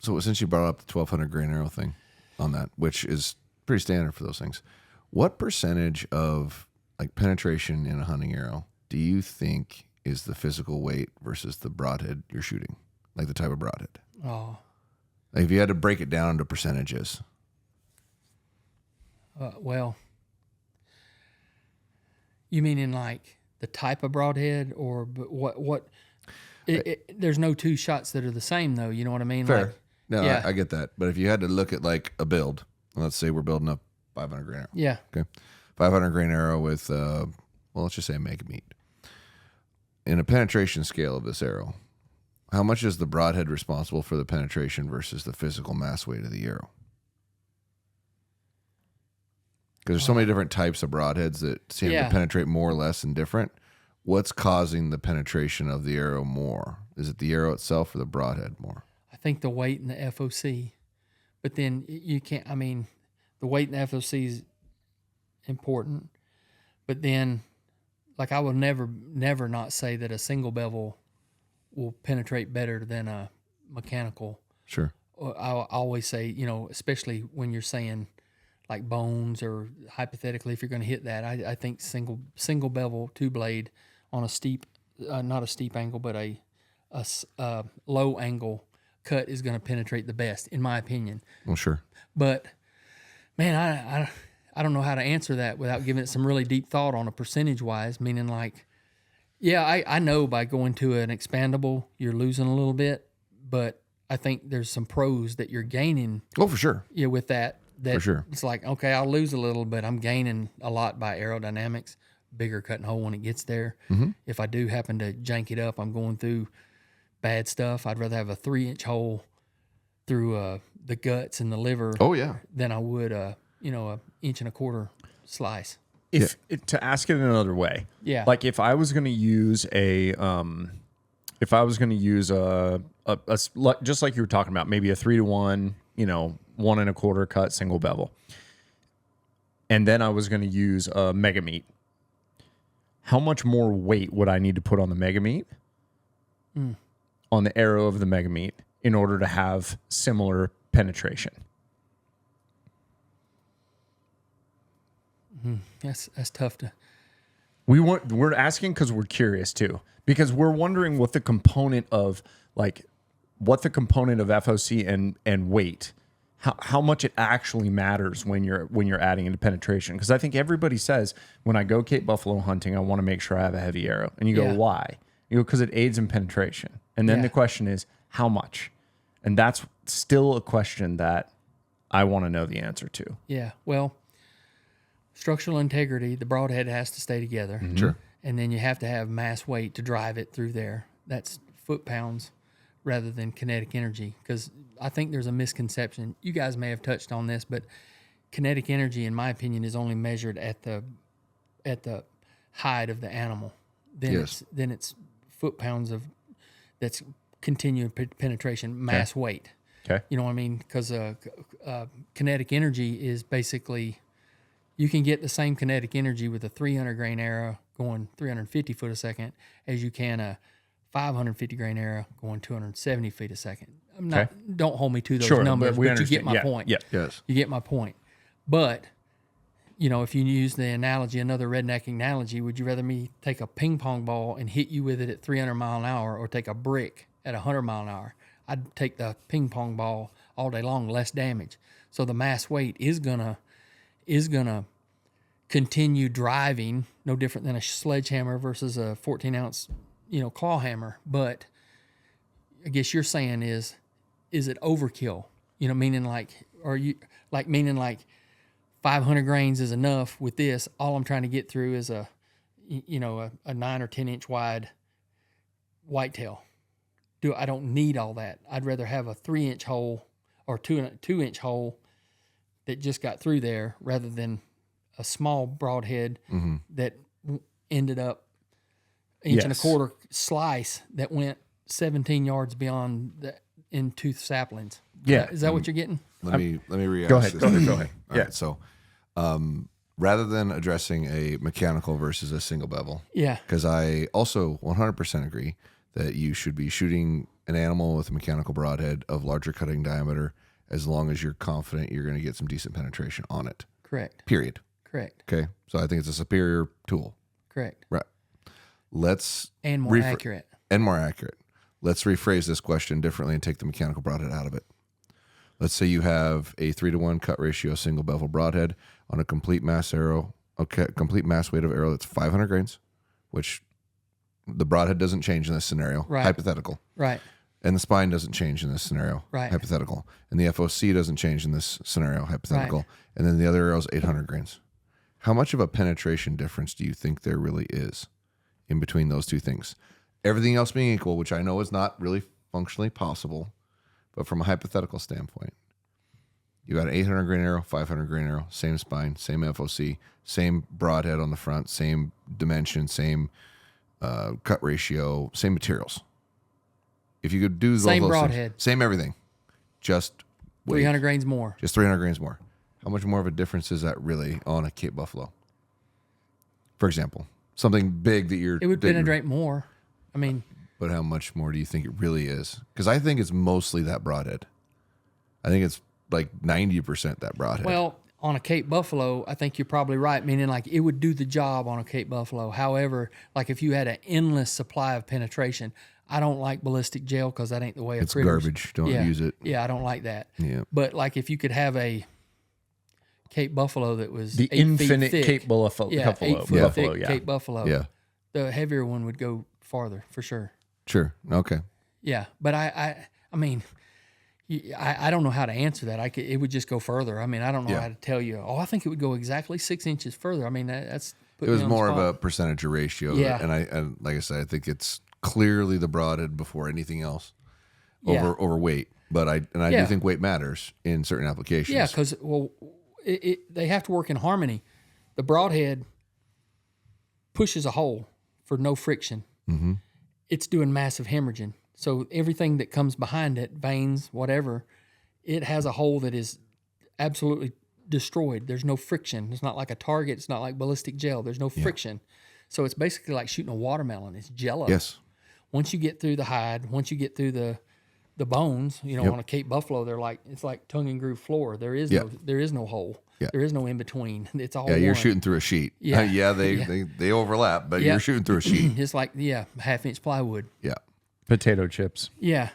So since you brought up the 1,200 grain arrow thing on that, which is pretty standard for those things, what percentage of like penetration in a hunting arrow do you think is the physical weight versus the broadhead you're shooting? Like the type of broadhead? Oh. Like if you had to break it down into percentages. Well, you mean in like the type of broadhead or what? There's no two shots that are the same though. You know what I mean? Fair. Like, No, yeah. I get that. But if you had to look at like a build, let's say we're building up 500 grain arrow. Yeah. Okay. 500 grain arrow with, well, let's just say mega meat. In a penetration scale of this arrow, how much is the broadhead responsible for the penetration versus the physical mass weight of the arrow? Because there's so many different types of broadheads that seem to penetrate more or less and different. What's causing the penetration of the arrow more? Is it the arrow itself or the broadhead more? I think the weight and the FOC, but then you can't. I mean, the weight and the FOC is important, but then, like, I will never not say that a single bevel will penetrate better than a mechanical. Sure. I always say, especially when you're saying like bones or hypothetically if you're going to hit that, I think single bevel 2-blade on a steep, not a steep angle, but a low angle cut is going to penetrate the best, in my opinion. Well, sure. But man, I don't know how to answer that without giving it some really deep thought on a percentage wise, meaning like, yeah, I know by going to an expandable, you're losing a little bit, but I think there's some pros that you're gaining. Oh, for sure. Yeah, with that For sure. It's like, okay, I'll lose a little, but I'm gaining a lot by aerodynamics, bigger cut and hole when it gets there. Mm-hmm. If I do happen to jank it up, I'm going through bad stuff. I'd rather have a 3-inch hole through the guts and the liver Oh, yeah. than I would a 1.25-inch slice. To ask it another way, Yeah. like if I was going to use just like you were talking about, maybe a 3-to-1, 1.25 cut single bevel, and then I was going to use a mega meat. How much more weight would I need to put on the mega meat, on the arrow of the mega meat, in order to have similar penetration? That's tough to. We're asking because we're curious too, because we're wondering what the component of FOC and weight, how much it actually matters when you're adding into penetration. Because I think everybody says when I go Cape Buffalo hunting, I want to make sure I have a heavy arrow, and you go, why? You go, because it aids in penetration. And then the question is how much, and that's still a question that I want to know the answer to. Yeah. Well, structural integrity, the broadhead has to stay together. Mm-hmm. Sure. And then you have to have mass weight to drive it through there. That's foot-pounds rather than kinetic energy. Because I think there's a misconception. You guys may have touched on this, but kinetic energy, in my opinion, is only measured at the height of the animal. Then it's foot-pounds of that's continued penetration, mass weight. Okay. You know what I mean? Because kinetic energy is basically, You can get the same kinetic energy with a 300 grain arrow going 350 foot a second as you can a 550 grain arrow going 270 feet a second. I'm not. Don't hold me to those numbers, but you get my point. Yeah. Yes. You get my point. But, you know, if you use the analogy, another redneck analogy, would you rather me take a ping pong ball and hit you with it at 300 mile an hour or take a brick at 100 mile an hour? I'd take the ping pong ball all day long, less damage. So the mass weight is gonna continue driving, no different than a sledgehammer versus a 14 ounce, you know, claw hammer. But I guess you're saying is it overkill? You know, meaning like 500 grains is enough with this. All I'm trying to get through is a 9 or 10 inch wide whitetail. I don't need all that. I'd rather have a 3 inch hole or 2 inch hole that just got through there rather than a small broadhead that ended up inch and a quarter slice that went 17 yards beyond the in tooth saplings. Yeah. Is that what you're getting? Let me re-ask Go ahead. this. Go ahead. All right, so rather than addressing a mechanical versus a single bevel, Yeah. because I also 100% agree that you should be shooting an animal with a mechanical broadhead of larger cutting diameter as long as you're confident you're going to get some decent penetration on it. Correct. Period. Correct. Okay, so I think it's a superior tool. Correct. Right. Let's And more accurate. and more accurate. Let's rephrase this question differently and take the mechanical broadhead out of it. Let's say you have a 3-to-1 cut ratio single bevel broadhead on a complete mass arrow, complete mass weight of arrow that's 500 grains, which the broadhead doesn't change in this scenario. Right. Hypothetical. Right. And the spine doesn't change in this scenario. Right. Hypothetical. And the FOC doesn't change in this scenario. Hypothetical. Right. And then the other arrow is 800 grains. How much of a penetration difference do you think there really is in between those two things? Everything else being equal, which I know is not really functionally possible, but from a hypothetical standpoint, you got an 800 grain arrow, 500 grain arrow, same spine, same FOC, same broadhead on the front, same dimension, same cut ratio, same materials. If you could do those Same things, broadhead. same everything, just weight, 300 grains more. just 300 grains more. How much more of a difference is that really on a Cape Buffalo? For example, something big that you're... It would penetrate more. I mean... But how much more do you think it really is? Because I think it's mostly that broadhead. I think it's like 90% that broadhead. Well, on a Cape Buffalo, I think you're probably right, meaning like it would do the job on a Cape Buffalo. However, like if you had an endless supply of penetration, I don't like ballistic gel because that ain't the way of it's critters. garbage. Don't use it. Yeah, I don't like that. Yeah. But like if you could have a Cape Buffalo that was The 8 feet infinite thick, Cape Buffalo. yeah, 8 foot Buffalo, thick yeah. Cape Buffalo, Yeah. the heavier one would go farther for sure. Sure. Okay. Yeah, but I mean, I don't know how to answer that. It would just go further. I mean, I don't know Yeah. how to tell you. Oh, I think it would go exactly 6 inches further. I mean, that's It was more of a percentage of ratio. Yeah. And like I said, I think it's clearly the broadhead before anything else over weight. But I do think weight matters in certain applications. Yeah, because they have to work in harmony. The broadhead pushes a hole for no friction. Mm-hmm. It's doing massive hemorrhaging. So everything that comes behind it, veins, whatever, it has a hole that is absolutely destroyed. There's no friction. It's not like a target. It's not like ballistic gel. There's no friction. So it's basically like shooting a watermelon. It's jello. Yes. Once you get through the hide, once you get through the bones, on a Cape Buffalo, it's like tongue and groove floor. There is no hole. Yeah. There is no in between. It's all Yeah, you're one. shooting through a sheet. Yeah. They overlap, but Yeah. you're shooting through a sheet. It's like 1/2 inch plywood. Yeah. Potato chips. Yeah.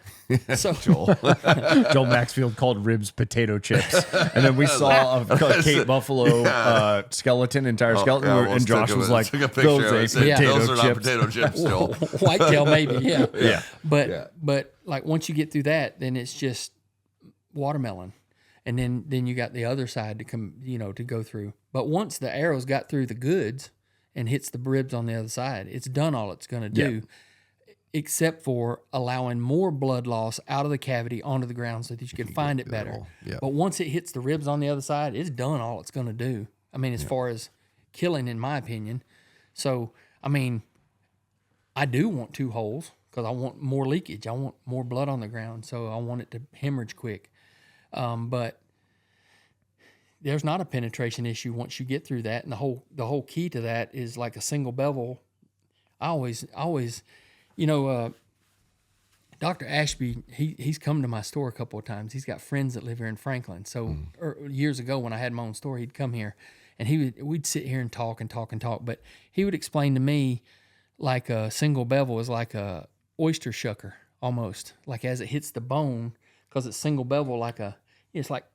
So Joel Maxfield called ribs potato chips. And then we saw a Cape Buffalo skeleton, entire skeleton, and Josh was like, took a picture of it, said, those are not potato chips, Joel. whitetail maybe, yeah. Yeah. But like once you get through that, then it's just watermelon. And then you got the other side to come, to go through. But once the arrow's got through the goods and hits the ribs on the other side, it's done all it's going to do, except for allowing more blood loss out of the cavity onto the ground so that you can find it better. Yeah. But once it hits the ribs on the other side, it's done all it's going to do. I mean, as far as killing, in my opinion. So, I mean, I do want 2 holes because I want more leakage. I want more blood on the ground, so I want it to hemorrhage quick. But there's not a penetration issue once you get through that. And the whole key to that is like a single bevel. I always, Dr. Ashby, he's come to my store a couple of times. He's got friends that live here in Franklin. So years ago when I had my own store, he'd come here and we'd sit here and talk. But he would explain to me like a single bevel is like a oyster shucker almost. Like as it hits the bone, because it's single bevel, it's like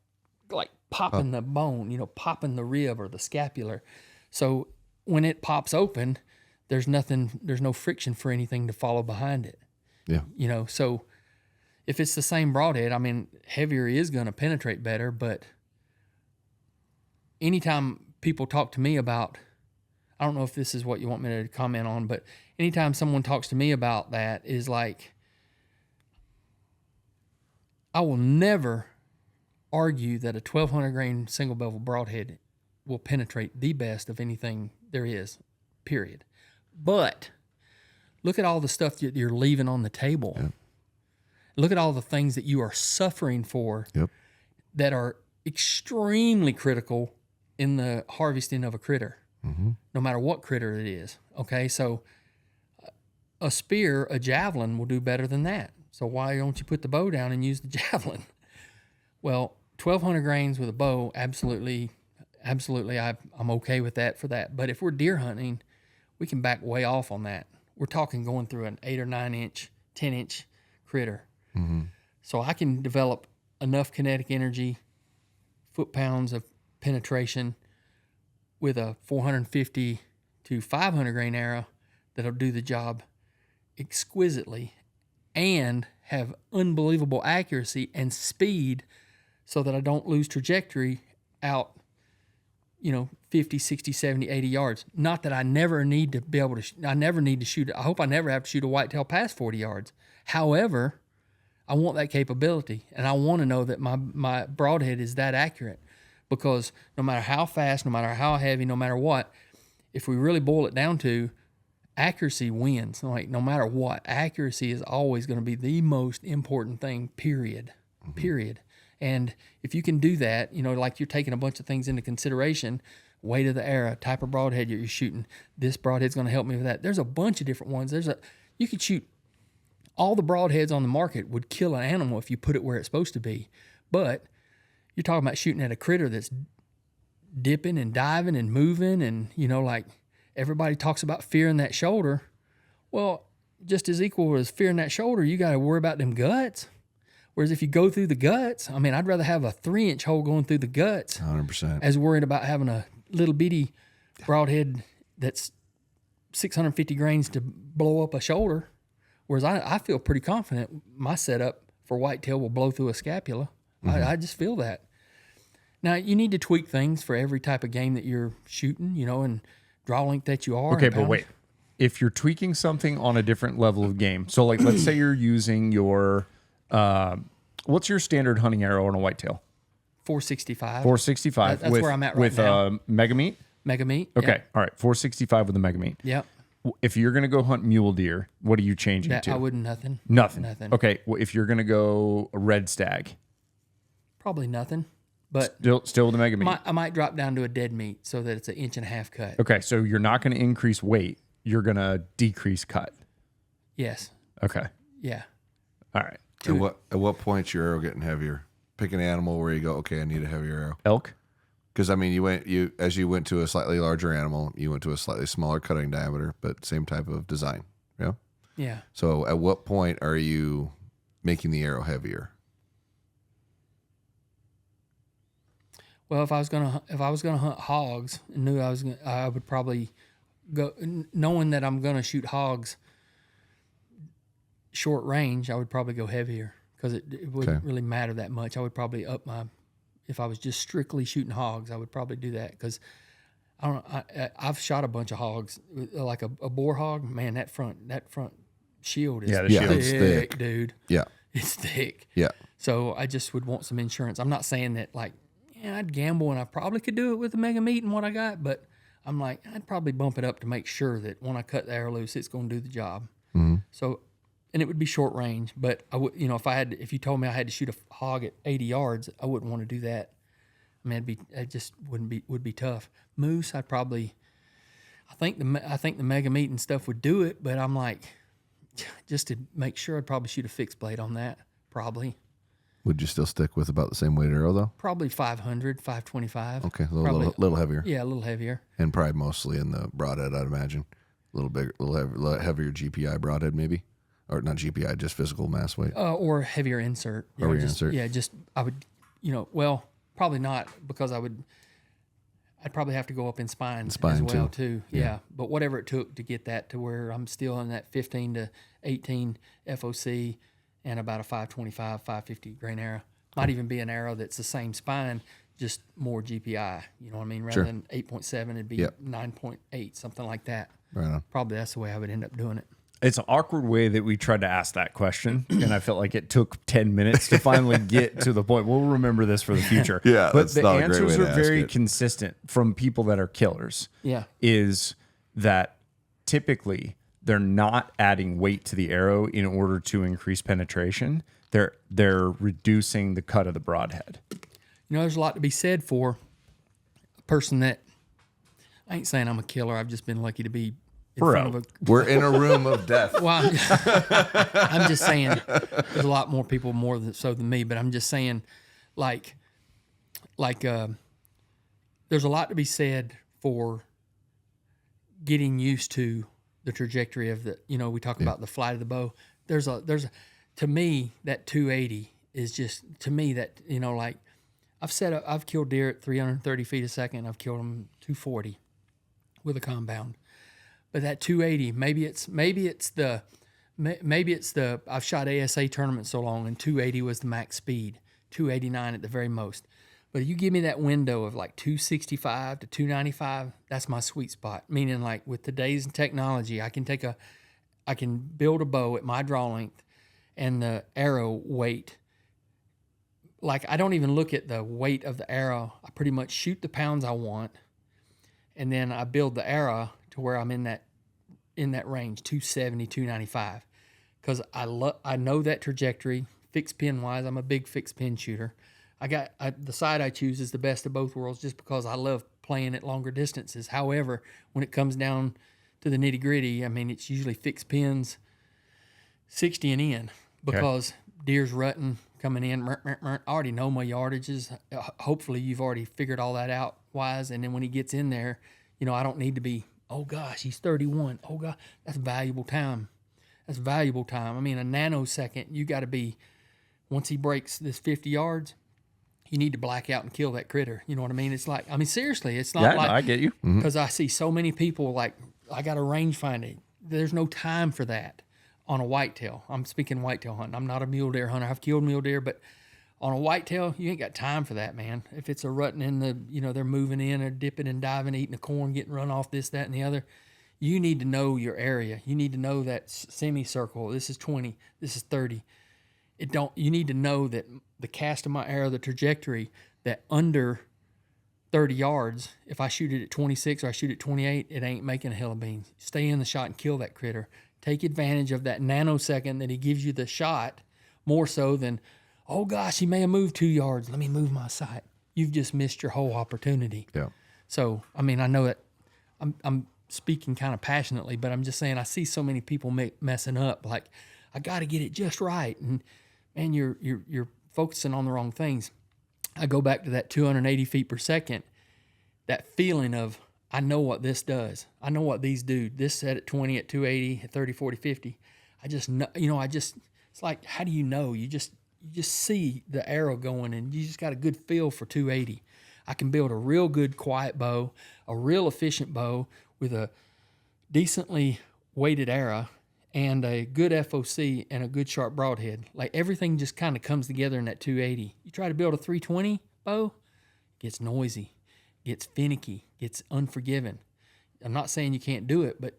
popping the bone, popping the rib or the scapular. So when it pops open, there's no friction for anything to follow behind it. Yeah. So if it's the same broadhead, I mean, heavier is going to penetrate better, but anytime people talk to me about, I don't know if this is what you want me to comment on, but anytime someone talks to me about that is like, I will never argue that a 1,200 grain single bevel broadhead will penetrate the best of anything there is, period. But look at all the stuff that you're leaving on the table. Yep. Look at all the things that you are suffering for that are extremely critical in the harvesting of a critter, no matter what critter it is. Okay, so a spear, a javelin will do better than that. So why don't you put the bow down and use the javelin? Well, 1,200 grains with a bow, absolutely, I'm okay with that for that. But if we're deer hunting, we can back way off on that. We're talking going through an 8 or 9 inch, 10 inch critter. So I can develop enough kinetic energy, foot-pounds of penetration with a 450 to 500 grain arrow that'll do the job exquisitely and have unbelievable accuracy and speed so that I don't lose trajectory out, 50, 60, 70, 80 yards. Not that I never need to be able to, I never need to shoot. I hope I never have to shoot a whitetail past 40 yards. However, I want that capability, and I want to know that my broadhead is that accurate, because no matter how fast, no matter how heavy, no matter what, if we really boil it down to, accuracy wins. Like no matter what, accuracy is always going to be the most important thing, period. And if you can do that, like you're taking a bunch of things into consideration, weight of the arrow, type of broadhead you're shooting, this broadhead's going to help me with that. There's a bunch of different ones. You could shoot all the broadheads on the market would kill an animal if you put it where it's supposed to be. But you're talking about shooting at a critter that's dipping and diving and moving, and like everybody talks about fearing that shoulder. Well, just as equal as fearing that shoulder, you got to worry about them guts. Whereas if you go through the guts, I mean, I'd rather have a 3-inch hole going through the guts 100%. as worried about having a little bitty broadhead that's 650 grains to blow up a shoulder. Whereas I feel pretty confident my setup for whitetail will blow through a scapula. I just feel that. Now, you need to tweak things for every type of game that you're shooting, and draw length that you are. Okay, but wait. If you're tweaking something on a different level of game, so like let's say you're using your, what's your standard hunting arrow on a whitetail? 465. 465. That's where I'm at right now. With Mega Meat? Mega Meat. Okay, Yeah. all right, 465 with the Mega Meat. Yep. If you're going to go hunt mule deer, what are you changing That to? I wouldn't nothing. Nothing. Nothing. Okay, well, if you're going to go a red stag, Probably nothing. But still with the Mega Meat. I might drop down to a dead meat so that it's 1.5 inch cut. Okay, so you're not going to increase weight. You're going to decrease cut. Yes. Okay. Yeah. All right. At what point your arrow getting heavier? Pick an animal where you go, okay, I need a heavier arrow. Elk? Because I mean, as you went to a slightly larger animal, you went to a slightly smaller cutting diameter, but same type of design. Yeah. Yeah. So at what point are you making the arrow heavier? Well, if I was gonna hunt hogs and knew I would probably go, knowing that I'm gonna shoot hogs short range, I would probably go heavier because it wouldn't really matter that much. I would probably up my, if I was just strictly shooting hogs, I would probably do that because I've shot a bunch of hogs, like a boar hog. Man, that front shield is thick, dude. Yeah, it's thick. Yeah. So I just would want some insurance. I'm not saying that I'd gamble and I probably could do it with the Mega Meat and what I got, but I'm like, I'd probably bump it up to make sure that when I cut the arrow loose, it's going to do the job. So, and it would be short range, but I would, if you told me I had to shoot a hog at 80 yards, I wouldn't want to do that. I mean, it just would be tough. Moose, I think the mega meat and stuff would do it, but I'm like, just to make sure, I'd probably shoot a fixed blade on that. Probably. Would you still stick with about the same weight arrow though? Probably 500, 525. Okay, a little heavier. Yeah, a little heavier. And probably mostly in the broadhead, I'd imagine. A little bigger, little heavier GPI broadhead maybe, or not GPI, just physical mass weight. Or heavier insert. Insert. Yeah, just I would, well, probably not, because I'd probably have to go up in spine as well too. Yeah. But whatever it took to get that to where I'm still in that 15 to 18 FOC and about a 525, 550 grain arrow. Might even be an arrow that's the same spine, just more GPI. You know what I mean? Rather than 8.7, it'd be 9.8, something like that. Right on. Probably that's the way I would end up doing it. It's an awkward way that we tried to ask that question, and I felt like it took 10 minutes to finally get to the point. We'll remember this for the future. Yeah, but that's the not a great way answers to are ask very it. consistent from people that are killers. Yeah. Is that typically they're not adding weight to the arrow in order to increase penetration. They're reducing the cut of the broadhead. There's a lot to be said for a person that, I ain't saying I'm a killer. I've just been lucky to be in front of a. We're in a room of death. Well, I'm just saying there's a lot more people more than me, but I'm just saying, like, there's a lot to be said for getting used to the trajectory of the. We talk about the flight of the bow. To me, that 280 is just, to me, that, like, I've killed deer at 330 feet a second. I've killed them 240 with a compound. But that 280, maybe it's the I've shot ASA tournaments so long, and 280 was the max speed, 289 at the very most. But you give me that window of like 265 to 295, that's my sweet spot. Meaning, like, with today's technology, I can build a bow at my draw length and the arrow weight. Like, I don't even look at the weight of the arrow. I pretty much shoot the pounds I want, and then I build the arrow to where I'm in that range, 270, 295. Because I know that trajectory, fixed pin wise. I'm a big fixed pin shooter. The side I choose is the best of both worlds, just because I love playing at longer distances. However, when it comes down to the nitty gritty, I mean, it's usually fixed pins, 60 and in, because deer's rutting, coming in. I already know my yardages. Hopefully you've already figured all that out wise. And then when he gets in there, I don't need to be, oh gosh, he's 31. Oh God, that's valuable time. That's valuable time. I mean, a nanosecond, you got to be, once he breaks this 50 yards, you need to black out and kill that critter. You know what I mean? It's like, I mean, seriously, it's not like, I get you. Because I see so many people, like, I got a rangefinder. There's no time for that on a whitetail. I'm speaking whitetail hunting. I'm not a mule deer hunter. I've killed mule deer, but on a whitetail, you ain't got time for that, man. If it's a rutting in the, they're moving in or dipping and diving, eating the corn, getting run off, this, that, and the other, you need to know your area. You need to know that semicircle. This is 20. This is 30. You need to know that the cast of my arrow, the trajectory, that under 30 yards, if I shoot it at 26 or I shoot it at 28, it ain't making a hill of beans. Stay in the shot and kill that critter. Take advantage of that nanosecond that he gives you the shot, more so than, oh gosh, he may have moved 2 yards. Let me move my sight. You've just missed your whole opportunity. Yeah. So, I mean, I know that I'm speaking kind of passionately, but I'm just saying I see so many people messing up. Like, I got to get it just right, and man, you're focusing on the wrong things. I go back to that 280 feet per second. That feeling of, I know what this does. I know what these do. This set at 20, at 280, at 30, 40, 50. I just know, it's like, how do you know? You just see the arrow going, and you just got a good feel for 280. I can build a real good quiet bow, a real efficient bow with a decently weighted arrow and a good FOC and a good sharp broadhead. Like, everything just kind of comes together in that 280. You try to build a 320 bow, it gets noisy, gets finicky, gets unforgiving. I'm not saying you can't do it, but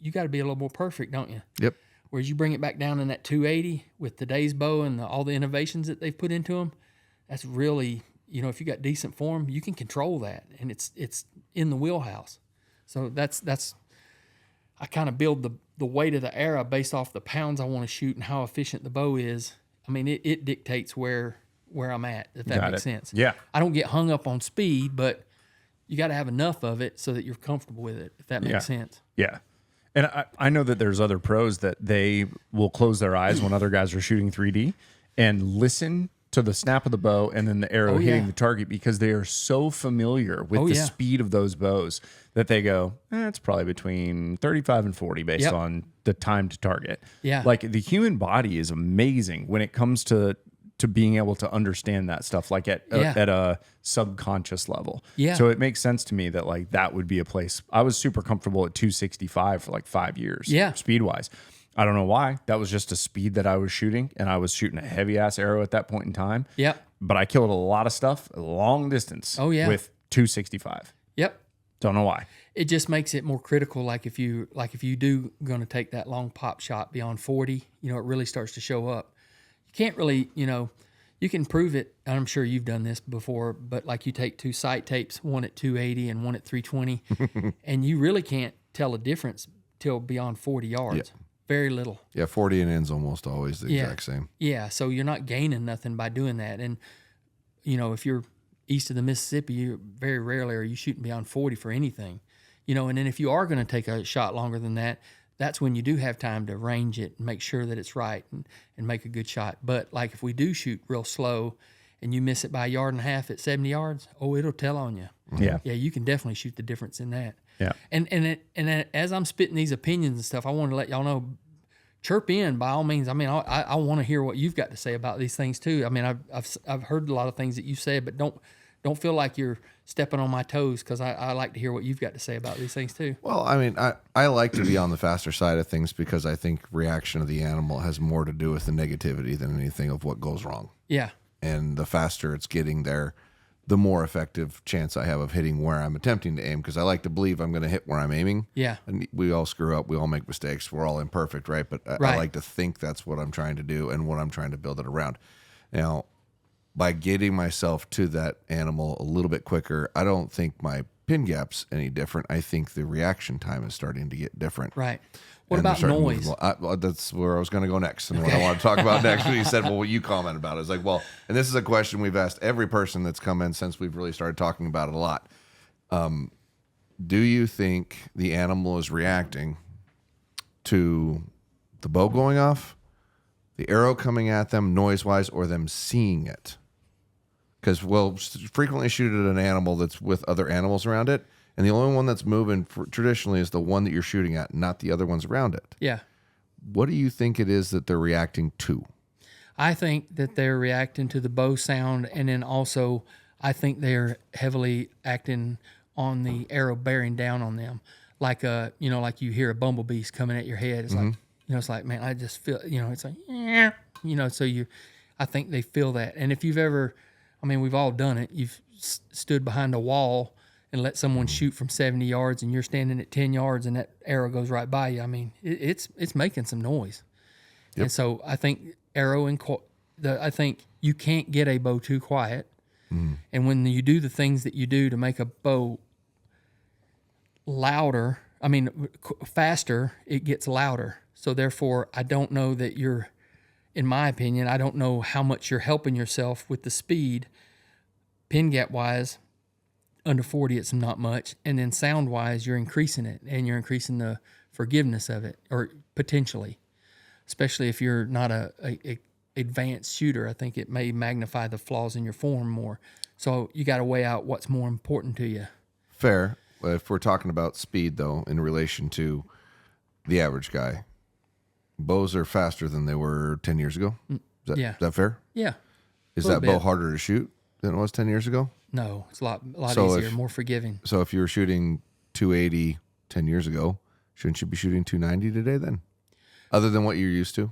you got to be a little more perfect, don't you? Yep. Whereas you bring it back down in that 280 with today's bow and all the innovations that they've put into them, that's really, if you got decent form, you can control that, and it's in the wheelhouse. So that's I kind of build the weight of the arrow based off the pounds I want to shoot and how efficient the bow is. I mean, it dictates where where I'm at, if that makes sense. Yeah. I don't get hung up on speed, but you got to have enough of it so that you're comfortable with it, if that makes sense. Yeah. And I know that there's other pros that they will close their eyes when other guys are shooting 3D and listen to the snap of the bow and then the arrow hitting the target because they are so familiar with the speed of those bows that they go, it's probably between 35 and 40 based on the time to target. Yeah. Like the human body is amazing when it comes to being able to understand that stuff, like at a subconscious level. Yeah. So it makes sense to me that like that would be a place. I was super comfortable at 265 for like 5 years. Yeah. Speed wise. I don't know why. That was just a speed that I was shooting, and I was shooting a heavy ass arrow at that point in time. Yep. But I killed a lot of stuff long distance. With 265. Yep. Don't know why. It just makes it more critical. Like if you do going to take that long pop shot beyond 40, it really starts to show up. You can't really, you can prove it. And I'm sure you've done this before, but like you take 2 sight tapes, one at 280 and one at 320, and you really can't tell a difference till beyond 40 yards. Yeah. Very little. Yeah, 40 and in's almost always the exact same. Yeah, so you're not gaining nothing by doing that. And, if you're east of the Mississippi, you very rarely are you shooting beyond 40 for anything. And then if you are going to take a shot longer than that, that's when you do have time to range it and make sure that it's right and make a good shot. But like if we do shoot real slow and you miss it by 1.5 yards at 70 yards, it'll tell on you. Yeah. Yeah, you can definitely shoot the difference in that. Yeah. And as I'm spitting these opinions and stuff, I want to let y'all know, chirp in by all means. I mean, I want to hear what you've got to say about these things too. I mean, I've heard a lot of things that you said, but don't feel like you're stepping on my toes, because I like to hear what you've got to say about these things too. Well, I mean, I like to be on the faster side of things because I think reaction of the animal has more to do with the negativity than anything of what goes wrong. Yeah. And the faster it's getting there, the more effective chance I have of hitting where I'm attempting to aim, because I like to believe I'm going to hit where I'm aiming. Yeah. And we all screw up. We all make mistakes. We're all imperfect, right? But I like to think that's what I'm trying to do and what I'm trying to build it around. Now, by getting myself to that animal a little bit quicker, I don't think my pin gap's any different. I think the reaction time is starting to get different. Right. What about noise? That's where I was going to go next, and what I want to talk about next. When you said, well, what you comment about it. It's like, well, and this is a question we've asked every person that's come in since we've really started talking about it a lot. Do you think the animal is reacting to the bow going off, the arrow coming at them noise-wise, or them seeing it? Because we'll frequently shoot at an animal that's with other animals around it, and the only one that's moving traditionally is the one that you're shooting at, not the other ones around it. Yeah. What do you think it is that they're reacting to? I think that they're reacting to the bow sound, and then also I think they're heavily acting on the arrow bearing down on them. Like like you hear a bumblebee's coming at your head. It's like, it's like, man, I just feel, it's like, so I think they feel that. And if you've ever, we've all done it. You've stood behind a wall and let someone shoot from 70 yards and you're standing at 10 yards and that arrow goes right by you. It's making some noise. Yep. And so I think I think you can't get a bow too quiet. And when you do the things that you do to make a bow louder, faster, it gets louder. So therefore, I don't know that in my opinion, I don't know how much you're helping yourself with the speed. Pin gap wise, under 40, it's not much. And then sound wise, you're increasing it, and you're increasing the forgiveness of it, or potentially, especially if you're not a advanced shooter. I think it may magnify the flaws in your form more. So you got to weigh out what's more important to you. Fair. If we're talking about speed, though, in relation to the average guy, bows are faster than they were 10 years ago. Is that fair? Yeah. Is that bow harder to shoot than it was 10 years ago? No, it's a lot easier, more forgiving. So if you were shooting 280 10 years ago, shouldn't you be shooting 290 today then? Other than what you're used to?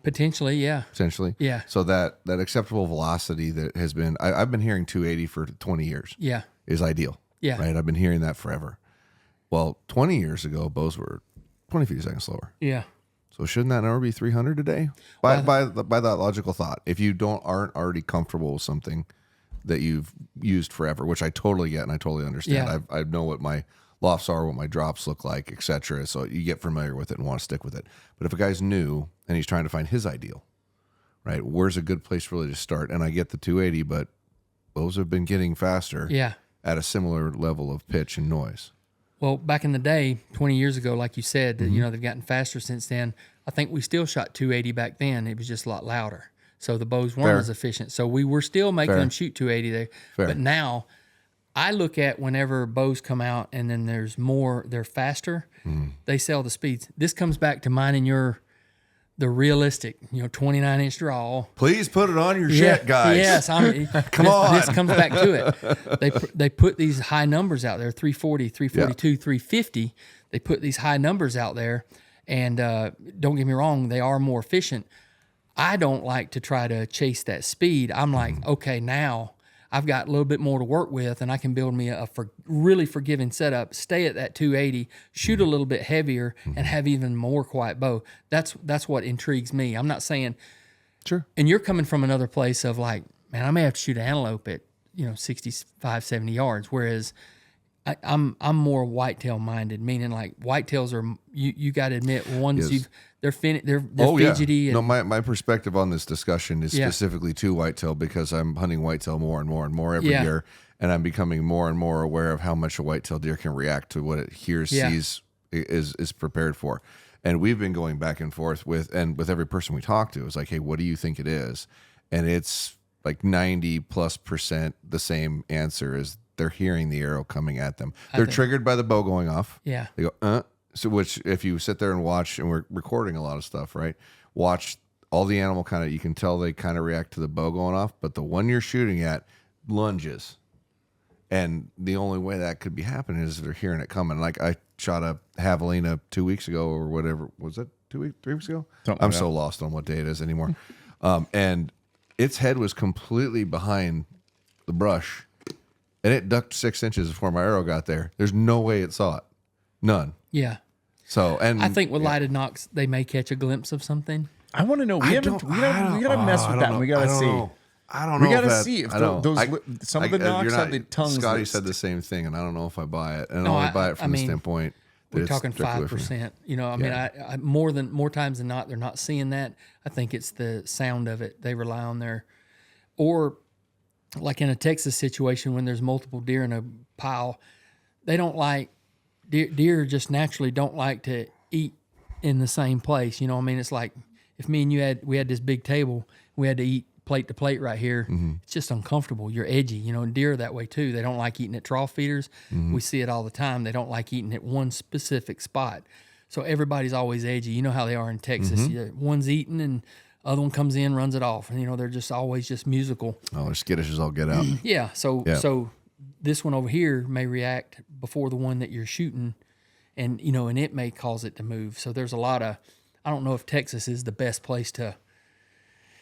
Potentially, yeah. Potentially? Yeah. So that acceptable velocity that has been, I've been hearing 280 for 20 years. Yeah. Is ideal. Yeah. Right? I've been hearing that forever. Well, 20 years ago, bows were 20 feet a second slower. Yeah. So shouldn't that number be 300 today? By that logical thought, if you aren't already comfortable with something that you've used forever, which I totally get and I totally understand. Yeah. I know what my lofts are, what my drops look like, etc. So you get familiar with it and want to stick with it. But if a guy's new and he's trying to find his ideal, right? Where's a good place really to start? And I get the 280, but bows have been getting faster Yeah. at a similar level of pitch and noise. Well, back in the day, 20 years ago, like you said, you know, they've gotten faster since then. I think we still shot 280 back then. It was just a lot louder. So the bows weren't Fair. as efficient. So we were still making Fair. them shoot 280 there. Fair. But now I look at whenever bows come out and then there's more, they're faster, they sell the speeds. This comes back to mine and the realistic, 29-inch draw. Please put it on your shit, guys. Yes, Come on. This comes back to it. They put these high numbers out there, 340, 342, 350. They put these high numbers out there, and don't get me wrong, they are more efficient. I don't like to try to chase that speed. I'm like, okay, now I've got a little bit more to work with, and I can build me a really forgiving setup, stay at that 280, shoot a little bit heavier, and have even more quiet bow. That's what intrigues me. I'm not saying, Sure. and you're coming from another place of like, man, I may have to shoot an antelope at 65, 70 yards, whereas I'm more whitetail minded, meaning like whitetails are you got to admit ones Yes. they're fidgety. No, And, my perspective on this discussion is Yeah. specifically to whitetail because I'm hunting whitetail more and more and more every Yeah. year, and I'm becoming more and more aware of how much a whitetail deer can react to what it hears, Yeah. sees, is prepared for. And we've been going back and forth with every person we talk to. It's like, hey, what do you think it is? And it's like 90+% the same answer is they're hearing the arrow coming at them. They're triggered by the bow going off. yeah, They go, So, which if you sit there and watch, and we're recording a lot of stuff, right? Watch all the animal kind of, you can tell they kind of react to the bow going off, but the one you're shooting at lunges. And the only way that could be happening is if they're hearing it coming. Like I shot a javelina 2 weeks ago or whatever. Was it 3 weeks ago? Something I'm like so lost on what day it is anymore. And its head was completely behind the brush. And it ducked 6 inches before my arrow got there. There's no way it saw it. None. yeah. So, and I think with lighted nocks, they may catch a glimpse of something. I want to know. We gotta mess with that. And we gotta see. I don't know. We gotta if that, see if I don't- those I- some of the knocks you're have the tongues. Scotty that- said the same thing, and I don't know if I buy it. And No, I only I- buy it I from the mean, standpoint that We're it's talking strictly for- 5%. I mean, I more times than not, they're not seeing that. I think it's the sound of it. They rely on their, or like in a Texas situation when there's multiple deer in a pile, they don't like deer just naturally don't like to eat in the same place. I mean, it's like if me and you we had this big table, we had to eat plate to plate right here. It's just uncomfortable. You're edgy, and deer are that way too. They don't like eating at trough feeders. We see it all the time. They don't like eating at one specific spot. So everybody's always edgy. You know how they are in Texas. One's eating and other one comes in, runs it off. And, they're just always just musical. Oh, they're skittish as all get out. Yeah. So this one over here may react before the one that you're shooting, and and it may cause it to move. So there's a lot of, I don't know if Texas is the best place to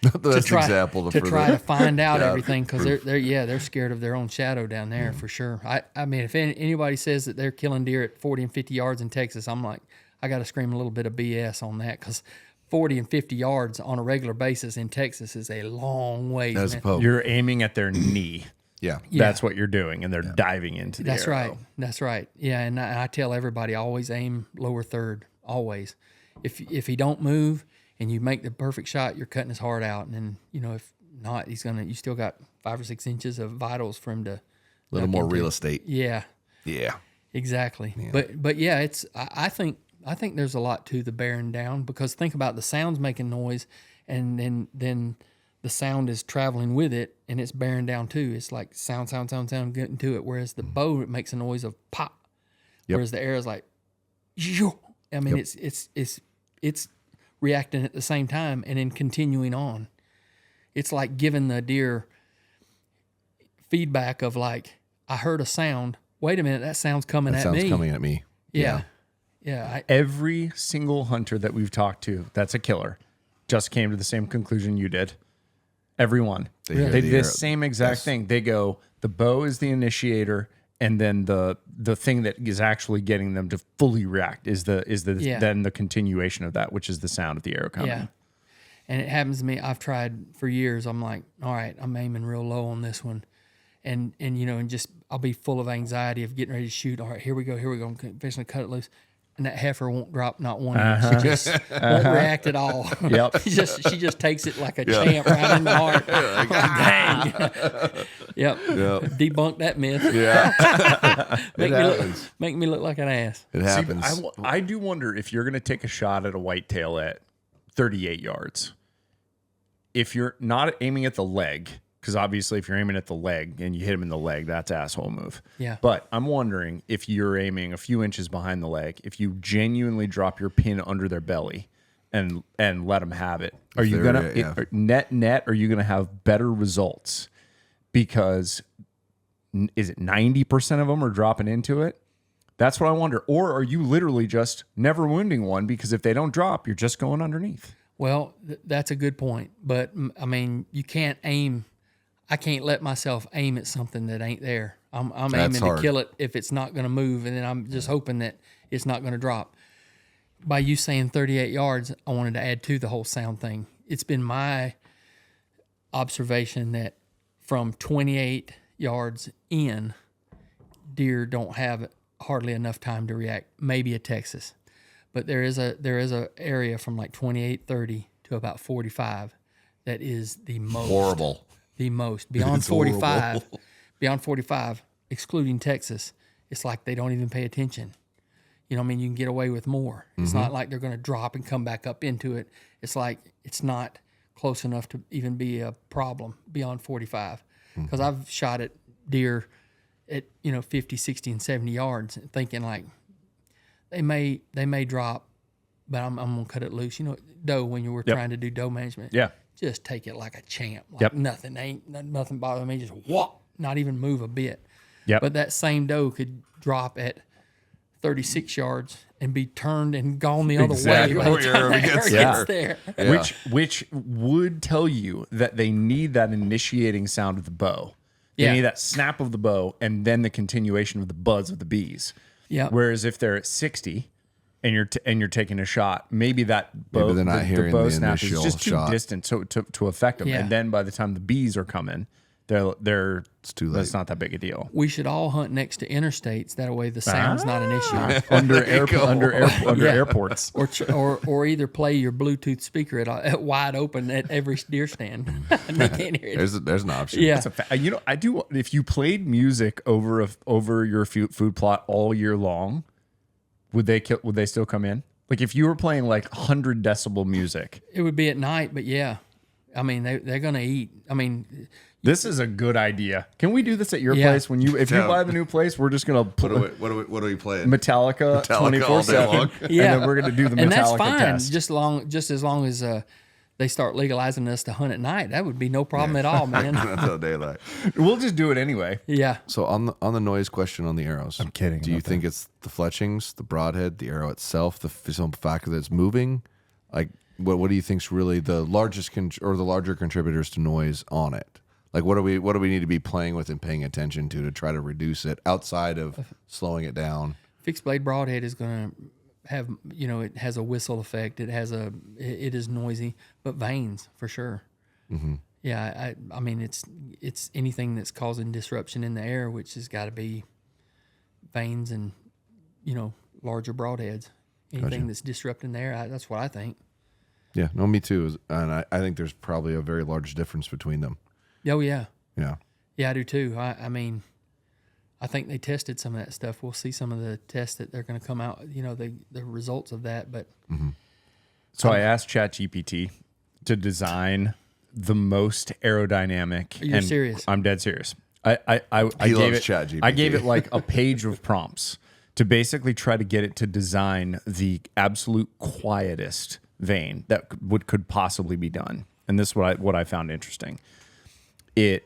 try to find out everything, because they're scared of their own shadow down there for sure. I mean, if anybody says that they're killing deer at 40 and 50 yards in Texas, I'm like, I got to scream a little bit of BS on that, because 40 and 50 yards on a regular basis in Texas is a long ways. As Man. opposed, You're aiming at their knee. yeah. That's what you're doing, and they're diving into the That's arrow. right. That's right. Yeah, and I tell everybody, always aim lower third. Always. If he don't move and you make the perfect shot, you're cutting his heart out. And then if not, you still got 5 or 6 inches of vitals for him to. A little more real estate. Yeah. Yeah. Exactly. Yeah. But yeah, it's I think there's a lot to the bearing down, because think about the sound's making noise, and then the sound is traveling with it, and it's bearing down too. It's like sound getting to it. Whereas the bow, it makes a noise of pop. Yep. Whereas the arrow's like, yo. I mean, it's reacting at the same time and then continuing on. It's like giving the deer feedback of like, I heard a sound. Wait a minute, that sound's coming at me. Sounds coming at me. Yeah. Yeah. Every single hunter that we've talked to that's a killer just came to the same conclusion you did. Everyone. They hear They the did the arrow. same exact thing. They go, the bow is the initiator, and then the thing that is actually getting them to fully react is then the continuation of that, which is the sound of the arrow coming. Yeah. And it happens to me. I've tried for years. I'm like, all right, I'm aiming real low on this one. And just I'll be full of anxiety of getting ready to shoot. All right, here we go. I'm fixing to cut it loose. and that heifer won't drop not one inch. She just won't react at all. Yep. she just takes it like a champ right in the heart. Dang. Yep. Debunk that myth. Yeah. Make me look like an ass. It happens. See, I do wonder if you're going to take a shot at a whitetail at 38 yards, if you're not aiming at the leg, because obviously if you're aiming at the leg and you hit him in the leg, that's asshole move. Yeah. But I'm wondering if you're aiming a few inches behind the leg, if you genuinely drop your pin under their belly and let them have it, are you going to net, are you going to have better results? Because is it 90% of them are dropping into it? That's what I wonder. Or are you literally just never wounding one because if they don't drop, you're just going underneath? Well, that's a good point. But, I mean, you can't aim. I can't let myself aim at something that ain't there. I'm aiming to kill it if it's not going to move, and then I'm just hoping that it's not going to drop. By you saying 38 yards, I wanted to add to the whole sound thing. It's been my observation that from 28 yards in, deer don't have hardly enough time to react. Maybe a Texas, but there is a area from like 28, 30 to about 45 that is the most horrible. The most beyond 45, beyond 45, excluding Texas. It's like they don't even pay attention. You know what I mean? You can get away with more. It's not like they're going to drop and come back up into it. It's like it's not close enough to even be a problem beyond 45. Because I've shot at deer at 50, 60, and 70 yards, thinking like they may drop, but I'm gonna cut it loose. Doe, when you were trying to do doe management, just take it like a champ. Like nothing bothering me. Just whop, not even move a bit. But that same doe could drop at 36 yards and be turned and gone the other way by the time that hare gets there. Yeah. Which would tell you that they need that initiating sound of the bow. They need that snap of the bow and then the continuation of the buzz of the bees. Yeah. Whereas if they're at 60 and you're taking a shot, maybe that bow, they're not hearing the bow the snap is initial just too shot. distant to affect them. Yeah. And then by the time the bees are coming, it's too late. That's not that big a deal. We should all hunt next to interstates. That way the sound's not an issue. under airports. Or either play your Bluetooth speaker at wide open at every deer stand. They can't hear it. There's an option. Yeah. I do. If you played music over your food plot all year long, would they still come in? Like if you were playing like 100 decibel music, It would be at night, but yeah. I mean, they're going to eat. I mean, this is a good idea. Can we do this at your Yeah. place? If you buy the new place, we're just gonna put What are we playing? Metallica all day 24/7, long. and then we're gonna do the Metallica and that's fine. test. Just as long as they start legalizing us to hunt at night, that would be no problem at all, man. Until daylight. We'll just do it anyway. Yeah. So on the noise question on the arrows, I'm kidding Do you about think it's the fletchings, the broadhead, the arrow itself, the simple fact that it's moving? Like, what do you think's really the largest or the larger contributors to noise on it? Like, what do we need to be playing with and paying attention to try to reduce it outside of slowing it down? Fixed blade broadhead is going to have, it has a whistle effect. It is noisy, but vanes for sure. Mm-hmm. Yeah. I mean, it's anything that's causing disruption in the air, which has got to be vanes and, larger broadheads. Anything that's disrupting the air. That's what I think. Yeah, no, me too. And I think there's probably a very large difference between them. Oh, yeah. Yeah. Yeah, I do too. I mean, I think they tested some of that stuff. We'll see some of the tests that they're going to come out, the results of that. But So I asked ChatGPT to design the most aerodynamic. You're serious? I'm dead serious. I He gave loves it, ChatGPT. I gave it like a page of prompts to basically try to get it to design the absolute quietest vein that could possibly be done. And this is what I found interesting. It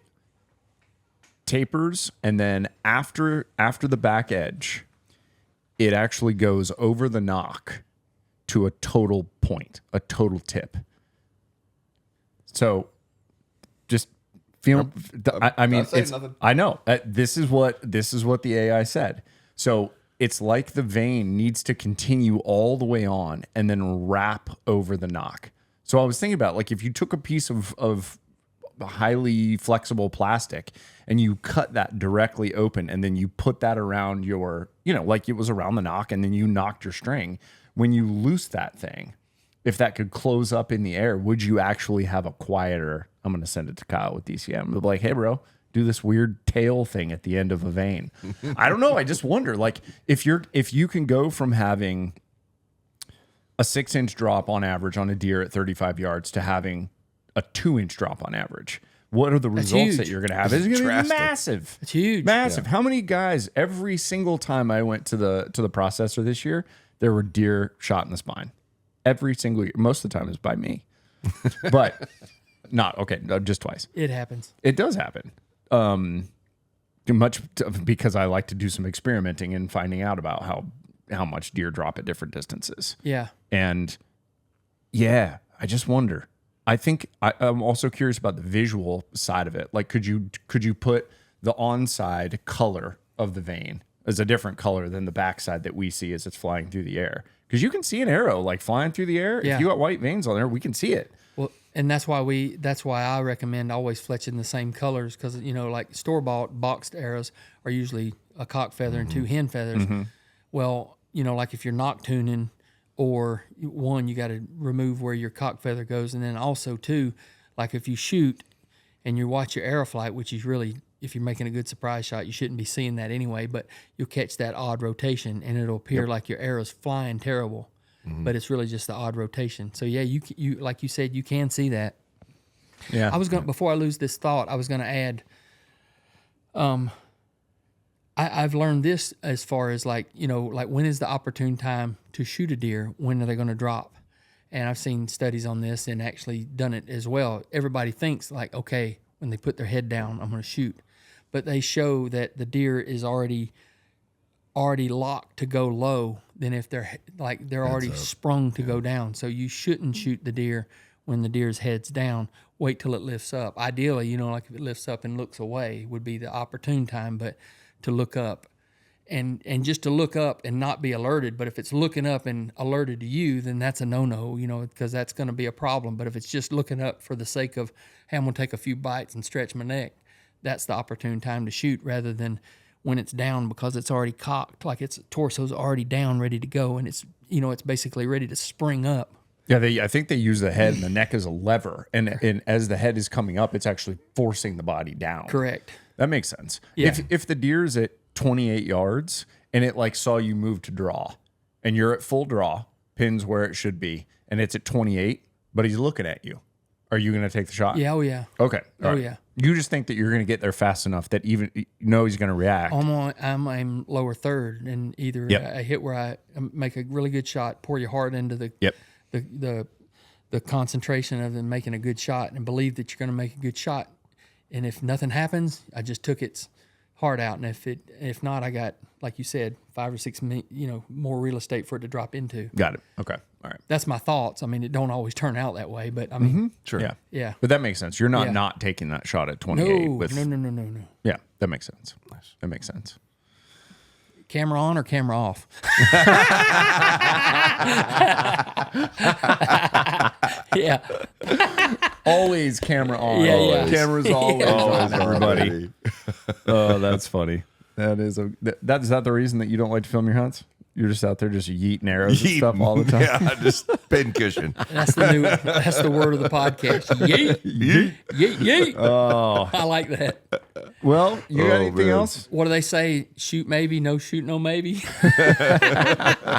tapers, and then after the back edge, it actually goes over the knock to a total point, a total tip. So just feel. I mean, saying it's, nothing. I know this is what the AI said. So it's like the vein needs to continue all the way on and then wrap over the knock. So I was thinking about, like, if you took a piece of highly flexible plastic, and you cut that directly open, and then you put that around your, like it was around the nock, and then you knocked your string. When you loose that thing, if that could close up in the air, would you actually have a quieter? I'm going to send it to Kyle with DCM. They'll be like, hey, bro, do this weird tail thing at the end of a vein. I don't know. I just wonder, like, if you can go from having a 6-inch drop on average on a deer at 35 yards to having a 2-inch drop on average, what are the results that you're going to have? It's going to be massive. It's huge. Massive. Yeah. How many guys, every single time I went to the processor this year, there were deer shot in the spine. Every single year. Most of the time is by me. But just twice. It happens. It does happen. Because I like to do some experimenting and finding out about how much deer drop at different distances. Yeah. And yeah, I just wonder. I think I'm also curious about the visual side of it. Like, could you put the onside color of the vein as a different color than the backside that we see as it's flying through the air? Because you can see an arrow like flying through the air. Yeah. If you got white veins on there, we can see it. Well, and that's why I recommend always fletching the same colors, because like store-bought boxed arrows are usually a cock feather and 2 hen feathers. Mm-hmm. Well, like if you're nock tuning, or one, you got to remove where your cock feather goes, and then also two, like if you shoot and you watch your arrow flight, which is really, if you're making a good surprise shot, you shouldn't be seeing that anyway, but you'll catch that odd rotation, and it'll appear like your arrow's flying terrible. But it's really just the odd rotation. So yeah, you like you said, you can see that. Yeah. I was going, before I lose this thought, I was going to add, I've learned this as far as like when is the opportune time to shoot a deer? When are they going to drop? And I've seen studies on this and actually done it as well. Everybody thinks like, okay, when they put their head down, I'm going to shoot. But they show that the deer is already locked to go low than if they're already sprung to go down. So you shouldn't shoot the deer when the deer's head's down. Wait till it lifts up. Ideally, like if it lifts up and looks away would be the opportune time, but to look up and just to look up and not be alerted. But if it's looking up and alerted to you, then that's a no-no, because that's going to be a problem. But if it's just looking up for the sake of, hey, I'm going to take a few bites and stretch my neck, that's the opportune time to shoot, rather than when it's down, because it's already cocked, like its torso's already down, ready to go, and it's it's basically ready to spring up. Yeah, I think they use the head and the neck as a lever, and as the head is coming up, it's actually forcing the body down. Correct. That makes sense. Yeah. If the deer's at 28 yards and it like saw you move to draw, and you're at full draw, pins where it should be, and it's at 28, but he's looking at you, are you going to take the shot? Yeah. Oh yeah. Okay. All right. Yeah. You just think that you're going to get there fast enough that even he's going to react. I'm lower third, and either I hit where I make a really good shot, pour your heart into the concentration of them making a good shot, and believe that you're going to make a good shot. And if nothing happens, I just took its heart out, and if not, I got, like you said, 5 or 6 more real estate for it to drop into. Got it. Okay. All right. That's my thoughts. I mean, it don't always turn out that way, but I mean, Sure. Yeah. But that makes sense. You're not taking that shot at 28. No. Yeah, that makes sense. Nice. That makes sense. Camera on or camera off? Yeah. Always camera on. Yeah. Cameras always on, everybody. Oh, that's funny. Is that the reason that you don't like to film your hunts? You're just out there just yeeting arrows and stuff all the time. Yeah, just pin cushion. That's the word of the podcast. Yeet. Yeet. Yeet, yeet. Oh, I like that. Well, you got anything else? What do they say? Shoot maybe, no shoot no maybe. I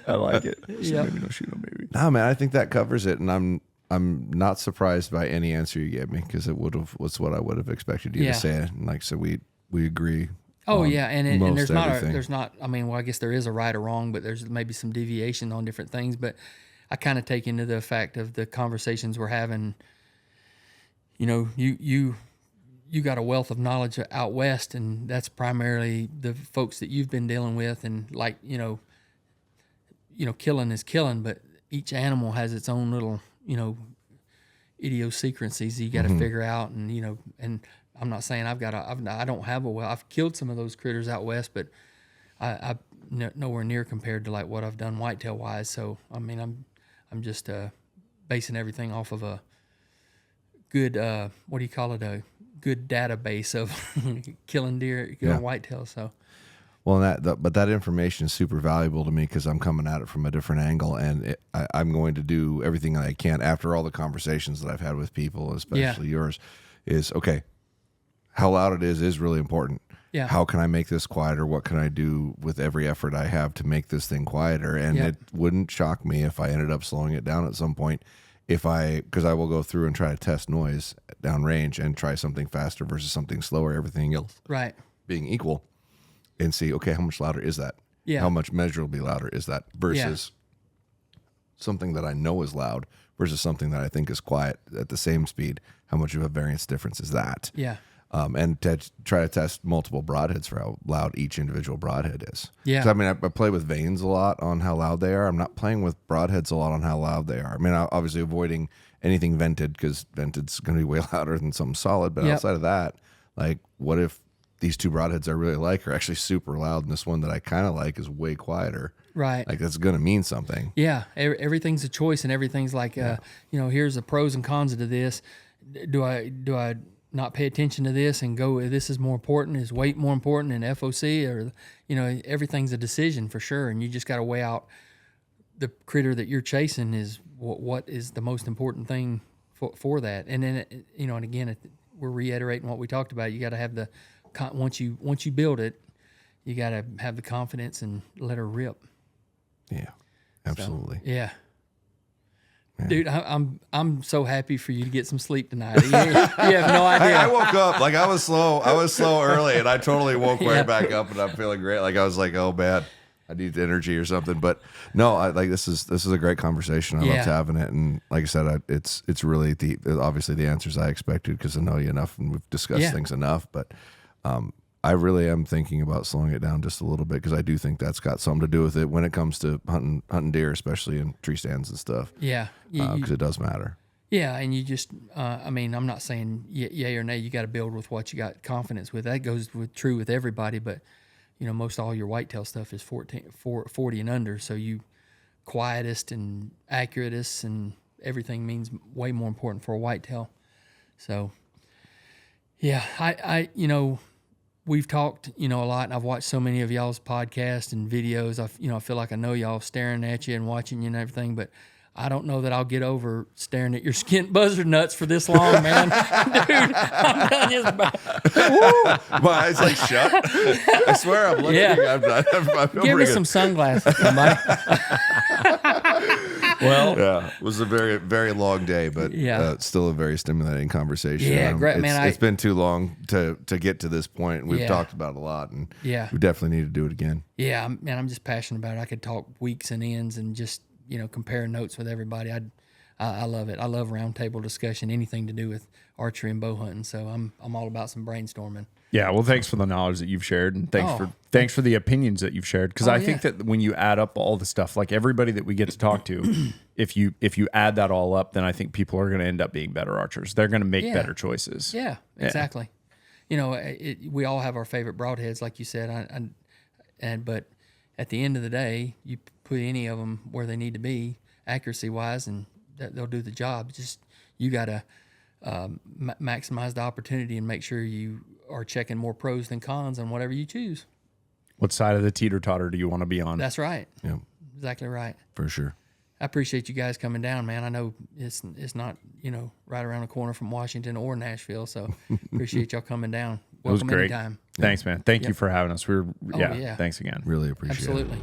like it. Yeah. Maybe no shoot no maybe. No, man, I think that covers it, and I'm not surprised by any answer you gave me, because it was what I would have expected you to say. And like I said, we agree. Oh yeah, and there's everything. I mean, well, I guess there is a right or wrong, but there's maybe some deviation on different things. But I kind of take into the fact of the conversations we're having. You got a wealth of knowledge out west, and that's primarily the folks that you've been dealing with. And like killing is killing, but each animal has its own little idiosyncrasies you got to figure out, and and. I'm not saying I don't have a well. I've killed some of those critters out west, but I nowhere near compared to like what I've done whitetail wise. So I mean, I'm just basing everything off of a good, what do you call it? A good database of killing deer, whitetail. So. Well, but that information is super valuable to me because I'm coming at it from a different angle, and I'm going to do everything that I can after all the conversations that I've had with people, especially yours, is okay. How loud it is really important. Yeah. How can I make this quieter? What can I do with every effort I have to make this thing quieter? And it wouldn't shock me if I ended up slowing it down at some point. Because I will go through and try to test noise downrange and try something faster versus something slower. Everything else being equal. And see, okay, how much louder is that? Yeah. How much measurably louder is that versus something that I know is loud versus something that I think is quiet at the same speed? How much of a variance difference is that? Yeah. And to try to test multiple broadheads for how loud each individual broadhead is. Yeah. So, I mean, I play with vanes a lot on how loud they are. I'm not playing with broadheads a lot on how loud they are. I mean, obviously avoiding anything vented because vented's going to be way louder than something solid. But outside of that, like, what if these two broadheads I really like are actually super loud, and this one that I kind of like is way quieter? Right. Like, that's going to mean something. Yeah. Everything's a choice, and everything's like, here's the pros and cons to this. Do I not pay attention to this and go, this is more important? Is weight more important than FOC? Or, everything's a decision for sure. And you just got to weigh out the critter that you're chasing is what is the most important thing for that. And then, and again, we're reiterating what we talked about. You got to have once you build it, you got to have the confidence and let her rip. Yeah, absolutely. So, yeah. Man. Dude, I'm so happy for you to get some sleep tonight. You have no idea. I woke up like I was slow early, and I totally woke right back up, and I'm feeling great. Like I was like, oh man, I need energy or something. But no, this is a great conversation. I loved having it, and like I said, it's really obviously the answers I expected because I know you enough, and we've discussed things enough. But I really am thinking about slowing it down just a little bit because I do think that's got something to do with it when it comes to hunting deer, especially in tree stands and stuff. Yeah. Because it does matter. Yeah, and you just, I'm not saying yay or nay. You got to build with what you got confidence with. That goes true with everybody, but, most all your whitetail stuff is 40 and under, so you quietest and accuratest and everything means way more important for a whitetail. So, yeah, I we've talked, a lot, and I've watched so many of y'all's podcasts and videos. I feel like I know y'all staring at you and watching you and everything, but I don't know that I'll get over staring at your skint buzzard nuts for this long, man. Dude, I'm done just about. My eyes like shut. I swear I'm looking. Yeah. I Give us some sunglasses, somebody. Well, it was a very, very long day, but still a very stimulating conversation. Yeah, great, man. It's been too long to get to this point. We've talked about it a lot, and we definitely need to do it again. Yeah, man, I'm just passionate about it. I could talk weeks and ends and just compare notes with everybody. I love it. I love roundtable discussion, anything to do with archery and bow hunting. So I'm all about some brainstorming. Yeah, well, thanks for the knowledge that you've shared, and thanks for the opinions that you've shared. Because I think that when you add up all the stuff, like everybody that we get to talk to, if you add that all up, then I think people are going to end up being better archers. They're going to make better choices. Yeah, exactly. We all have our favorite broadheads, like you said. But at the end of the day, you put any of them where they need to be, accuracy wise, and they'll do the job. Just you got to maximize the opportunity and make sure you are checking more pros than cons on whatever you choose. What side of the teeter-totter do you want to be on? That's right. Yeah, exactly right. For sure. I appreciate you guys coming down, man. I know it's not right around the corner from Washington or Nashville, so appreciate y'all coming down. Welcome. It was great. Anytime. Thanks, man. Thank you for having us. Thanks again. Really appreciate it. Absolutely.